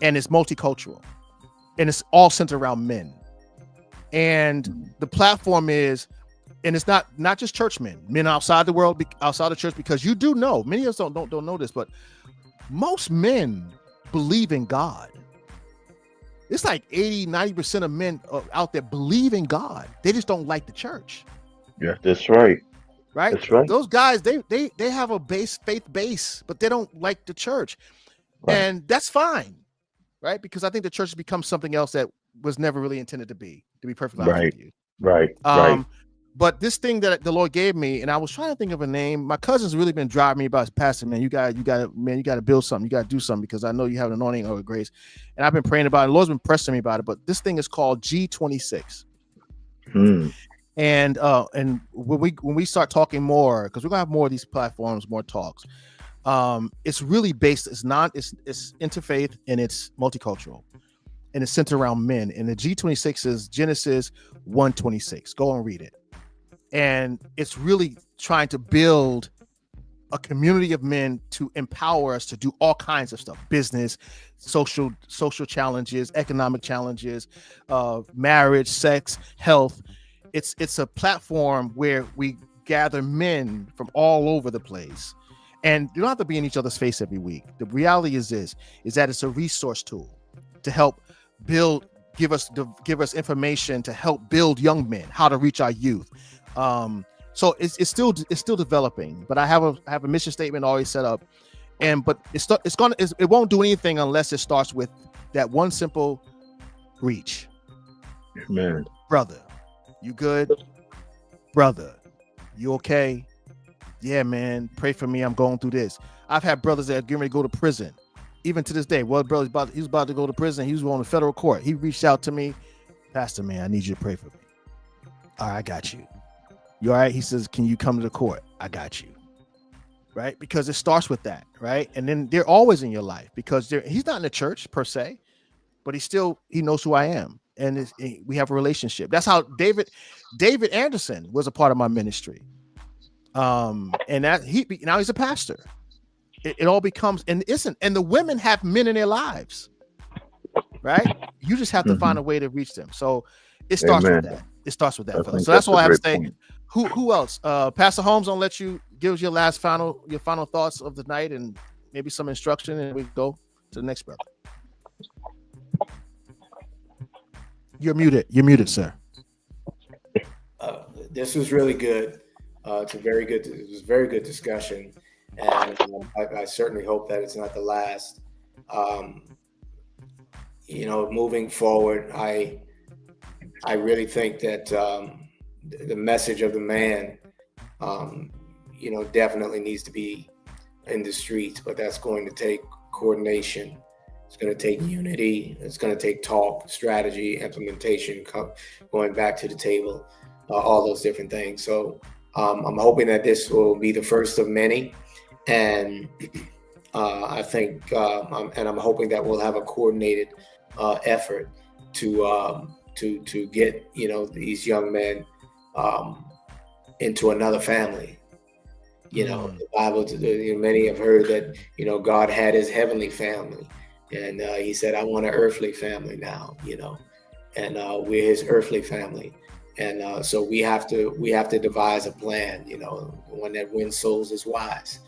and it's multicultural, and it's all centered around men. And the platform is, and it's not just churchmen, men outside the world, outside the church, because you do know, many of us don't know this, but most men believe in God. It's like 80-90% of men out there believe in God. They just don't like the church. Yeah, that's right. Right? That's right. Those guys, they have a faith base, but they don't like the church. Right. And that's fine. right? Because I think the church has become something else that was never really intended to be perfectly honest Right. with you. Right. But this thing that the Lord gave me, and I was trying to think of a name. My cousin's really been driving me about, Pastor, man, you got to build something. You got to do something because I know you have an anointing or a grace. And I've been praying about it. The Lord's been pressing me about it. But this thing is called G26. And when we start talking more, because we're gonna have more of these platforms, more talks. It's really based. It's interfaith and it's multicultural, and it's centered around men. And the G26 is Genesis 1:26. Go and read it. And it's really trying to build a community of men to empower us to do all kinds of stuff: business, social challenges, economic challenges, marriage, sex, health. It's a platform where we gather men from all over the place, and you don't have to be in each other's face every week. The reality is that it's a resource tool to help give us information to help build young men, how to reach our youth. So it's still developing, but I have a mission statement already set up, but it won't do anything unless it starts with that one simple reach. Amen. Brother, you good? Brother, you okay? Yeah, man, pray for me. I'm going through this. I've had brothers that are getting ready to go to prison. Even to this day, he was about to go to prison. He was on the federal court. He reached out to me, Pastor, man, I need you to pray for me. All right, I got you. You all right? He says, can you come to the court? I got you. Right? Because it starts with that, right? And then they're always in your life because he's not in the church per se, but he knows who I am. And we have a relationship. That's how David Anderson was a part of my ministry. And that now he's a pastor. It all becomes, and the women have men in their lives, right? You just have to find a way to reach them. So it starts with that. It starts with that. So that's all I have to say. Point. Who else? Pastor Holmes, I'll let you give us your final thoughts of the night and maybe some instruction, and we go to the next brother. You're muted, sir. This was really good. It was a very good discussion, and I certainly hope that it's not the last. Moving forward, I really think that the message of the man, definitely needs to be in the streets, but that's going to take coordination. It's going to take unity. It's going to take talk, strategy, implementation, going back to the table, all those different things. So I'm hoping that this will be the first of many. And I think, and I'm hoping that we'll have a coordinated effort to get, these young men into another family. The Bible, many have heard that, God had his heavenly family. And he said, I want an earthly family now, and we're his earthly family. And so we have to devise a plan, the one that wins souls is wise.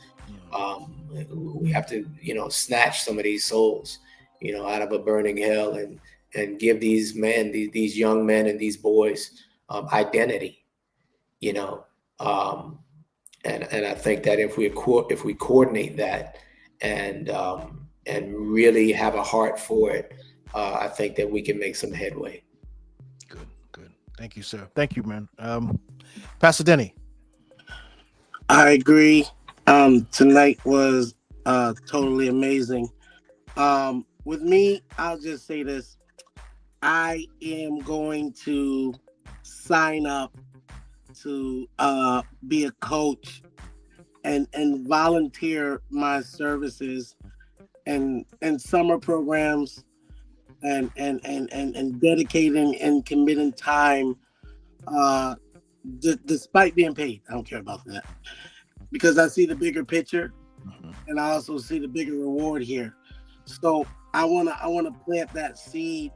We have to, snatch some of these souls, out of a burning hell and give these men, these young men and these boys identity, and I think that if we coordinate that and really have a heart for it, I think that we can make some headway. Good. Thank you, sir. Thank you, man. Pastor Denny. I agree. Tonight was totally amazing. With me, I'll just say this. I am going to sign up to be a coach and volunteer my services and summer programs and dedicating and committing time despite being paid. I don't care about that because I see the bigger picture and I also see the bigger reward here. So I wanna plant that seed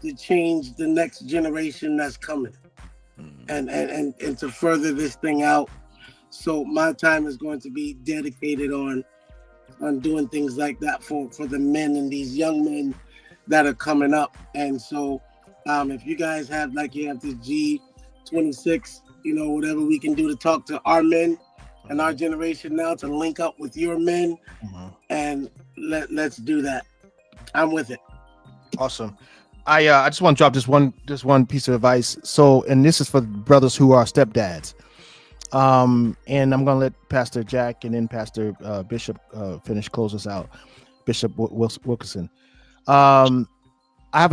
to change the next generation that's coming and to further this thing out. So my time is going to be dedicated on doing things like that for the men and these young men that are coming up. And so if you guys have, like you have the G26, whatever we can do to talk to our men and our generation now to link up with your men, and let's do that. I'm with it. Awesome. I just want to drop this one piece of advice. So, and this is for brothers who are stepdads. And I'm gonna let Pastor Jack and then Pastor Bishop close us out. Bishop Wilkinson. I have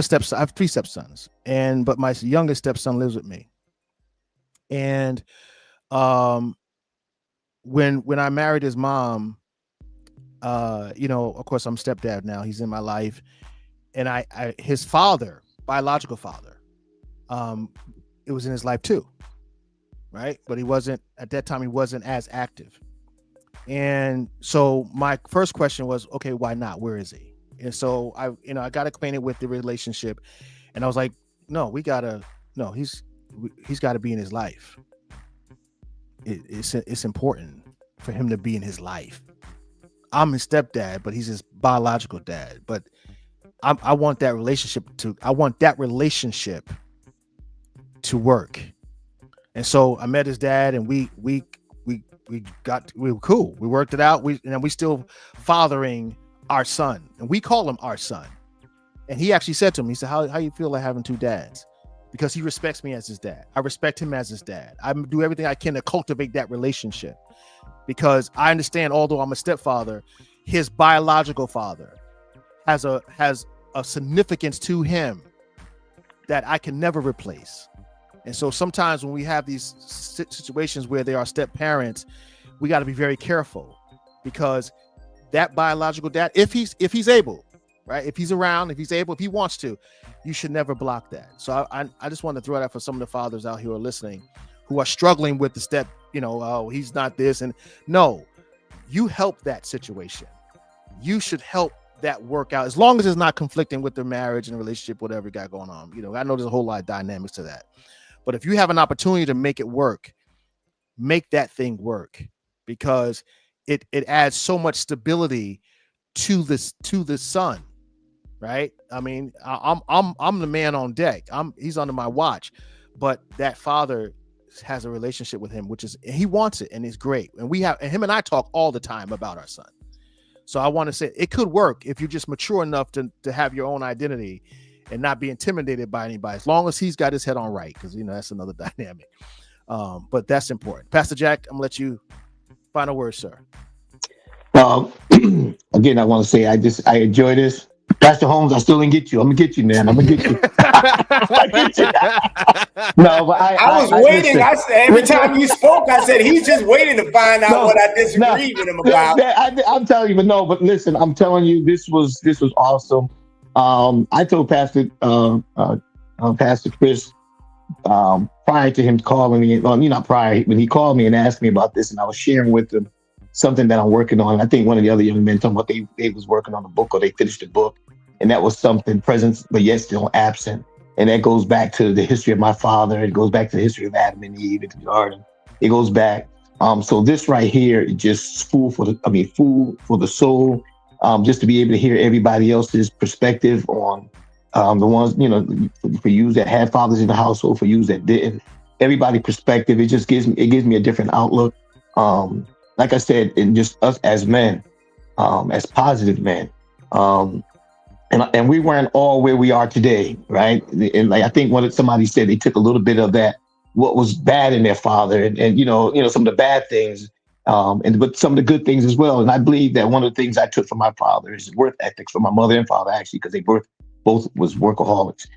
three stepsons, but my youngest stepson lives with me. And when I married his mom, of course I'm stepdad now. He's in my life, and his father, biological father, it was in his life too, right? But he wasn't at that time. He wasn't as active, and so my first question was, okay, why not? Where is he? And so I got acquainted with the relationship, and I was like, he's got to be in his life. It's important for him to be in his life. I'm his stepdad, but he's his biological dad. But I want that relationship to work. And so I met his dad, and we were cool. We worked it out. We still fathering our son, and we call him our son. And he actually said to me, he said, how you feel like having two dads? Because he respects me as his dad. I respect him as his dad. I do everything I can to cultivate that relationship, because I understand, although I'm a stepfather, his biological father has a significance to him that I can never replace. And so sometimes when we have these situations where they are step parents, we got to be very careful, because that biological dad, if he's able, right? If he's around, if he's able, if he wants to, you should never block that. So I just want to throw that for some of the fathers out here who are listening, who are struggling with the step, he's not this. And no, you help that situation. You should help that work out, as long as it's not conflicting with their marriage and relationship, whatever you got going on. I know there's a whole lot of dynamics to that. But if you have an opportunity to make it work, make that thing work, because it adds so much stability to the son, right? I mean, I'm the man on deck. He's under my watch, but that father has a relationship with him, he wants it, and it's great. And him and I talk all the time about our son. So I want to say it could work if you're just mature enough to have your own identity and not be intimidated by anybody, as long as he's got his head on right, because that's another dynamic. But that's important. Pastor Jack, I'm gonna let you final word, sir. Again, I want to say I enjoy this. Pastor Holmes, I still didn't get you. I'm gonna get you, man. I'm gonna get you. I get you. No, but I was waiting. I said, every time you spoke, I said he's just waiting to find out what I disagree with him about. I'm telling you, but listen, I'm telling you, this was awesome. I told Pastor Chris prior to him calling me. Well, not prior, when he called me and asked me about this, and I was sharing with him something that I'm working on. I think one of the other young men talking about they was working on a book, or they finished the book, and that was something present but yet still absent. And that goes back to the history of my father. It goes back to the history of Adam and Eve in the garden. It goes back. So this right here is just food for the soul. Just to be able to hear everybody else's perspective on the ones, for you that had fathers in the household, for you that didn't. Everybody's perspective. It just gives me a different outlook. Like I said, and just us as men, as positive men. And we weren't all where we are today, right? And like I think somebody said, they took a little bit of that, what was bad in their father, and some of the bad things, but some of the good things as well. And I believe that one of the things I took from my father is work ethics, from my mother and father, actually, because they both was workaholics.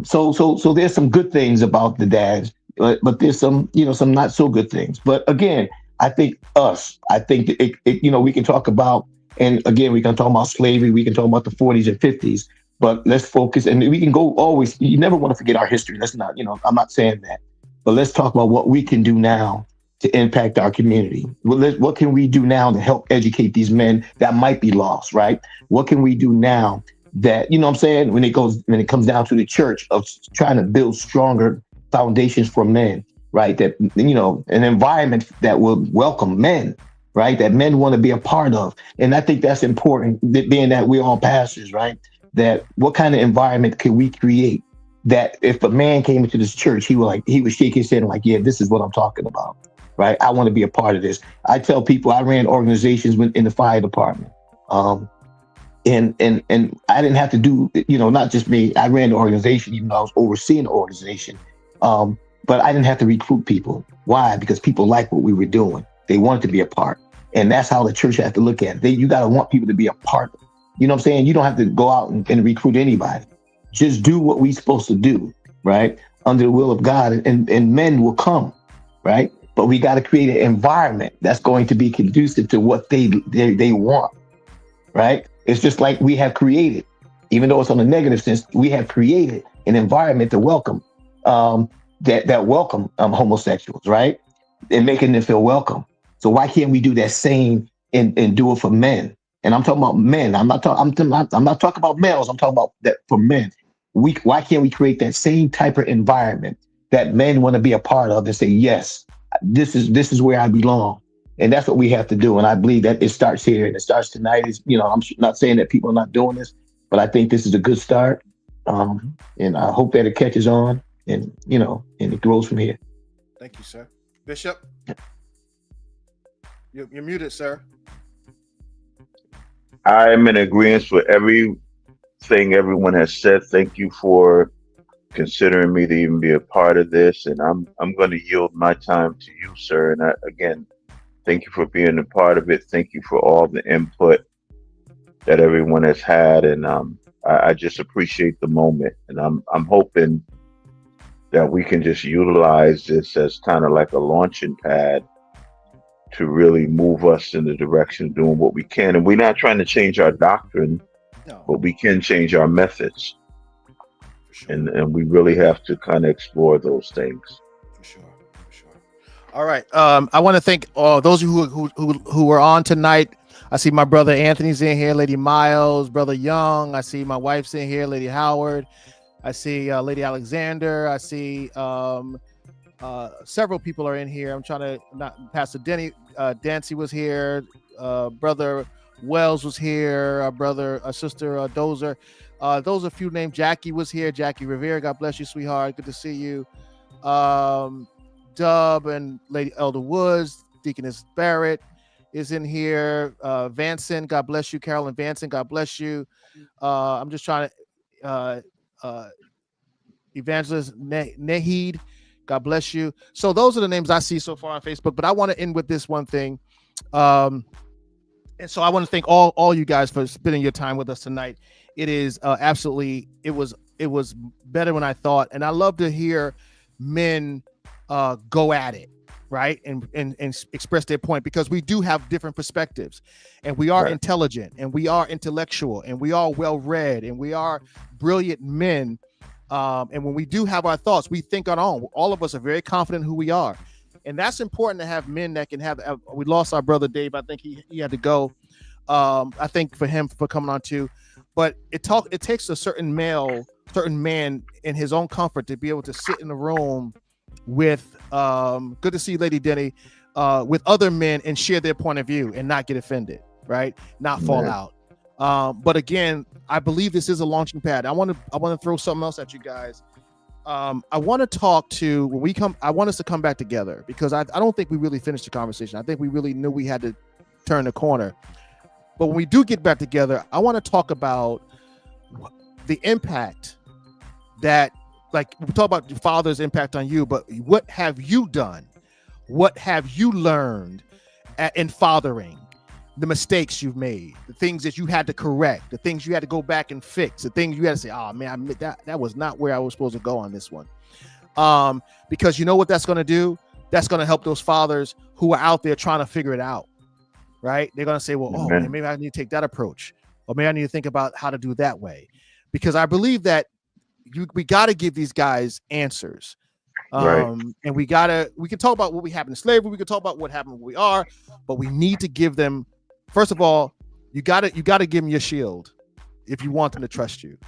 So there's some good things about the dads, but there's some not so good things. But again, I think that we can talk about. And again, we can talk about slavery. We can talk about the 40s and 50s, but let's focus. And we can go always. You never want to forget our history. Let's not, I'm not saying that, but let's talk about what we can do now to impact our community. What can we do now to help educate these men that might be lost, right? What can we do now that, what I'm saying, when it comes down to the church of trying to build stronger foundations for men, right? That, an environment that will welcome men, right? That men want to be a part of. And I think that's important, being that we're all pastors, right? That what kind of environment can we create that if a man came into this church, he would shake his head and like, yeah, this is what I'm talking about, right? I want to be a part of this. I tell people I ran organizations in the fire department. And I didn't have to do, not just me. I ran the organization, even though I was overseeing the organization. But I didn't have to recruit people. Why? Because people liked what we were doing. They wanted to be a part. And that's how the church has to look at it. You got to want people to be a part. You know what I'm saying? You don't have to go out and recruit anybody. Just do what we're supposed to do, right? Under the will of God, and men will come, right? But we got to create an environment that's going to be conducive to what they want, right? It's just like we have created, even though it's on a negative sense, we have created an environment to welcome that welcome homosexuals, right? And making them feel welcome. So why can't we do that same and do it for men? And I'm talking about men. I'm not talking about males. I'm talking about that for men. Why can't we create that same type of environment that men want to be a part of and say, yes, this is where I belong. And that's what we have to do. And I believe that it starts here and it starts tonight. I'm not saying that people are not doing this, but I think this is a good start. And I hope that it catches on and it grows from here. Thank you, sir. Bishop, you're muted, sir. I'm in agreement with everything everyone has said. Thank you for considering me to even be a part of this. And I'm going to yield my time to you, sir. And again, thank you for being a part of it. Thank you for all the input that everyone has had. And I just appreciate the moment. And I'm hoping that we can just utilize this as kind of like a launching pad to really move us in the direction of doing what we can. And we're not trying to change our doctrine, but we can change our methods. Sure. And we really have to kind of explore those things. For sure. All right. I want to thank those of you who were on tonight. I see my brother Anthony's in here, Lady Miles, brother Young. I see my wife's in here, Lady Howard. I see Lady Alexander. I see several people are in here. I'm trying to not. Pastor Denny Dancy was here. Brother Wells was here. Sister Dozer. Those are a few names. Jackie was here. Jackie Rivera. God bless you, sweetheart. Good to see you. Dub and Lady Elder Woods. Deaconess Barrett is in here. Vanson. God bless you. Carolyn Vanson. God bless you. I'm just trying to. Evangelist Nahid, God bless you. So those are the names I see so far on Facebook, but I want to end with this one thing. And so I want to thank all you guys for spending your time with us tonight. It is absolutely, it was better than I thought. And I love to hear men go at it, right? And express their point, because we do have different perspectives, and we are intelligent, and we are intellectual, and we are well-read, and we are brilliant men. And when we do have our thoughts, we think on our own. All of us are very confident who we are. And that's important to have men that can have. We lost our brother Dave. I think he had to go. I think for him for coming on too. But it takes a certain man in his own comfort to be able to sit in the room with good to see you, Lady Denny, with other men and share their point of view and not get offended, right? Not fall out. But again, I believe this is a launching pad. I want to throw something else at you guys. I want to talk to when we come. I want us to come back together, because I don't think we really finished the conversation. I think we really knew we had to turn the corner. But when we do get back together, I want to talk about the impact that, like, we talk about your father's impact on you, but what have you done? What have you learned in fathering? The mistakes you've made, the things that you had to correct, the things you had to go back and fix, the things you had to say, oh man, that was not where I was supposed to go on this one. Because you know what that's going to do? That's going to help those fathers who are out there trying to figure it out, right? They're going to say, well, oh, man, maybe I need to take that approach, or maybe I need to think about how to do that way. Because I believe that we got to give these guys answers. And we can talk about what we happened in slavery. We can talk about what happened where we are, but we need to give them. First of all, you got to give them your shield if you want them to trust you,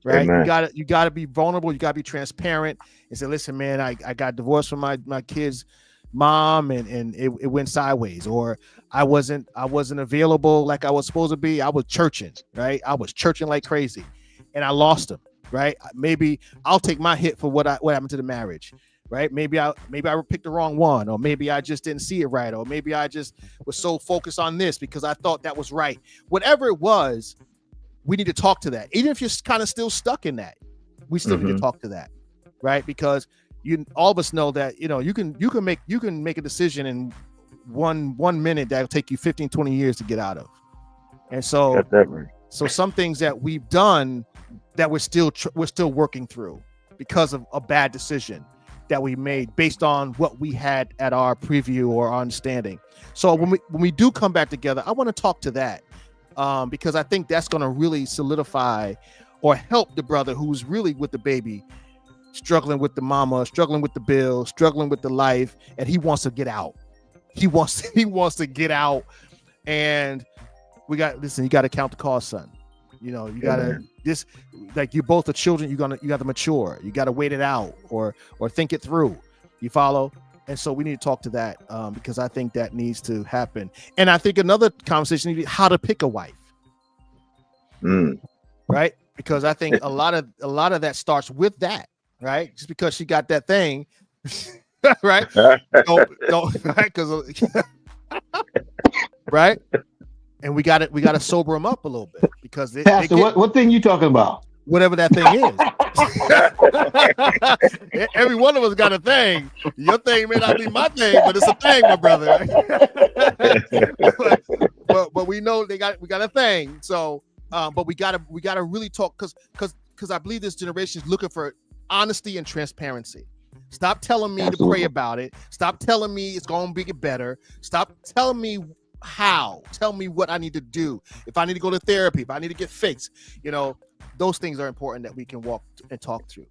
right? Amen. You got to be vulnerable. You got to be transparent and say, listen, man, I got divorced from my kid's mom, and it went sideways, or I wasn't available like I was supposed to be. I was churching, right? I was churching like crazy, and I lost him, right? Maybe I'll take my hit for what happened to the marriage. Right? Maybe I picked the wrong one, or maybe I just didn't see it right, or maybe I just was so focused on this because I thought that was right. Whatever it was, we need to talk to that. Even if you're kind of still stuck in that, we still need to talk to that, right? Because all of us know that, you can make a decision in one minute that'll take you 15, 20 years to get out of. And so, so some things that we've done that we're still working through because of a bad decision that we made based on what we had at our preview or our understanding. So when we do come back together, I want to talk to that because I think that's going to really solidify or help the brother who's really with the baby, struggling with the mama, struggling with the bill, struggling with the life, and he wants to get out. He wants to get out, and you got to count the cost, son. You got to like you both are children. You got to mature. You got to wait it out or think it through. You follow? And so we need to talk to that because I think that needs to happen. And I think another conversation is how to pick a wife, right? Because I think a lot of that starts with that, right? Just because she got that thing, right? Don't right? Because right. And we got to sober them up a little bit because Pastor, what thing you talking about? Whatever that thing is. Every one of us got a thing. Your thing may not be my thing, but it's a thing, my brother. but we know we got a thing. So, but we gotta really talk because I believe this generation is looking for honesty and transparency. Stop telling me to pray about it. Stop telling me it's gonna get better. Stop telling me how. Tell me what I need to do. If I need to go to therapy, if I need to get fixed, those things are important that we can walk and talk through.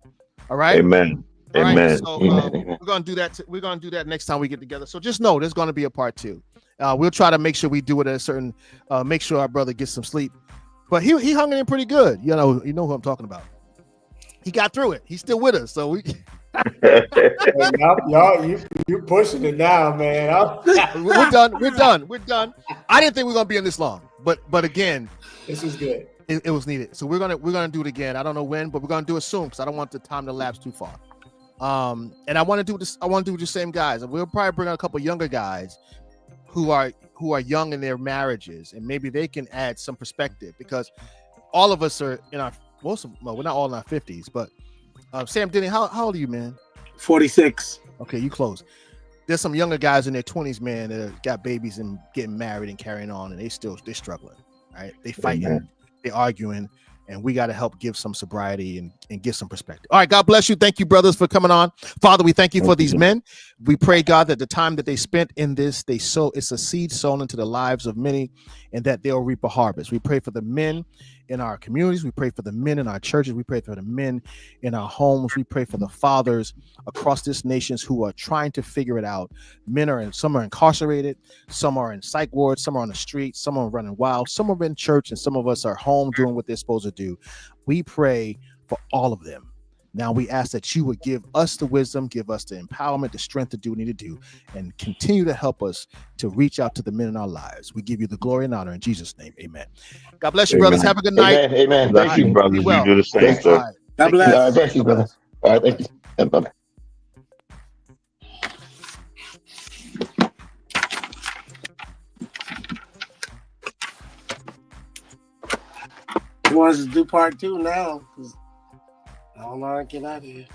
All right. Amen. All Amen. right? So we're gonna do that. We're gonna do that next time we get together. So just know there's gonna be a part 2. We'll try to make sure we do it at a certain. Make sure our brother gets some sleep. But he hung in pretty good. You know who I'm talking about. He got through it. He's still with us. So we. Y'all, you pushing it now, man. We're done. I didn't think we were gonna be in this long, but again, this is good. It was needed. So we're gonna do it again. I don't know when, but we're gonna do it soon because I don't want the time to lapse too far. And I want to do this. I want to do with the same guys, and we'll probably bring on a couple younger guys who are young in their marriages, and maybe they can add some perspective because all of us are in our we're not all in our 50s, but. Sam Denny, how old are you, man? 46. Okay, you close. There's some younger guys in their 20s, man, that got babies and getting married and carrying on, and they're struggling, right? They fighting, they're arguing, and we got to help give some sobriety and give some perspective. All right, God bless you. Thank you, brothers, for coming on. Father, we thank you for these men. We pray, God, that the time that they spent in this, it's a seed sown into the lives of many, and that they'll reap a harvest. We pray for the men in our communities. We pray for the men in our churches. We pray for the men in our homes. We pray for the fathers across this nation who are trying to figure it out. Some are incarcerated, some are in psych wards, some are on the street, some are running wild, some are in church, and some of us are home doing what they're supposed to do. We pray for all of them. Now we ask that you would give us the wisdom, give us the empowerment, the strength to do what we need to do, and continue to help us to reach out to the men in our lives. We give you the glory and honor in Jesus' name. Amen. God bless you, brothers. Have a good night. Amen. Thank you, brothers. You do the same All stuff. right. God bless. Thank you, brother. All right, thank you. Bye-bye. He wants to do part 2 now. I don't know how to get out of here.